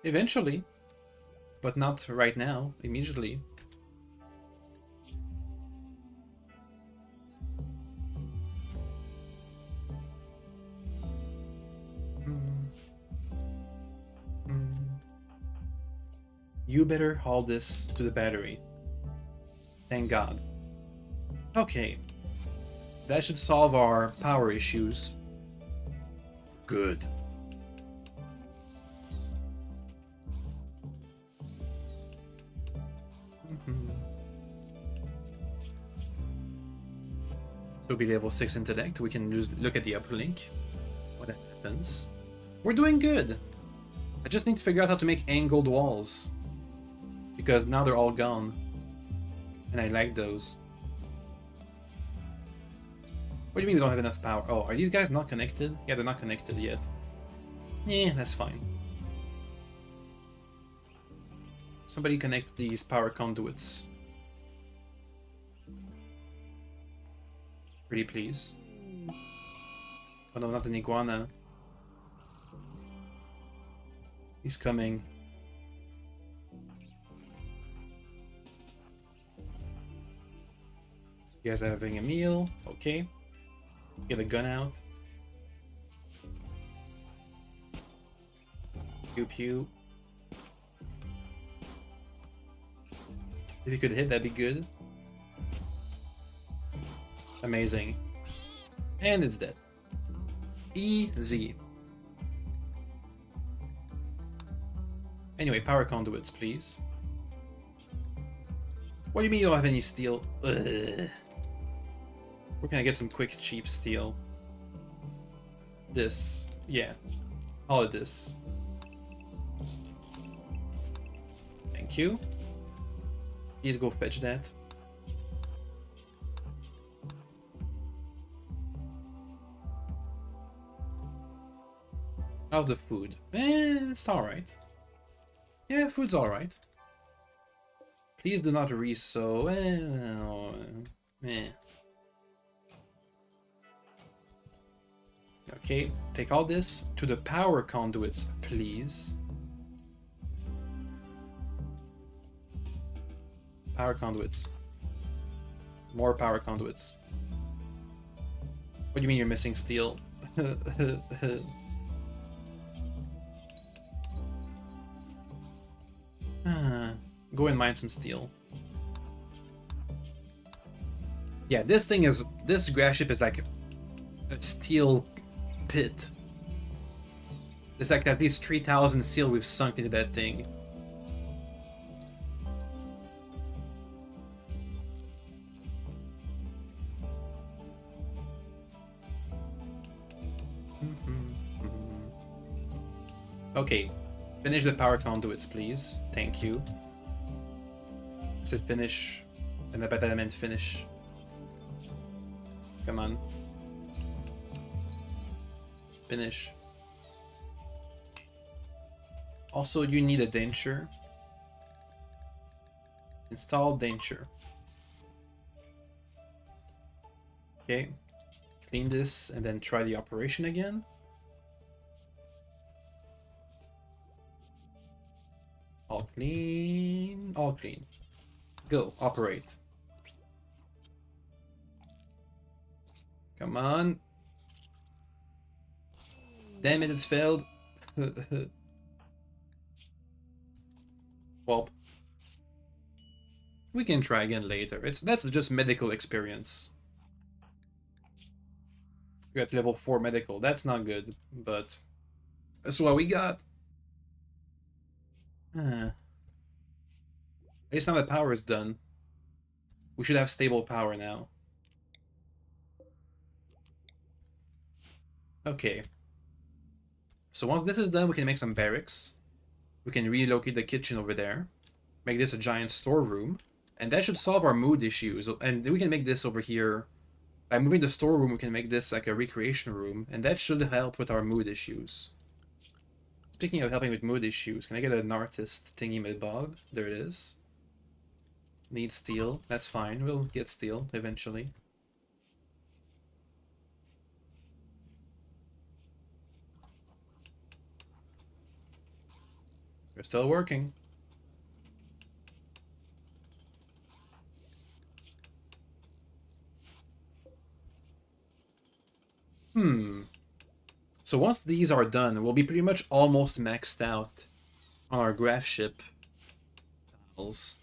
eventually. But not right now, immediately. You better haul this to the battery. Thank God. Okay. That should solve our power issues. Good. So it'll be level 6 intellect. We can just look at the upper link. What happens? We're doing good. I just need to figure out how to make angled walls. Because now they're all gone. And I like those. What do you mean we don't have enough power? Oh, are these guys not connected? Yeah, they're not connected yet. Yeah, that's fine. Somebody connect these power conduits. Pretty please. Oh no, not an iguana. He's coming. You guys are having a meal. Okay. Get a gun out. Pew pew. If you could hit, that'd be good. Amazing. And it's dead. Easy. Anyway, power conduits, please. What do you mean you don't have any steel? Ugh. Where can I get some quick, cheap steel? This. Yeah. All of this. Thank you. Please go fetch that. How's the food? It's alright. Yeah, food's alright. Please do not re-sew. Okay, take all this to the power conduits, please. Power conduits. More power conduits. What do you mean you're missing steel? Go and mine some steel. Yeah, this grass ship is like a steel pit. It's like at least 3,000 steel we've sunk into that thing. Okay, finish the power conduits, please. Thank you. I said finish, and I bet I meant finish. Come on. Finish. Also, you need a denture. Install denture. Okay. Clean this and then try the operation again. All clean. All clean. Go. Operate. Come on. Damn it, it's failed. Well, we can try again later. That's just medical experience. We're at level 4 medical. That's not good, but that's what we got. At least now the power is done. We should have stable power now. Okay. So once this is done, we can make some barracks. We can relocate the kitchen over there. Make this a giant storeroom. And that should solve our mood issues. And we can make this over here. By moving the storeroom, we can make this like a recreation room. And that should help with our mood issues. Speaking of helping with mood issues, can I get an artist thingy-mid-bob? There it is. Need steel. That's fine. We'll get steel eventually. We're still working. So once these are done, we'll be pretty much almost maxed out on our graph ship tiles.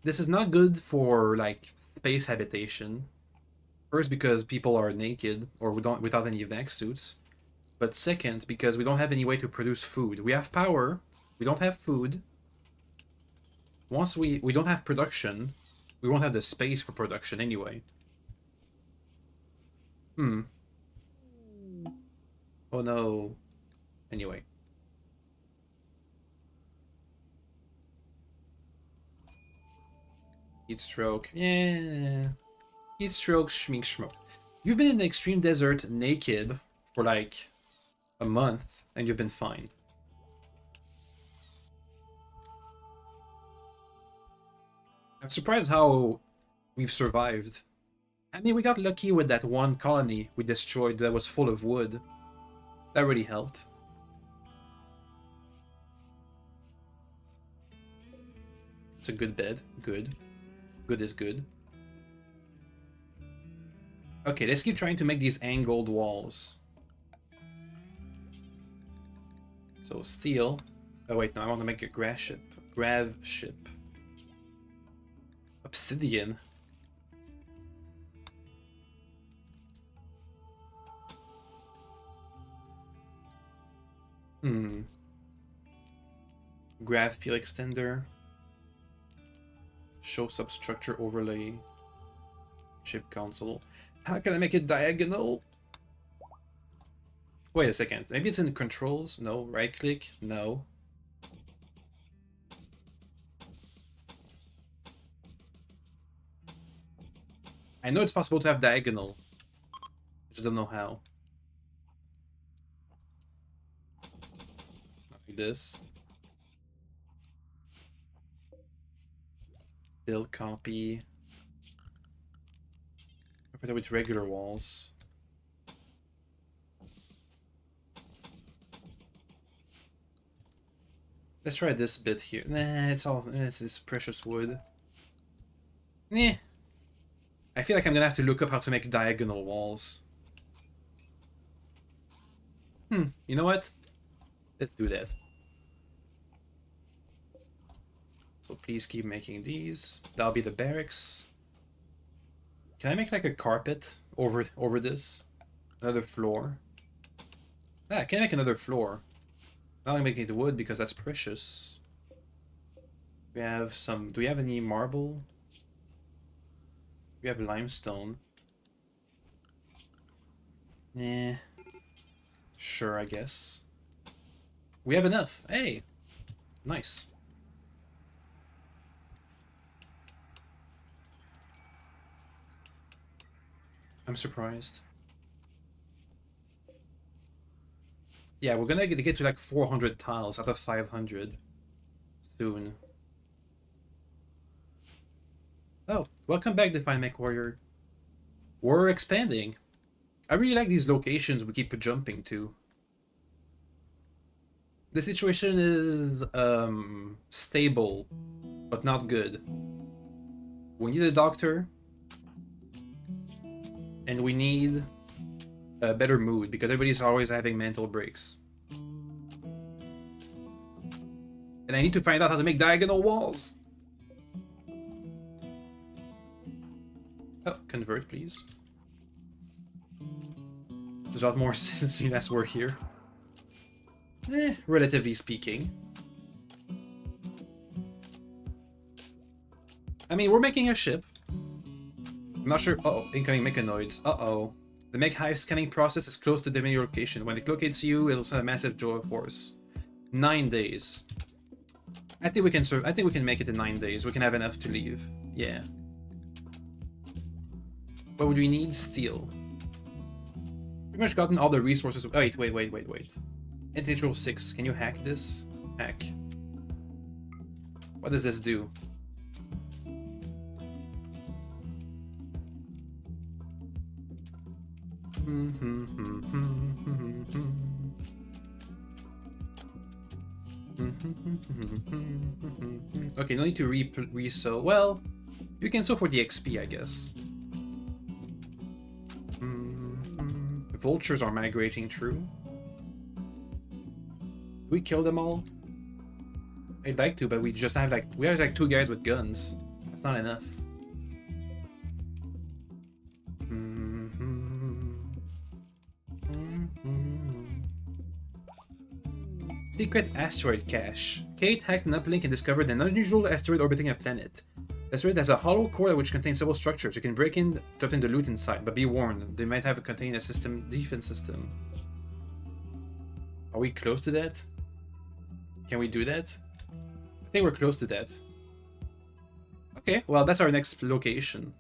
This is not good for like space habitation. First, because people are naked or without any vac suits. But second, because we don't have any way to produce food. We have power, we don't have food. Once we don't have production, We won't have the space for production anyway. Hmm. Oh no. Anyway. Heat stroke. Yeah. Heat stroke, schmink schmoke. You've been in the extreme desert naked for like a month and you've been fine. I'm surprised how we've survived. I mean, we got lucky with that one colony we destroyed that was full of wood. That really helped. It's a good bed. Good. Good is good. Okay, let's keep trying to make these angled walls. So steel. Oh wait, no, I want to make a grav ship. Grav ship. Obsidian. Grav field extender. Show substructure overlay. Ship console. How can I make it diagonal? Wait a second. Maybe it's in the controls? No. Right click? No. I know it's possible to have diagonal. I just don't know how. Like this. Build copy. Put it with regular walls. Let's try this bit here. Nah, it's precious wood. Nah. I feel like I'm gonna have to look up how to make diagonal walls. You know what? Let's do that. So please keep making these. That'll be the barracks. Can I make like a carpet over this? Another floor. I can make another floor. I'm not gonna make it wood because that's precious. We have some. Do we have any marble? We have limestone. Eh. Sure, I guess. We have enough. Hey! Nice. I'm surprised. Yeah, we're gonna get to like 400 tiles out of 500 soon. Oh, welcome back, Define Mech Warrior. We're expanding. I really like these locations we keep jumping to. The situation is stable, but not good. We need a doctor, and we need a better mood because everybody's always having mental breaks. And I need to find out how to make diagonal walls. Oh, convert, please. There's a lot more since you last were here. Relatively speaking. I mean, we're making a ship. I'm not sure. Uh-oh, incoming mechanoids. Uh-oh. The mech hive scanning process is close to the main location. When it locates you, it'll send a massive draw of force. 9 days. I think we can I think we can make it in 9 days. We can have enough to leave. Yeah. What would we need? Steel. Pretty much gotten all the resources. Oh, wait. Intellectual 6. Can you hack this? Hack. What does this do? Okay, no need to re-sew. Well, you can sew for the XP, I guess. Vultures are migrating, true. Do we kill them all? I'd like to, but we just have like 2 guys with guns. That's not enough. Secret asteroid cache. Kate hacked an uplink and discovered an unusual asteroid orbiting a planet. This raid has a hollow core which contains several structures. You can break in to obtain the loot inside, but be warned, they might have contain a system defense system. Are we close to that? Can we do that? I think we're close to that. Okay, well that's our next location.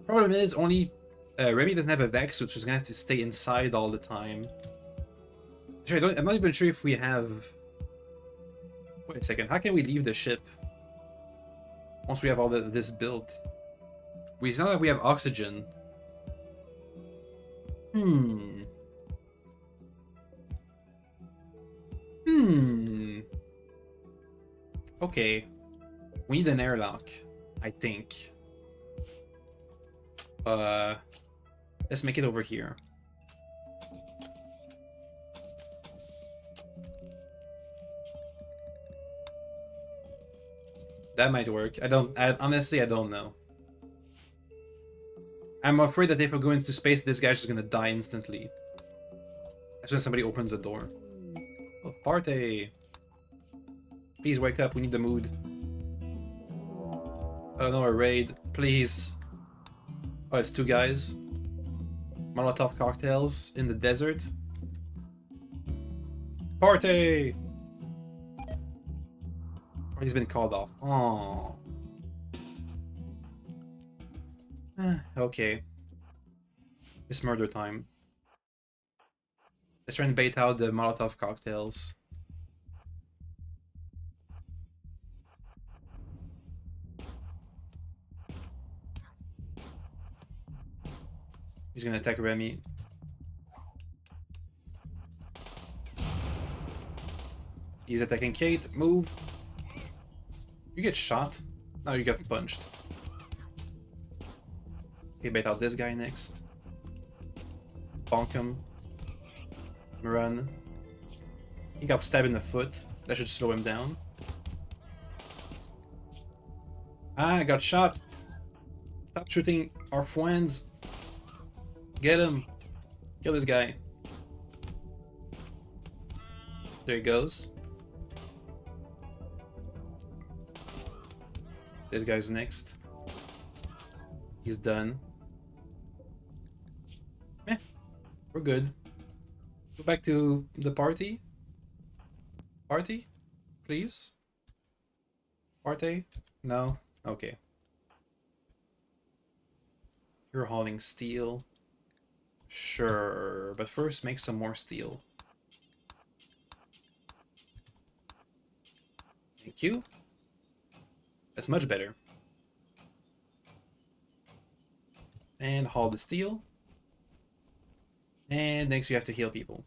Problem is only Remy doesn't have a vac suit, so she's gonna have to stay inside all the time. Actually, I'm not even sure if we have. Wait a second. How can we leave the ship once we have all this built? It's not that we have oxygen. Okay. We need an airlock, I think. Let's make it over here. That might work. Honestly, I don't know. I'm afraid that if we go into space, this guy's just gonna die instantly. As soon as somebody opens the door. Oh, party! Please wake up, we need the mood. Oh no, a raid. Please. Oh, it's two guys. Molotov cocktails in the desert. Party! He's been called off. Oh. Okay. It's murder time. Let's try and bait out the Molotov cocktails. He's gonna attack Remy. He's attacking Kate. Move. You get shot. Now you get punched. Okay, bait out this guy next. Bonk him. Run. He got stabbed in the foot. That should slow him down. Ah, I got shot. Stop shooting our friends. Get him. Kill this guy. There he goes. This guy's next. He's done. Meh. We're good. Go back to the party. Party? Please? Party? No? Okay. You're hauling steel. Sure, but first make some more steel. Thank you. That's much better. And haul the steel. And next you have to heal people.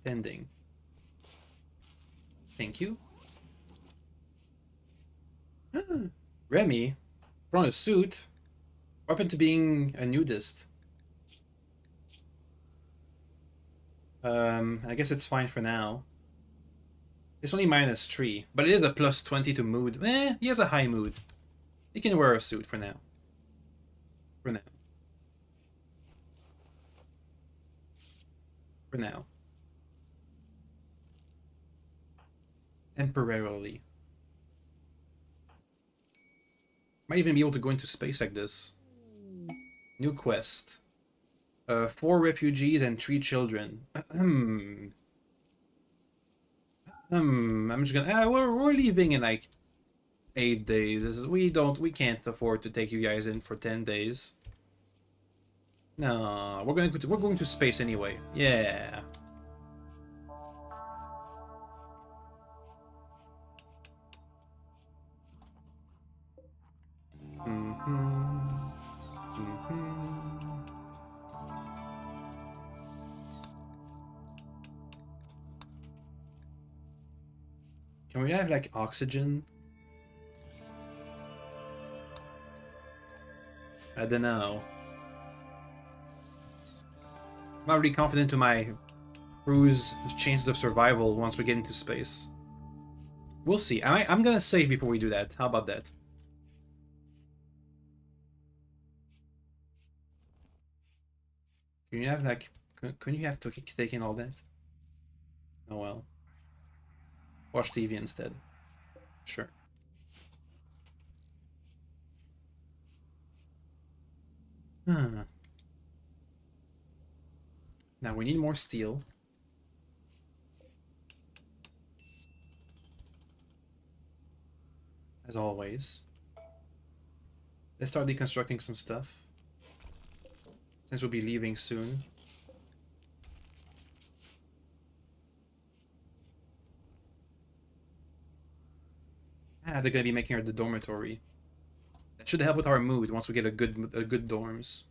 Tending. Thank you. Remy, put on a suit. What happened to being a nudist? I guess it's fine for now. It's only -3, but it is a +20 to mood. He has a high mood. He can wear a suit for now. For now. For now. Temporarily. Might even be able to go into space like this. New quest. 4 refugees and 3 children. I'm just gonna. We're leaving in like 8 days. We can't afford to take you guys in for 10 days. No, we're going to space anyway. Yeah. Can we have like oxygen? I don't know. I'm not really confident to my crew's chances of survival once we get into space. We'll see. I'm gonna save before we do that. How about that? Can you have like Couldn't you have taken all that? Oh well. Watch TV instead. Sure. Now we need more steel. As always. Let's start deconstructing some stuff. Since we'll be leaving soon. Ah, they're gonna be making the dormitory. That should help with our mood once we get a good dorms.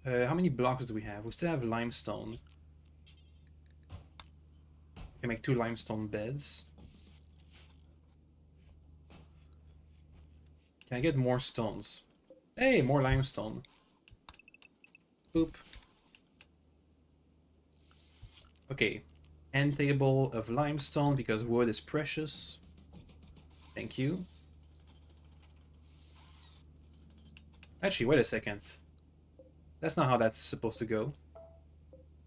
How many blocks do we have? We still have limestone. We can make 2 limestone beds. Can I get more stones? Hey, more limestone. Boop. Okay. End table of limestone because wood is precious. Thank you. Actually, wait a second. That's not how that's supposed to go.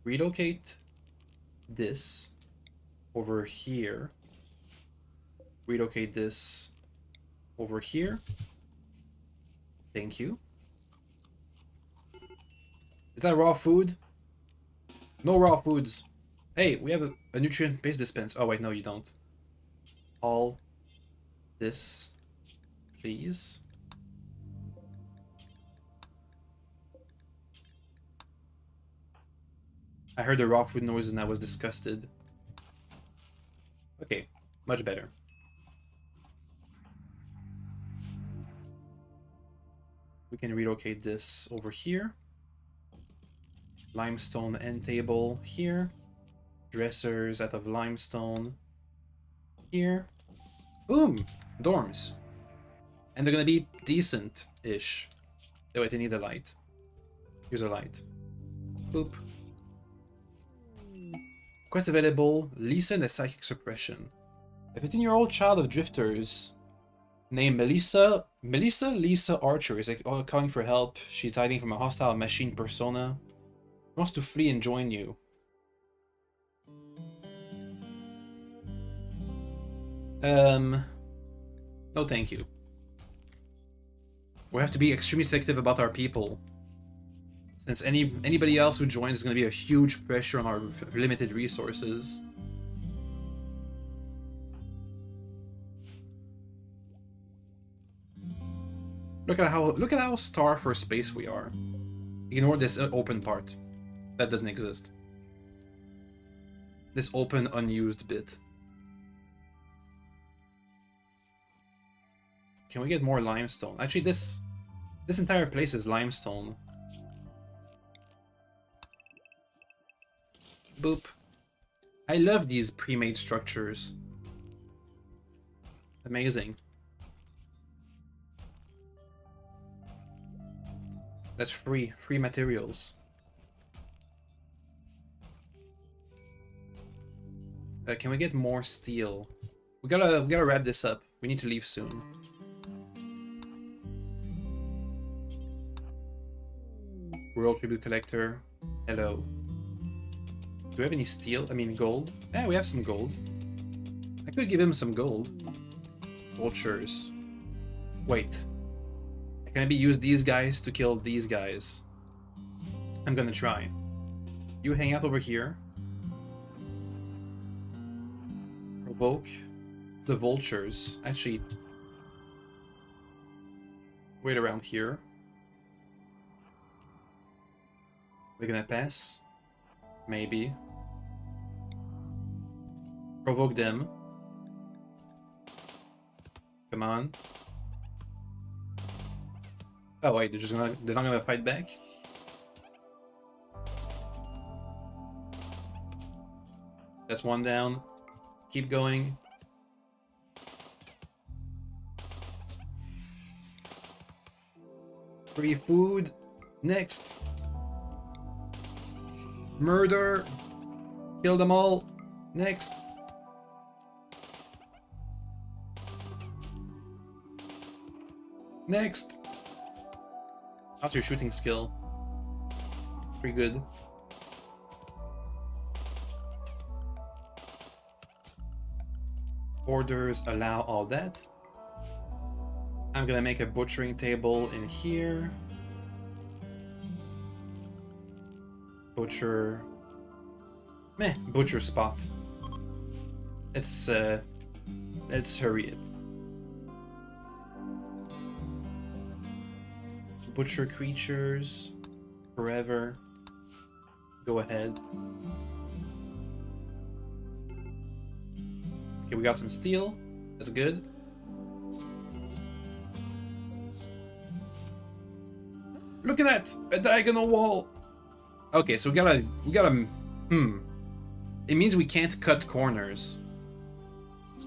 Relocate this over here. Relocate this over here. Thank you. Is that raw food? No raw foods. Hey, we have a nutrient-based dispense. Oh wait, no you don't. All this, please. I heard the raw food noise and I was disgusted. Okay, much better. We can relocate this over here. Limestone end table here. Dressers out of limestone here. Boom! Dorms. And they're gonna be decent-ish. Oh wait, they need a light. Here's a light. Boop. Quest available, Lisa and the Psychic Suppression. A 15-year-old child of drifters named Melissa Lisa Archer is calling for help. She's hiding from a hostile machine persona. She wants to flee and join you. No thank you. We have to be extremely selective about our people. Since anybody else who joins is going to be a huge pressure on our limited resources. Look at how star for space we are. Ignore this open part. That doesn't exist. This open unused bit. Can we get more limestone? Actually, this entire place is limestone. Boop. I love these pre-made structures. Amazing. That's free materials. Can we get more steel? We gotta wrap this up. We need to leave soon. World Tribute Collector. Hello. Do we have any steel? I mean gold? Yeah, we have some gold. I could give him some gold. Vultures. Wait. Can I maybe use these guys to kill these guys? I'm gonna try. You hang out over here. Provoke the vultures. Actually, wait around here. We're gonna pass. Maybe. Provoke them. Come on. Oh wait, they're not gonna fight back? That's one down. Keep going. Free food. Next. Murder. Kill them all. Next. Next. How's your shooting skill? Pretty good. Orders allow all that. I'm gonna make a butchering table in here. Butcher. Meh, butcher spot. Let's hurry it. Butcher creatures forever. Go ahead. Okay, we got some steel. That's good. Look at that! A diagonal wall! Okay, so we gotta... It means we can't cut corners.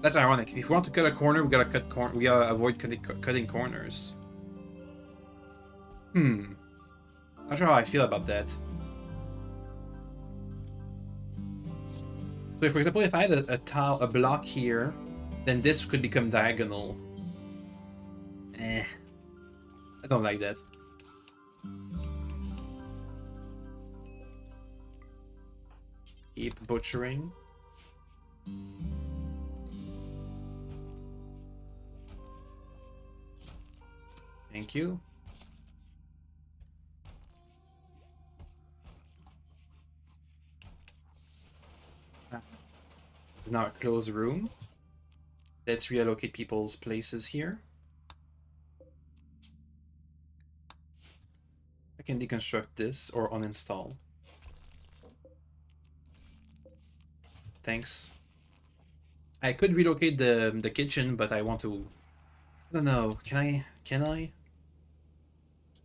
That's ironic. If we want to cut a corner, we gotta we gotta avoid cutting corners. Not sure how I feel about that. So, for example, if I had a block here, then this could become diagonal. I don't like that. Keep butchering. Thank you. It's now a closed room. Let's reallocate people's places here. I can deconstruct this or uninstall. Thanks. I could relocate the kitchen, but I want to... I don't know. Can I?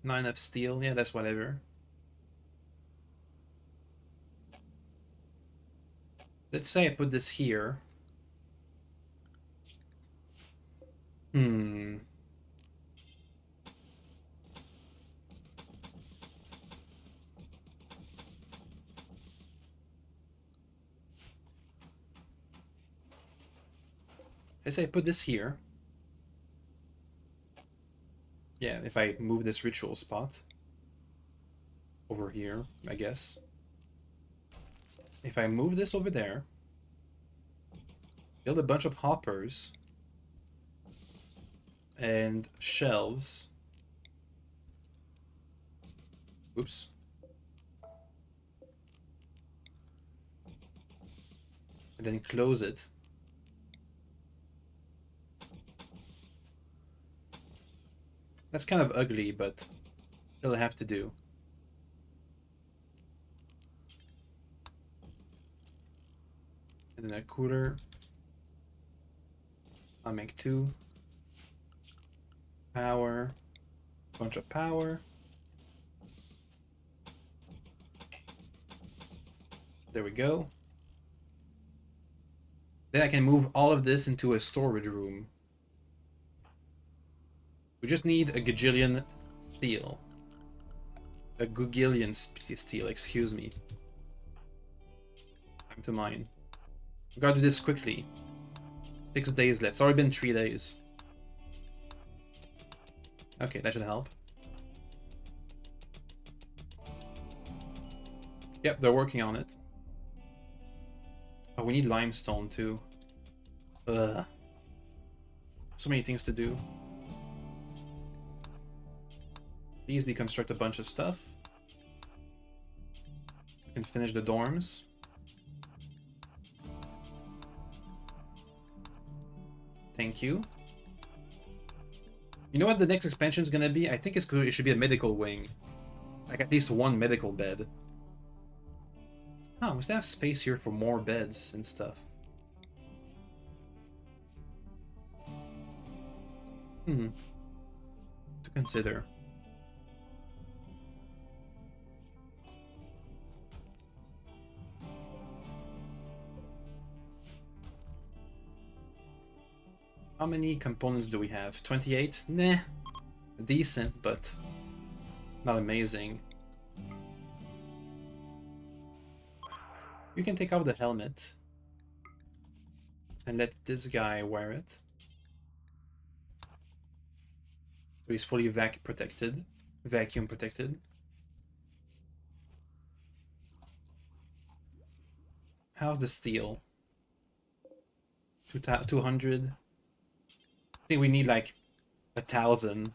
Not enough steel. Yeah, that's whatever. Let's say I put this here. Let's say I put this here. Yeah, if I move this ritual spot over here, I guess. If I move this over there, build a bunch of hoppers and shelves. Oops. And then close it. That's kind of ugly, but it'll have to do. And then a cooler. I'll make 2. Power. Bunch of power. There we go. Then I can move all of this into a storage room. We just need a gajillion steel. A gugillion steel, excuse me. Time to mine. We gotta do this quickly. 6 days left. It's already been 3 days. Okay, that should help. Yep, they're working on it. Oh, we need limestone too. Ugh. So many things to do. Please deconstruct a bunch of stuff. We can finish the dorms. Thank you. You know what the next expansion is gonna be? I think it should be a medical wing. Like at least 1 medical bed. Oh, we still have space here for more beds and stuff. To consider. How many components do we have? 28? Nah. Decent, but not amazing. You can take off the helmet and let this guy wear it. So he's fully vac protected. Vacuum protected. How's the steel? 200. I think we need like 1,000.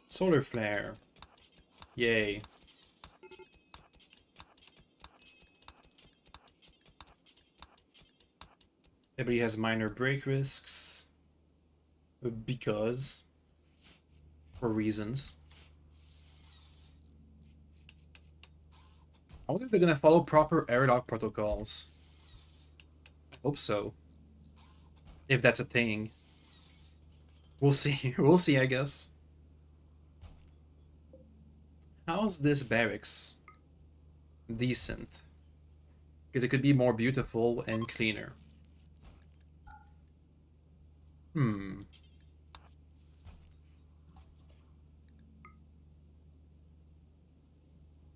Solar flare. Yay. Everybody has minor break risks. Because. For reasons. I wonder if they're gonna follow proper airlock protocols. I hope so. If that's a thing. We'll see. We'll see, I guess. How's this barracks? Decent. Because it could be more beautiful and cleaner.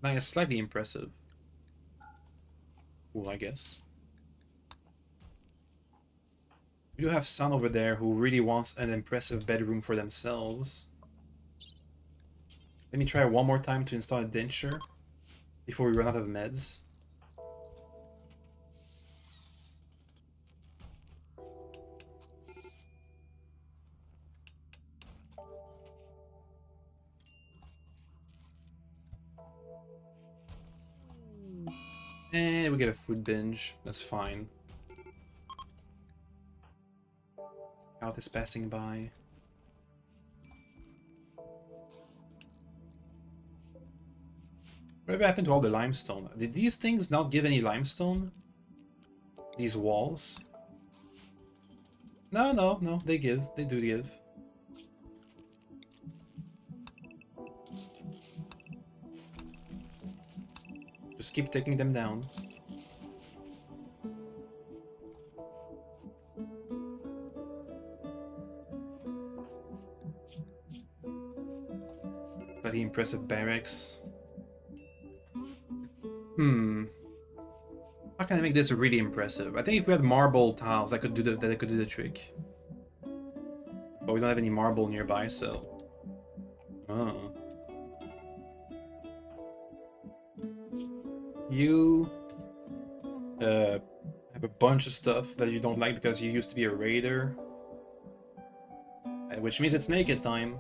Nice, slightly impressive. Cool, I guess. We do have Sun over there who really wants an impressive bedroom for themselves. Let me try one more time to install a denture before we run out of meds. And we get a food binge. That's fine. Scout is passing by. Whatever happened to all the limestone? Did these things not give any limestone? These walls? No, no, no. They give. They do give. Just keep taking them down. Very impressive barracks. How can I make this really impressive? I think if we had marble tiles, that could do the trick. But we don't have any marble nearby, so. Oh. You have a bunch of stuff that you don't like because you used to be a raider, which means it's naked time.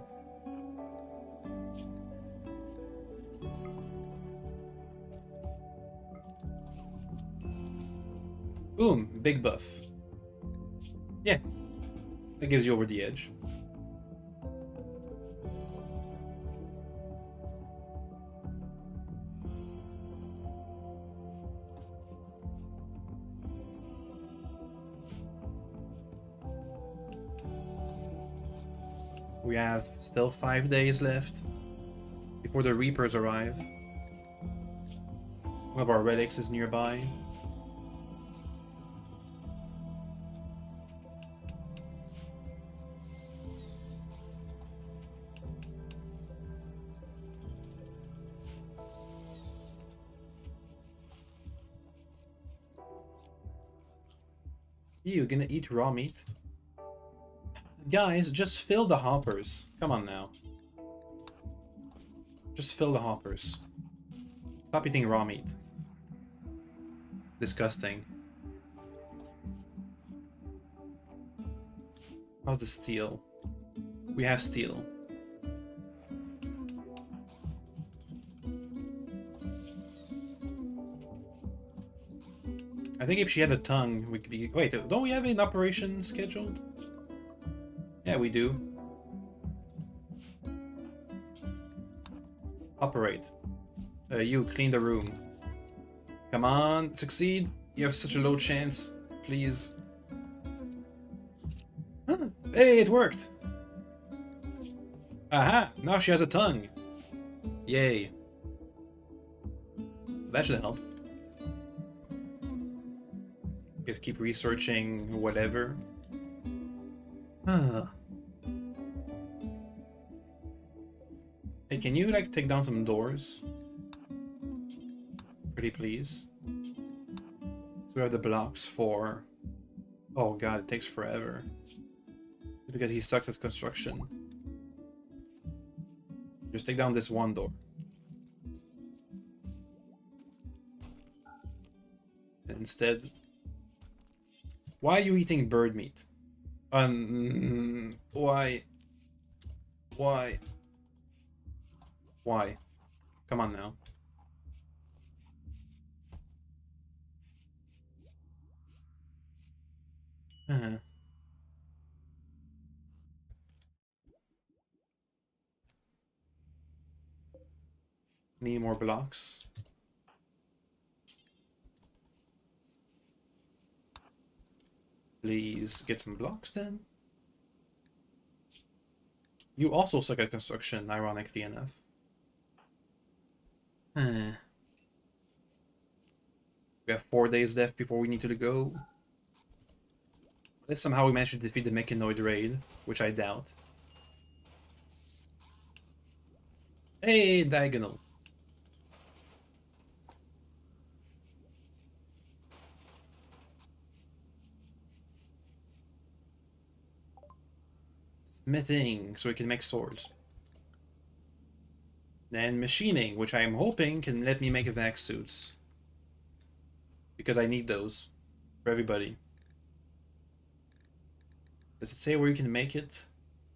Boom, big buff. Yeah, that gives you over the edge. We have still 5 days left before the Reapers arrive. One of our relics is nearby. You gonna eat raw meat? Guys, just fill the hoppers. Come on now. Just fill the hoppers. Stop eating raw meat. Disgusting. How's the steel? We have steel. I think if she had a tongue, we could be... Wait, don't we have an operation scheduled? Yeah, we do. Operate. You, clean the room. Come on, succeed. You have such a low chance. Please. Hey, it worked! Aha! Now she has a tongue. Yay. That should help. Just keep researching whatever. Hey, can you like take down some doors? Pretty please. we have the blocks for... Oh god, it takes forever. Because he sucks at construction. Just take down this one door. And instead... Why are you eating bird meat? Why? Why? Why? Come on now. Need more blocks. Please get some blocks then. You also suck at construction, ironically enough. We have 4 days left before we need to go. Unless somehow we manage to defeat the Mechanoid raid, which I doubt. Hey, diagonal. Smithing, so we can make swords. Then machining, which I am hoping can let me make vac suits. Because I need those for everybody. Does it say where you can make it?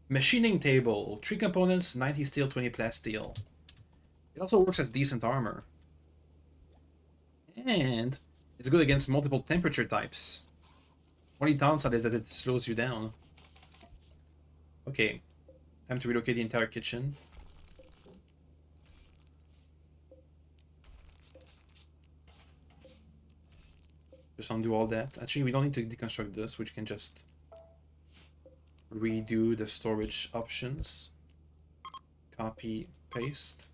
Machining table. 3 components, 90 steel, 20 plasteel. It also works as decent armor. And it's good against multiple temperature types. Only downside is that it slows you down. Okay. Time to relocate the entire kitchen. Just undo all that. Actually, we don't need to deconstruct this, which can just redo the storage options. Copy, paste.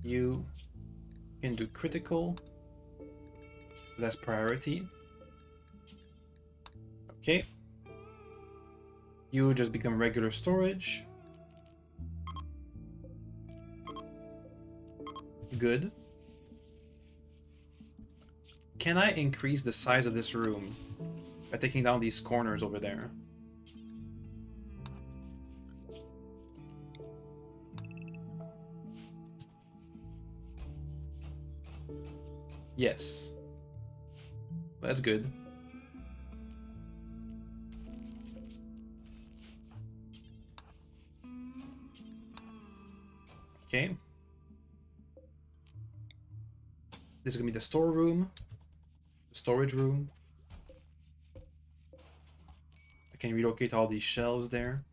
You can do critical. That's priority. Okay. You just become regular storage. Good. Can I increase the size of this room by taking down these corners over there? Yes. That's good. Okay. This is gonna be the storeroom, the storage room. I can relocate all these shelves there,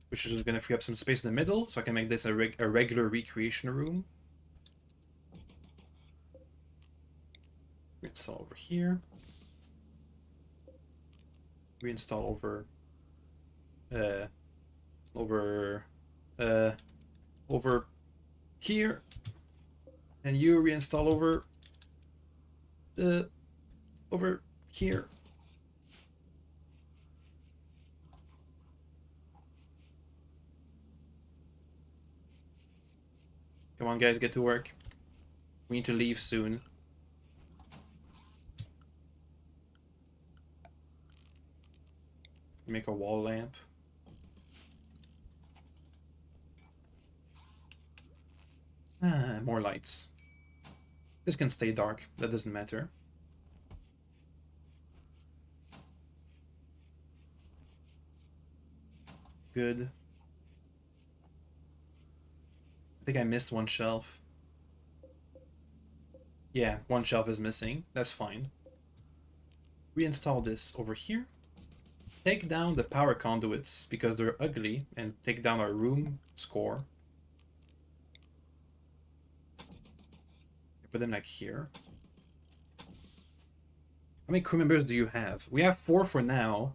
which is gonna free up some space in the middle, so I can make this a regular recreation room. Reinstall over here. Reinstall over over here, and you reinstall over over here. Come on, guys, get to work. We need to leave soon. Make a wall lamp. More lights. This can stay dark. That doesn't matter. Good. I think I missed one shelf. Yeah, one shelf is missing. That's fine. Reinstall this over here. Take down the power conduits because they're ugly, and take down our room score. Put them like here. How many crew members do you have? We have 4 for now.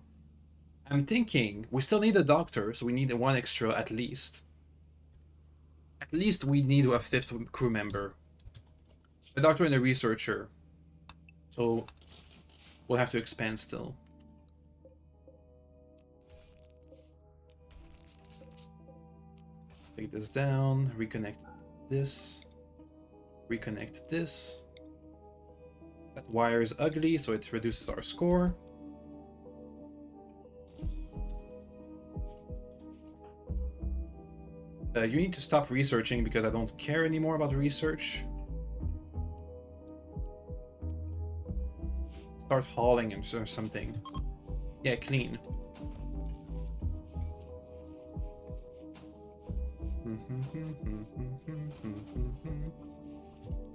I'm thinking we still need a doctor, so we need 1 extra at least. At least we need a 5th crew member. A doctor and a researcher. So we'll have to expand still. Take this down, reconnect this, reconnect this. That wire is ugly, so it reduces our score. You need to stop researching because I don't care anymore about research. Start hauling or something. Yeah, clean.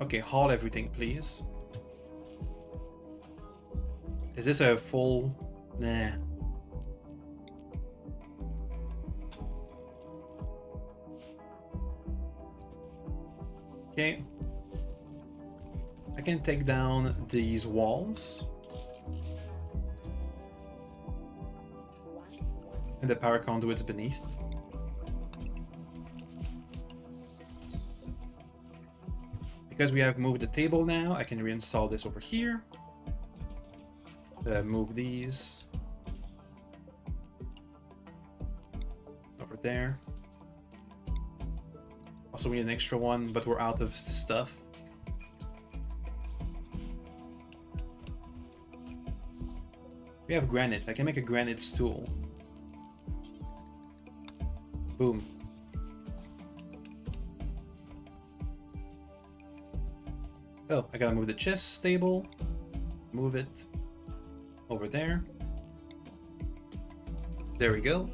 Okay, haul everything, please. Is this a full... Nah. Okay. I can take down these walls. And the power conduits beneath. Because we have moved the table now, I can reinstall this over here. Move these over there. Also, we need an extra one, but we're out of stuff. We have granite. I can make a granite stool. Boom. Oh, I gotta move the chest table. Move it over there. There we go.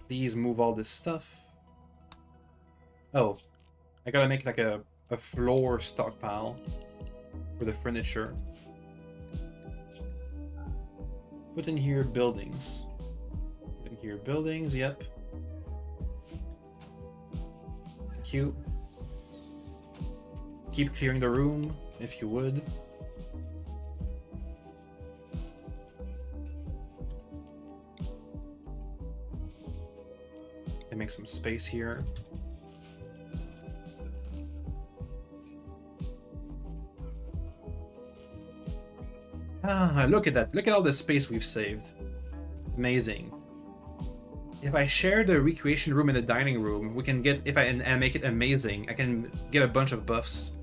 Please move all this stuff. Oh, I gotta make like a floor stockpile for the furniture. Put in here buildings. Put in here buildings, yep. Thank you. Keep clearing the room, if you would. And make some space here. Ah, look at that. Look at all the space we've saved. Amazing. If I share the recreation room and the dining room, we can get, if I and make it amazing, I can get a bunch of buffs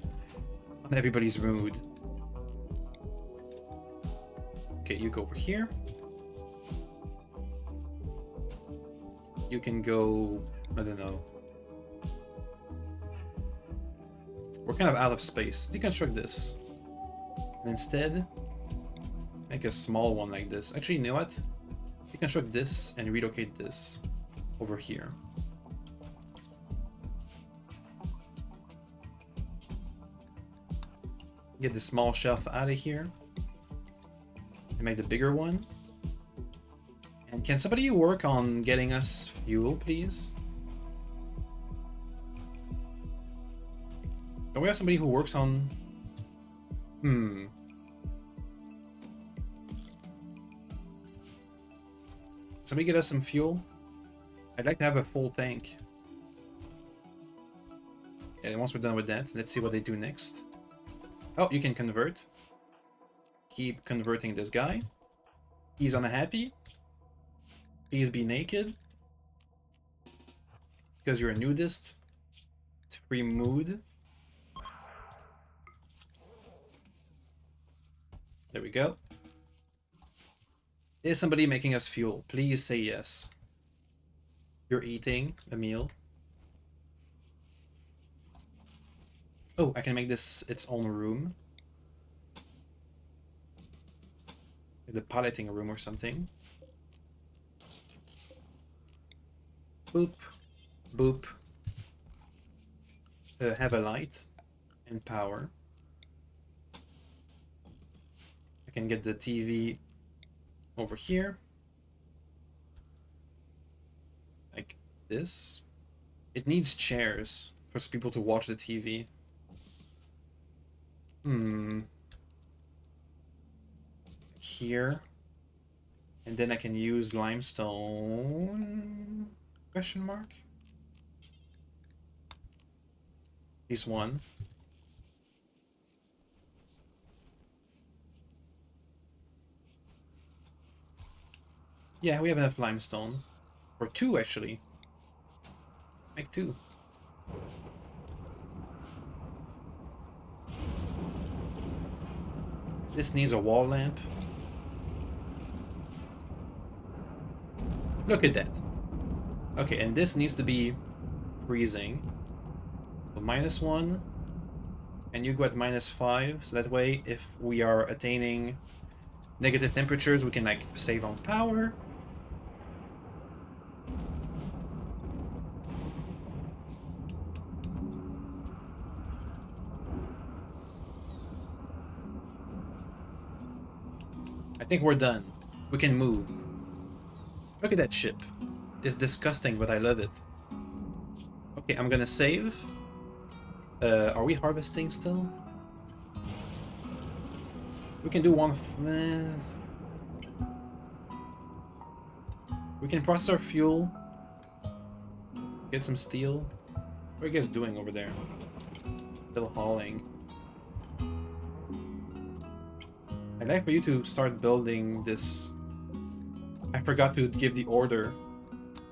on everybody's mood. Okay, you go over here. You can go, I don't know. We're kind of out of space. Deconstruct this. And instead, make a small one like this. Actually, you know what? Deconstruct this and relocate this over here. Get the small shelf out of here. And make the bigger one. And can somebody work on getting us fuel, please? Don't we have somebody who works on... Somebody get us some fuel? I'd like to have a full tank. Yeah, and once we're done with that, let's see what they do next. Oh, you can convert. Keep converting this guy. He's unhappy. Please be naked. Because you're a nudist. It's free mood. There we go. Is somebody making us fuel? Please say yes. You're eating a meal. Oh, I can make this its own room. The piloting room or something. Boop. Boop. Have a light and power. I can get the TV over here. Like this. It needs chairs for people to watch the TV. Here. And then I can use limestone... Question mark? This one. Yeah, we have enough limestone. Or 2, actually. Make 2. This needs a wall lamp. Look at that. Okay, and this needs to be freezing. So -1. And you go at -5, so that way if we are attaining negative temperatures, we can like save on power. I think we're done. We can move. Look at that ship. It's disgusting, but I love it. Okay, I'm gonna save. Are we harvesting still? We can do one. We can process our fuel. Get some steel. What are you guys doing over there? Still hauling. I'd like for you to start building this. I forgot to give the order.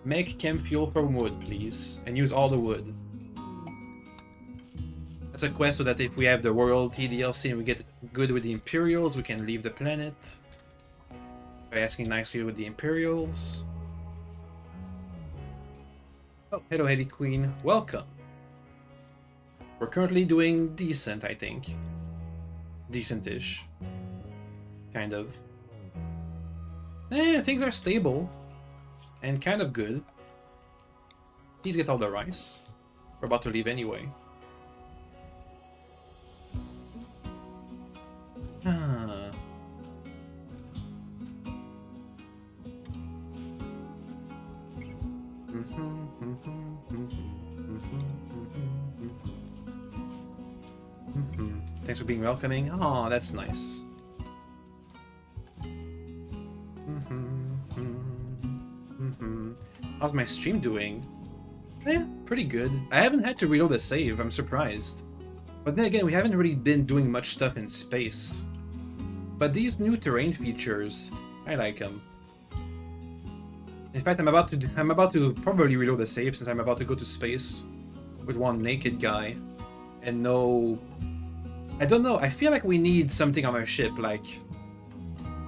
Make chem fuel from wood, please, and use all the wood. That's a quest so that if we have the royalty DLC and we get good with the Imperials, we can leave the planet. By asking nicely with the Imperials. Oh, hello, Heli Queen. Welcome. We're currently doing decent, I think. Decent-ish. Kind of. Things are stable. And kind of good. Please get all the rice. We're about to leave anyway. Ah. Thanks for being welcoming. Oh, that's nice. How's my stream doing? Pretty good. I haven't had to reload a save, I'm surprised. But then again, we haven't really been doing much stuff in space. But these new terrain features, I like them. In fact, I'm about to probably reload a save since I'm about to go to space with one naked guy and no. I don't know. I feel like we need something on our ship, like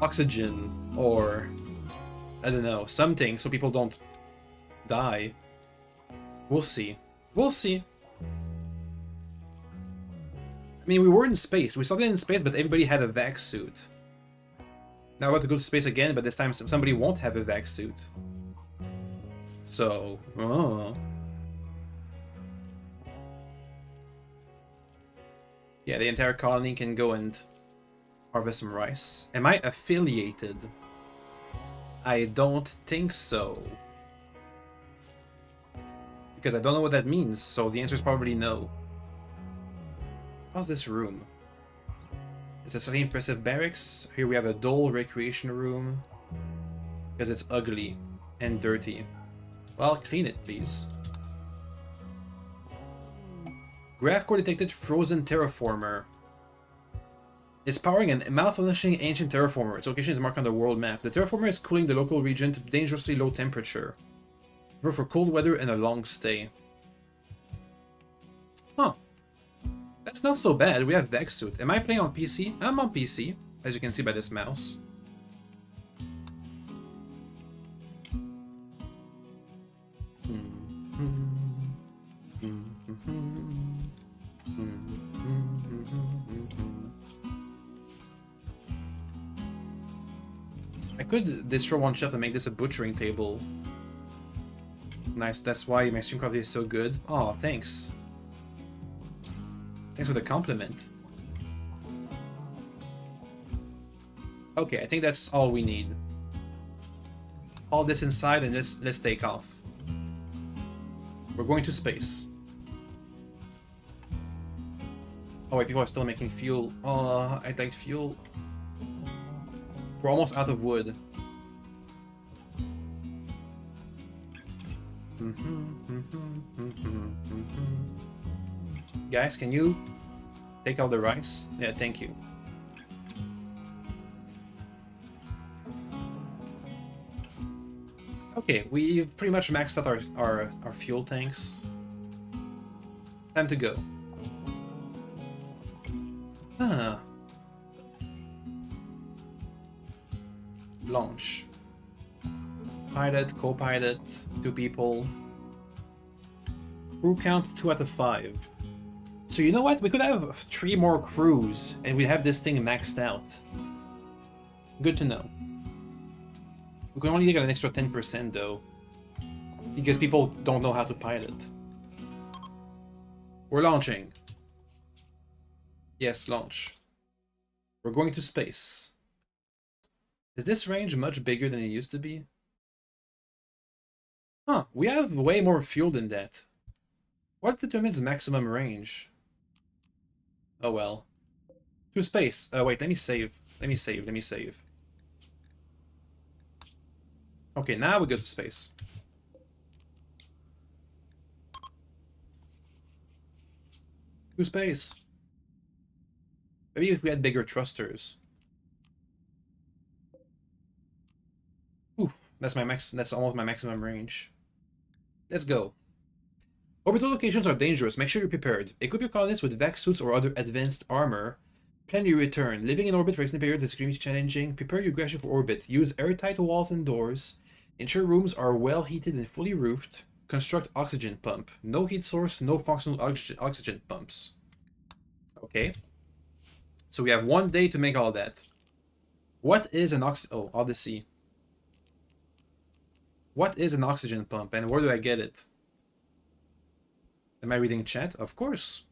oxygen or I don't know, something so people don't die. We'll see. We'll see. I mean, we were in space. We started in space, but everybody had a vac suit. Now we're about to go to space again, but this time somebody won't have a vac suit. So, oh. Yeah, the entire colony can go and harvest some rice. Am I affiliated? I don't think so. Because I don't know what that means, so the answer is probably no. How's this room? It's a slightly impressive barracks. Here we have a dull recreation room. Because it's ugly and dirty. Well, clean it, please. Graph core detected frozen terraformer. It's powering a malfunctioning ancient terraformer. Its location is marked on the world map. The terraformer is cooling the local region to dangerously low temperature. For cold weather and a long stay. Huh. That's not so bad. We have Vex suit. Am I playing on PC? I'm on PC, as you can see by this mouse. I could destroy one shelf and make this a butchering table. Nice, that's why my stream quality is so good. Oh, thanks. Thanks for the compliment. Okay, I think that's all we need. All this inside and let's take off. We're going to space. Oh wait, people are still making fuel. Oh, I'd like fuel. We're almost out of wood. Guys, can you take out the rice? Yeah, thank you. Okay, we've pretty much maxed out our fuel tanks. Time to go. Huh. Launch. Pilot, co-pilot, 2 people. Crew count 2 out of 5. So you know what? We could have 3 more crews and we have this thing maxed out. Good to know. We can only get an extra 10% though. Because people don't know how to pilot. We're launching. Yes, launch. We're going to space. Is this range much bigger than it used to be? Huh, we have way more fuel than that. What determines maximum range? Oh well. To space. Wait, let me save. Let me save. Okay, now we go to space. To space. Maybe if we had bigger thrusters. Oof, that's my max. That's almost my maximum range. Let's go. Orbital locations are dangerous. Make sure you're prepared. Equip your colonists with vac suits or other advanced armor. Plan your return. Living in orbit for extended period is extremely challenging. Prepare your aggression for orbit. Use airtight walls and doors. Ensure rooms are well heated and fully roofed. Construct oxygen pump. No heat source, no functional oxygen pumps. Okay. So we have 1 day to make all that. What is an Oh, Odyssey. What is an oxygen pump and where do I get it? Am I reading chat? Of course.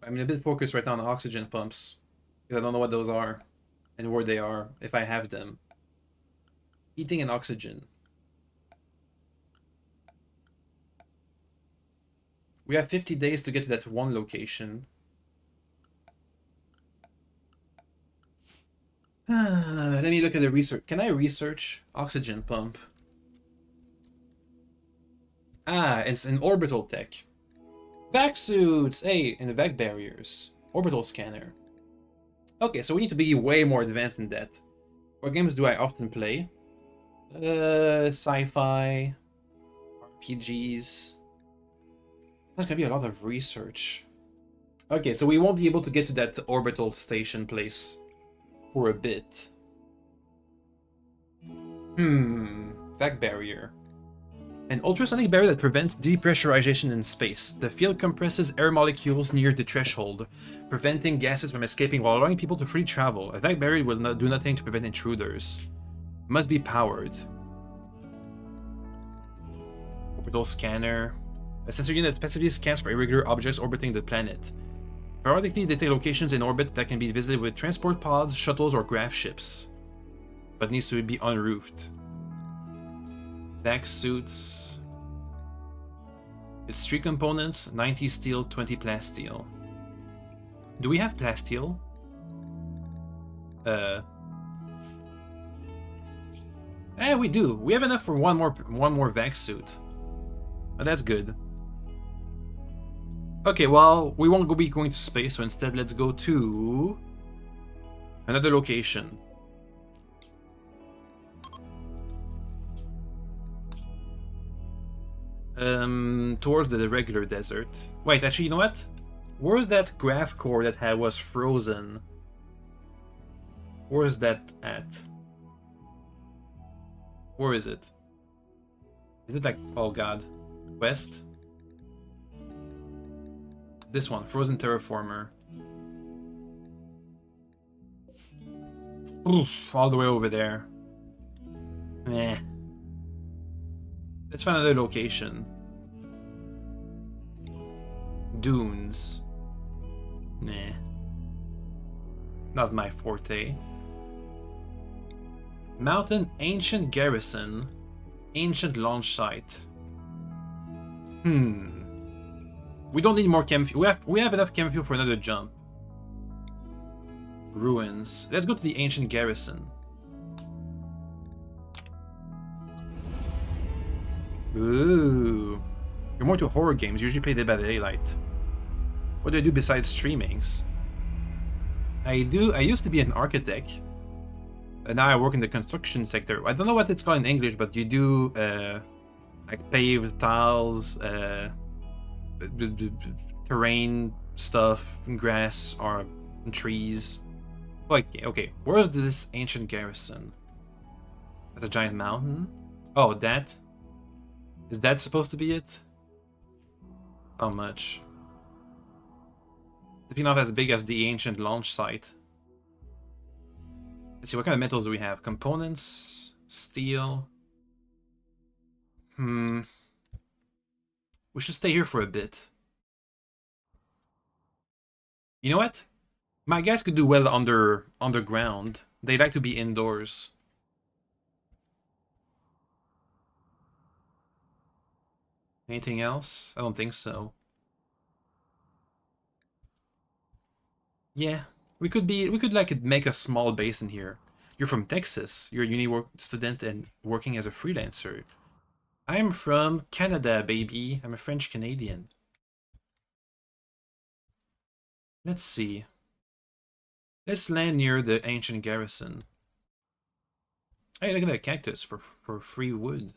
I'm a bit focused right now on oxygen pumps. Because I don't know what those are. And where they are, if I have them. Heating and oxygen. We have 50 days to get to that one location. Let me look at the research. Can I research oxygen pump? Ah, it's an orbital tech. Vac suits! Hey, and the vac barriers. Orbital scanner. Okay, so we need to be way more advanced than that. What games do I often play? Sci-fi, RPGs. There's gonna be a lot of research. Okay, so we won't be able to get to that orbital station place for a bit. Vac barrier. An ultrasonic barrier that prevents depressurization in space. The field compresses air molecules near the threshold, preventing gases from escaping while allowing people to freely travel. A vac barrier will not do nothing to prevent intruders. Must be powered. Orbital scanner. A sensor unit that passively scans for irregular objects orbiting the planet. Periodically detect locations in orbit that can be visited with transport pods, shuttles, or graph ships. But needs to be unroofed. Vac suits. It's 3 components, 90 steel, 20 plasteel. Do we have plasteel? We do. We have enough for one more vac suit. Oh, that's good. Okay, well, we won't be going to space, so instead let's go to another location. Towards the regular desert. Wait, actually, you know what? Where's that graph core that was frozen? Where's that at? Where is it? Is it like, oh god, west? This one, frozen terraformer. Oof, all the way over there. Meh. Let's find another location. Dunes. Nah. Not my forte. Mountain Ancient Garrison. Ancient Launch Site. We don't need more chem fuel. We have enough chem fuel for another jump. Ruins. Let's go to the Ancient Garrison. Ooh. You're more to horror games. Usually play Dead by Daylight. What do I do besides streamings? I used to be an architect. And now I work in the construction sector. I don't know what it's called in English, but you do like paved tiles, terrain stuff, grass or trees. Okay. Where's this ancient garrison? That's a giant mountain. Oh, that is that supposed to be it? How much? Definitely not as big as the ancient launch site. Let's see, what kind of metals do we have? Components, steel. We should stay here for a bit. You know what? My guys could do well underground. They like to be indoors. Anything else? I don't think so. Yeah, we could like make a small base in here. You're from Texas. You're a uni student and working as a freelancer. I'm from Canada, baby. I'm a French Canadian. Let's see. Let's land near the ancient garrison. Hey, look at that cactus for free wood.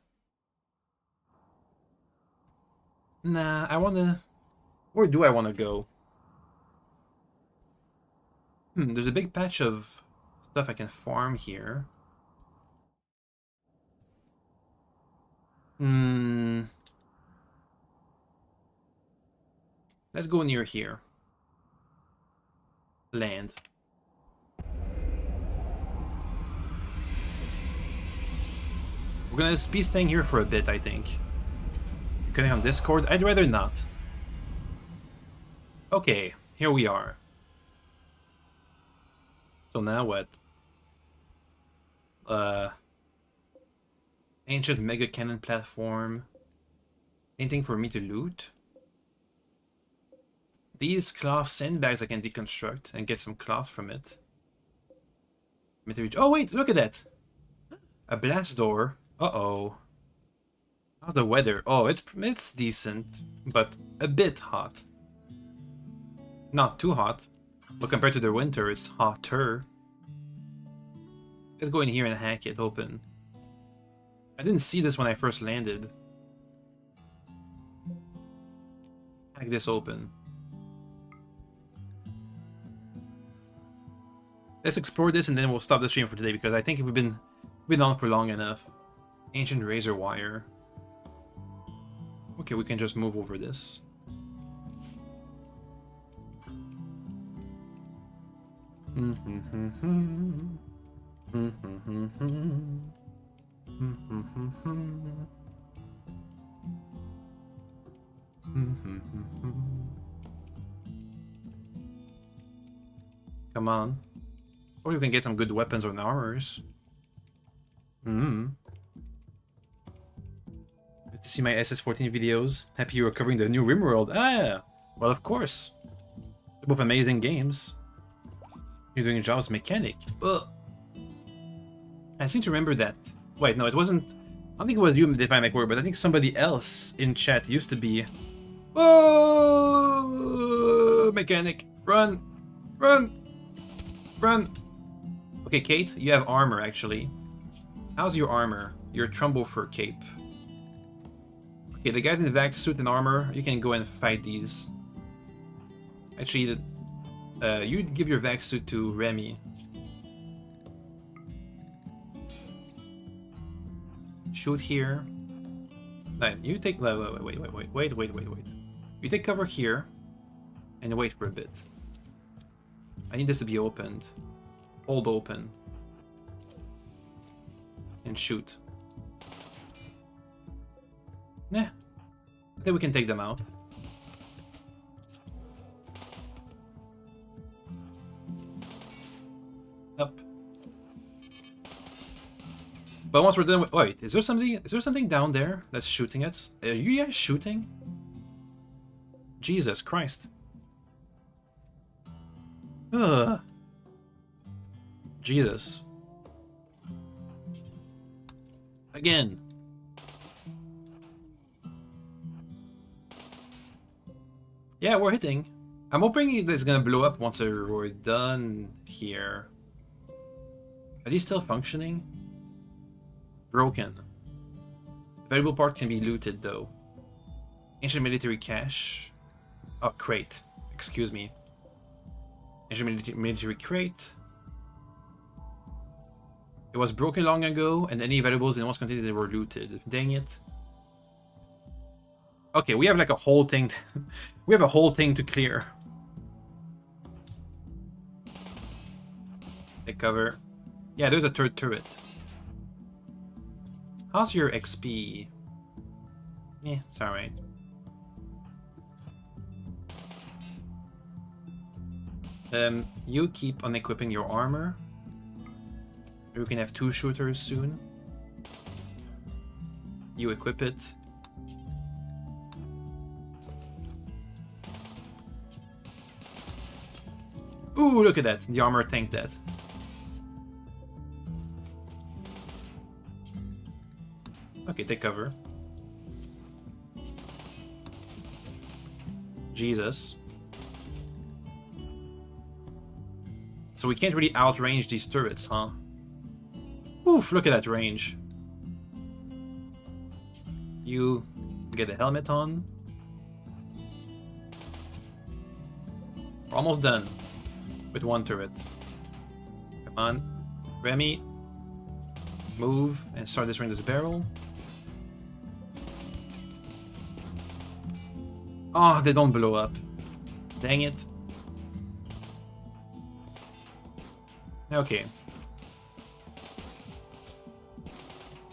Nah, I wanna... Where do I wanna go? There's a big patch of stuff I can farm here. Let's go near here. Land. We're gonna be staying here for a bit, I think. You connect on Discord? I'd rather not. Okay, here we are. So now what? Ancient mega cannon platform. Anything for me to loot? These cloth sandbags I can deconstruct and get some cloth from it. Oh wait, look at that! A blast door. Uh-oh. How's the weather? Oh, it's decent, but a bit hot. Not too hot, but compared to the winter, it's hotter. Let's go in here and hack it open. I didn't see this when I first landed. Hack this open. Let's explore this and then we'll stop the stream for today because I think we've been on for long enough. Ancient razor wire. Okay, we can just move over this. Come on. Or you can get some good weapons or armors. Good to see my SS14 videos. Happy you are covering the new Rimworld. Ah, well, of course. They're both amazing games. You're doing a job as mechanic. Ugh. I seem to remember that. Wait, no, it wasn't. I don't think it was you that I make word, but I think somebody else in chat used to be. Oh, mechanic, run, run, run. Okay, Kate, you have armor actually. How's your armor? Your Trumbull fur cape. Okay, the guys in the vac suit and armor, you can go and fight these. Actually, you give your vac suit to Remy. Shoot here. No, you take. Wait. You take cover here, and wait for a bit. I need this to be opened. Hold open. And shoot. Nah. I think we can take them out. Up. But once we're done with... Wait, is there something down there that's shooting us? Are you guys shooting? Jesus Christ. Ugh. Jesus. Again. Yeah, we're hitting. I'm hoping it's gonna blow up once we're done here. Are these still functioning? Broken. The valuable part can be looted though. Ancient military cache. Oh, crate. Excuse me. Ancient military crate. It was broken long ago, and any valuables in it was contained they were looted. Dang it. Okay, we have like a whole thing. We have a whole thing to clear. Take cover. Yeah, there's a third turret. How's your XP? Yeah, it's alright. You keep on equipping your armor. You can have 2 shooters soon. You equip it. Ooh, look at that. The armor tanked that. Okay, take cover. Jesus. So we can't really outrange these turrets, huh? Oof, look at that range. You get a helmet on. We're almost done with 1 turret. Come on. Remy. Move and start destroying this barrel. Oh, they don't blow up. Dang it. Okay.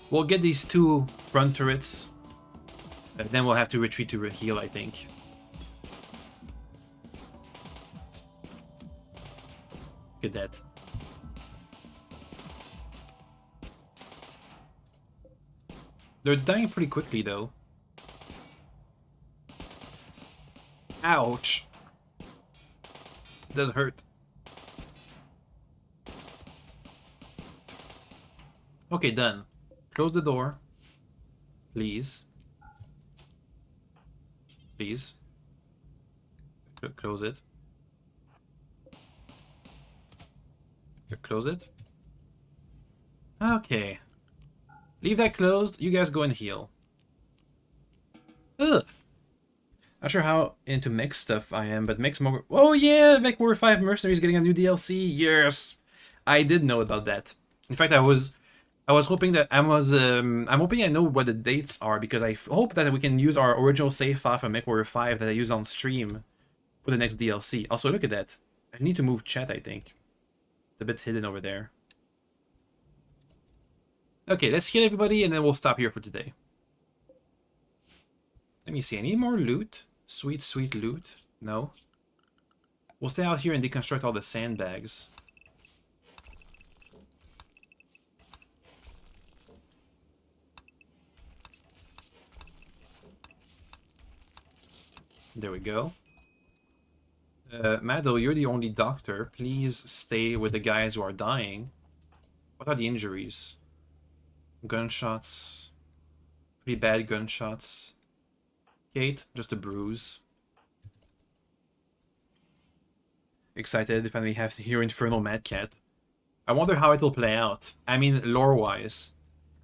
We'll get these 2 front turrets. Then we'll have to retreat to heal, I think. Look at that. They're dying pretty quickly, though. Ouch. It does hurt. Okay, done. Close the door. Please. Please. Close it. Close it. Okay. Leave that closed. You guys go and heal. Ugh. Not sure how into mech stuff I am, but mech's more... Oh yeah! MechWarrior 5 Mercenaries getting a new DLC. Yes! I did know about that. In fact, I was hoping that I'm hoping I know what the dates are, because I hope that we can use our original save file from MechWarrior 5 that I used on stream for the next DLC. Also, look at that. I need to move chat, I think. It's a bit hidden over there. Okay, let's heal everybody, and then we'll stop here for today. Let me see, I need more loot. Sweet, sweet loot. No. We'll stay out here and deconstruct all the sandbags. There we go. Mado, you're the only doctor. Please stay with the guys who are dying. What are the injuries? Gunshots. Pretty bad gunshots. Kate, just a bruise. Excited to finally have here Infernal Mad Cat. I wonder how it will play out. I mean, lore-wise.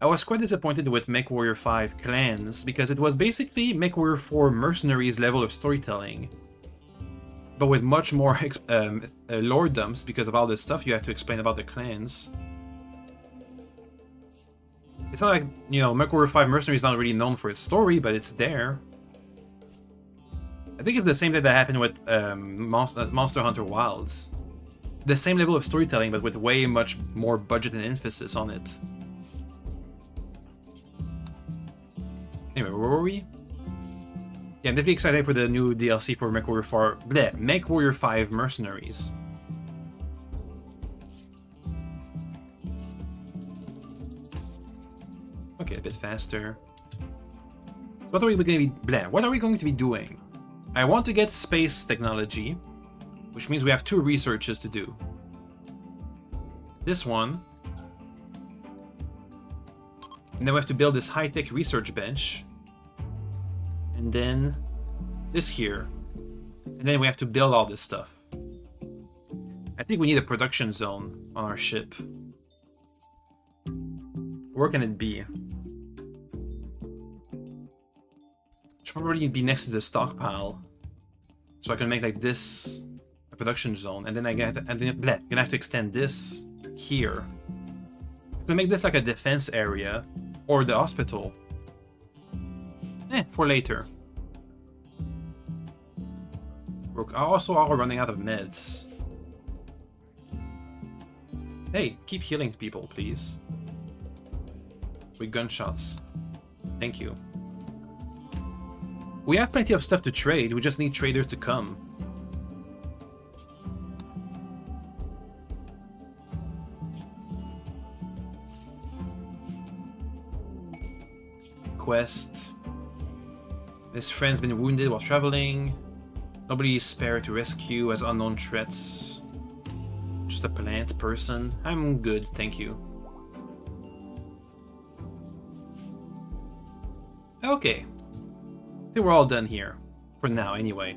I was quite disappointed with MechWarrior 5 Clans, because it was basically MechWarrior 4 Mercenaries level of storytelling. But with much more lore dumps because of all this stuff you have to explain about the clans. It's not like, you know, MechWarrior 5 Mercenaries is not really known for its story, but it's there. I think it's the same thing that happened with Monster Hunter Wilds. The same level of storytelling, but with way much more budget and emphasis on it. Anyway, where were we? Yeah, I'm definitely excited for the new DLC for MechWarrior 5 Mercenaries. Okay, a bit faster. So what are we going to be... What are we going to be doing? I want to get space technology, which means we have 2 researches to do. This one. And then we have to build this high-tech research bench. And then this here. And then we have to build all this stuff. I think we need a production zone on our ship. Where can it be? Should probably be next to the stockpile. So I can make like this a production zone, and then gonna have to extend this here. I'm gonna make this like a defense area, or the hospital. For later. We're also all running out of meds. Hey, keep healing people, please. With gunshots. Thank you. We have plenty of stuff to trade, we just need traders to come. Quest. His friend's been wounded while traveling. Nobody is spared to rescue as unknown threats. Just a plant person. I'm good, thank you. Okay. I think we're all done here. For now, anyway.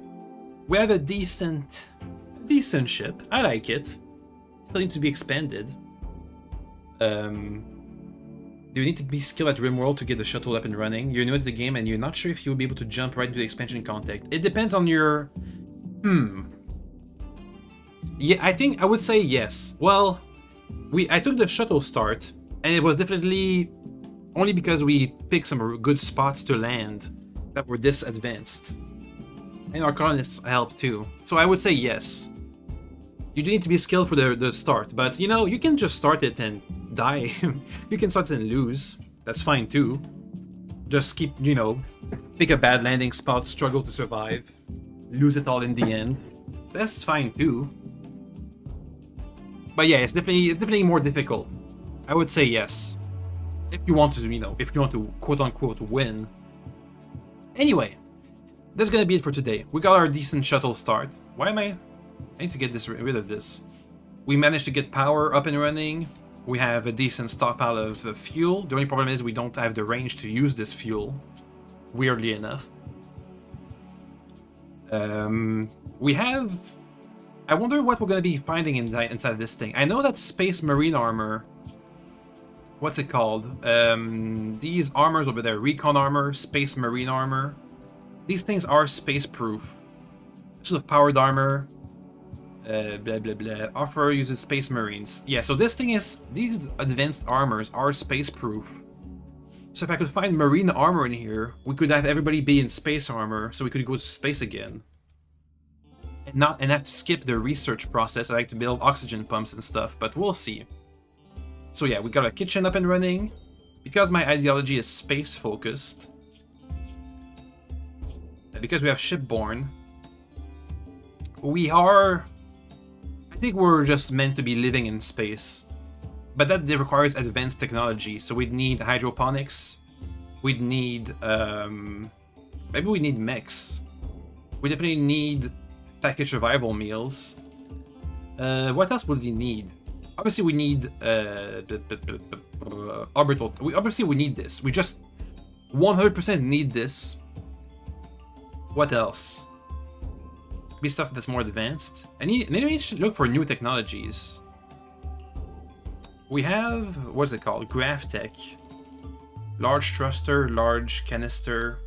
We have a decent ship. I like it. Still need to be expanded. Do you need to be skilled at Rimworld to get the shuttle up and running? You're new to the game and you're not sure if you'll be able to jump right into the expansion contact. It depends on your... Yeah, I would say yes. Well, I took the shuttle start, and it was definitely only because we picked some good spots to land that were this advanced. And our colonists helped too. So I would say yes. You do need to be skilled for the start, but you know, you can just start it and die. You can start it and lose. That's fine too. Just keep, you know, pick a bad landing spot, struggle to survive, lose it all in the end. That's fine too. But yeah, it's definitely more difficult. I would say yes. If you want to, you know, if you want to quote unquote win. Anyway, that's gonna be it for today. We got our decent shuttle start. Why am I need to get rid of this. We managed to get power up and running. We have a decent stockpile of fuel. The only problem is we don't have the range to use this fuel. Weirdly enough. We have... I wonder what we're going to be finding inside this thing. I know that Space Marine armor... What's it called? These armors over there. Recon armor, Space Marine armor. These things are space-proof. Sort of powered armor. Blah blah blah. Offer uses Space Marines. Yeah, so this thing is... These advanced armors are space-proof. So if I could find marine armor in here, we could have everybody be in space armor, so we could go to space again. And have to skip the research process. I like to build oxygen pumps and stuff, but we'll see. So yeah, we got a kitchen up and running. Because my ideology is space-focused. Because we have shipborne. We are... I think we're just meant to be living in space. But that requires advanced technology, so we'd need hydroponics. We'd need... maybe we need mechs. We definitely need packaged survival meals. What else would we need? Obviously we need... orbital... Obviously we need this. We just 100% need this. What else? Be stuff that's more advanced. Maybe we should look for new technologies. We have, what's it called? Graph tech. Large thruster, large canister.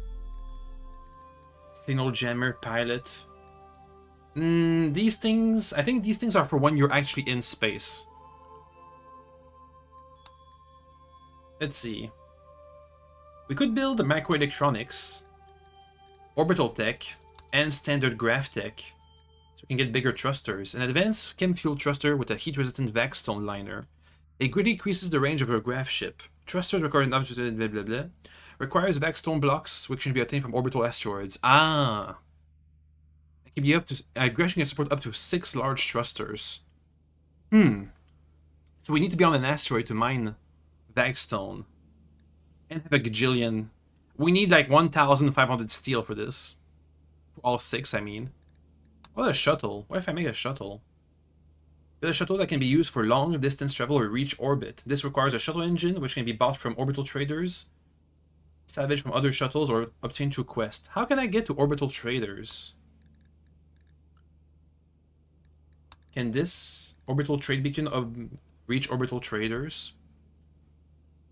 Signal jammer, pilot. These things, I think these things are for when you're actually in space. Let's see. We could build microelectronics, orbital tech, and standard graph tech, so we can get bigger thrusters. An advanced chem fuel thruster with a heat-resistant vac-stone liner. It greatly increases the range of your graph ship. Thrusters require an object blah blah blah. Requires vac-stone blocks, which can be obtained from orbital asteroids. Ah! It can be up to... Aggression can support up to 6 large thrusters. So we need to be on an asteroid to mine vac-stone. And have a gajillion... We need like 1,500 steel for this. For all 6, I mean. What a shuttle. What if I make a shuttle? Build a shuttle that can be used for long distance travel or reach orbit. This requires a shuttle engine, which can be bought from orbital traders, salvaged from other shuttles, or obtained through quest. How can I get to orbital traders? Can this orbital trade beacon reach orbital traders?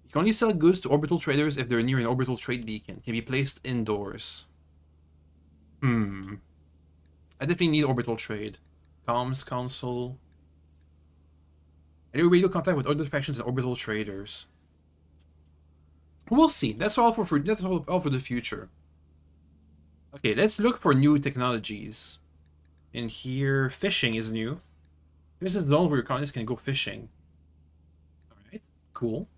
You can only sell goods to orbital traders if they're near an orbital trade beacon. Can be placed indoors. I definitely need orbital trade. Comms console. Any radio contact with other factions and orbital traders. We'll see. That's all for the future. Okay, let's look for new technologies. In here, fishing is new. This is the zone where your colonists can go fishing. Alright, cool.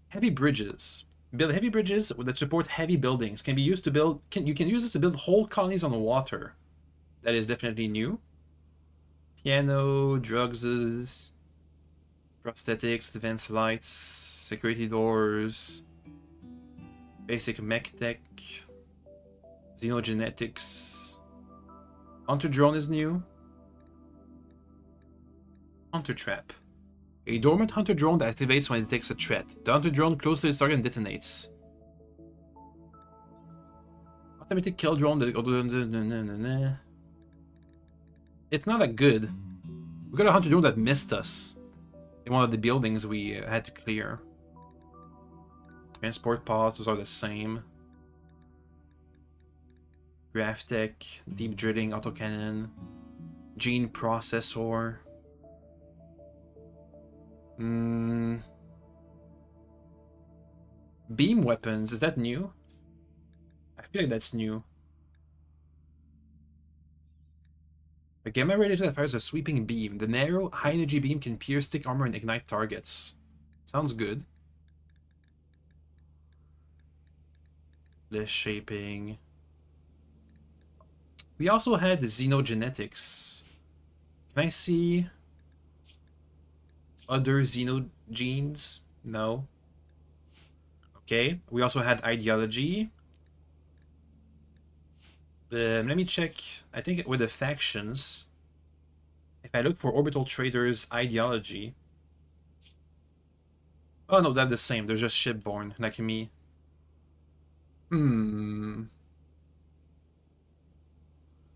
Heavy bridges. Build heavy bridges that support heavy buildings. Can be used to build... You can use this to build whole colonies on the water. That is definitely new. Piano, drugs, prosthetics, advanced lights, security doors, basic mech tech, xenogenetics. Hunter drone is new. Hunter trap. A dormant hunter drone that activates when it detects a threat. The hunter drone close to its target and detonates. Automatic kill drone that... It's not that good. We got a hunter drone that missed us in one of the buildings we had to clear. Transport pods, those are the same. Graph tech, deep drilling, autocannon, gene processor. Beam weapons, is that new? I feel like that's new. A gamma radiator that fires a sweeping beam. The narrow, high-energy beam can pierce thick armor and ignite targets. Sounds good. Less shaping. We also had the xenogenetics. Can I see other xenogenes? No. Okay. We also had ideology. Let me check. I think with the factions, if I look for orbital traders ideology. Oh no, they're the same. They're just shipborne, like me.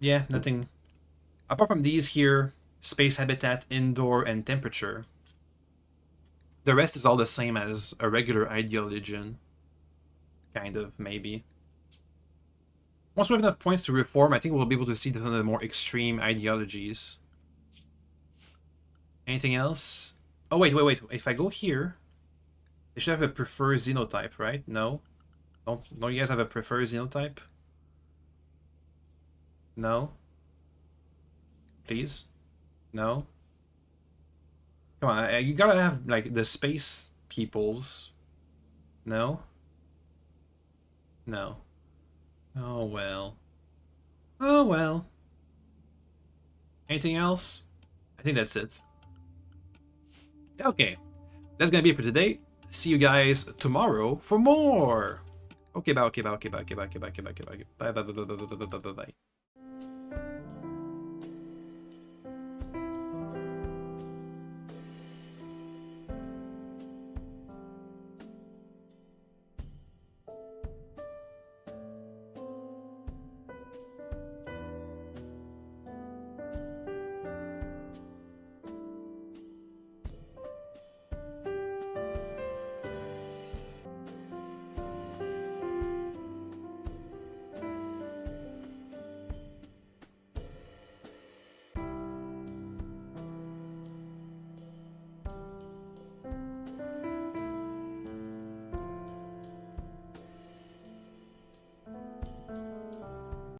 Yeah, nothing. Apart from these here, space habitat, indoor, and temperature. The rest is all the same as a regular ideologian. Kind of, maybe. Once we have enough points to reform, I think we'll be able to see some of the more extreme ideologies. Anything else? Oh, wait. If I go here, they should have a preferred xenotype, right? No? Don't you guys have a preferred xenotype? No? Please? No? Come on, you gotta have, like, the space peoples. No? No. Oh, well. Oh, well. Anything else? I think that's it. Okay. That's gonna be it for today. See you guys tomorrow for more. Okay, bye. Bye.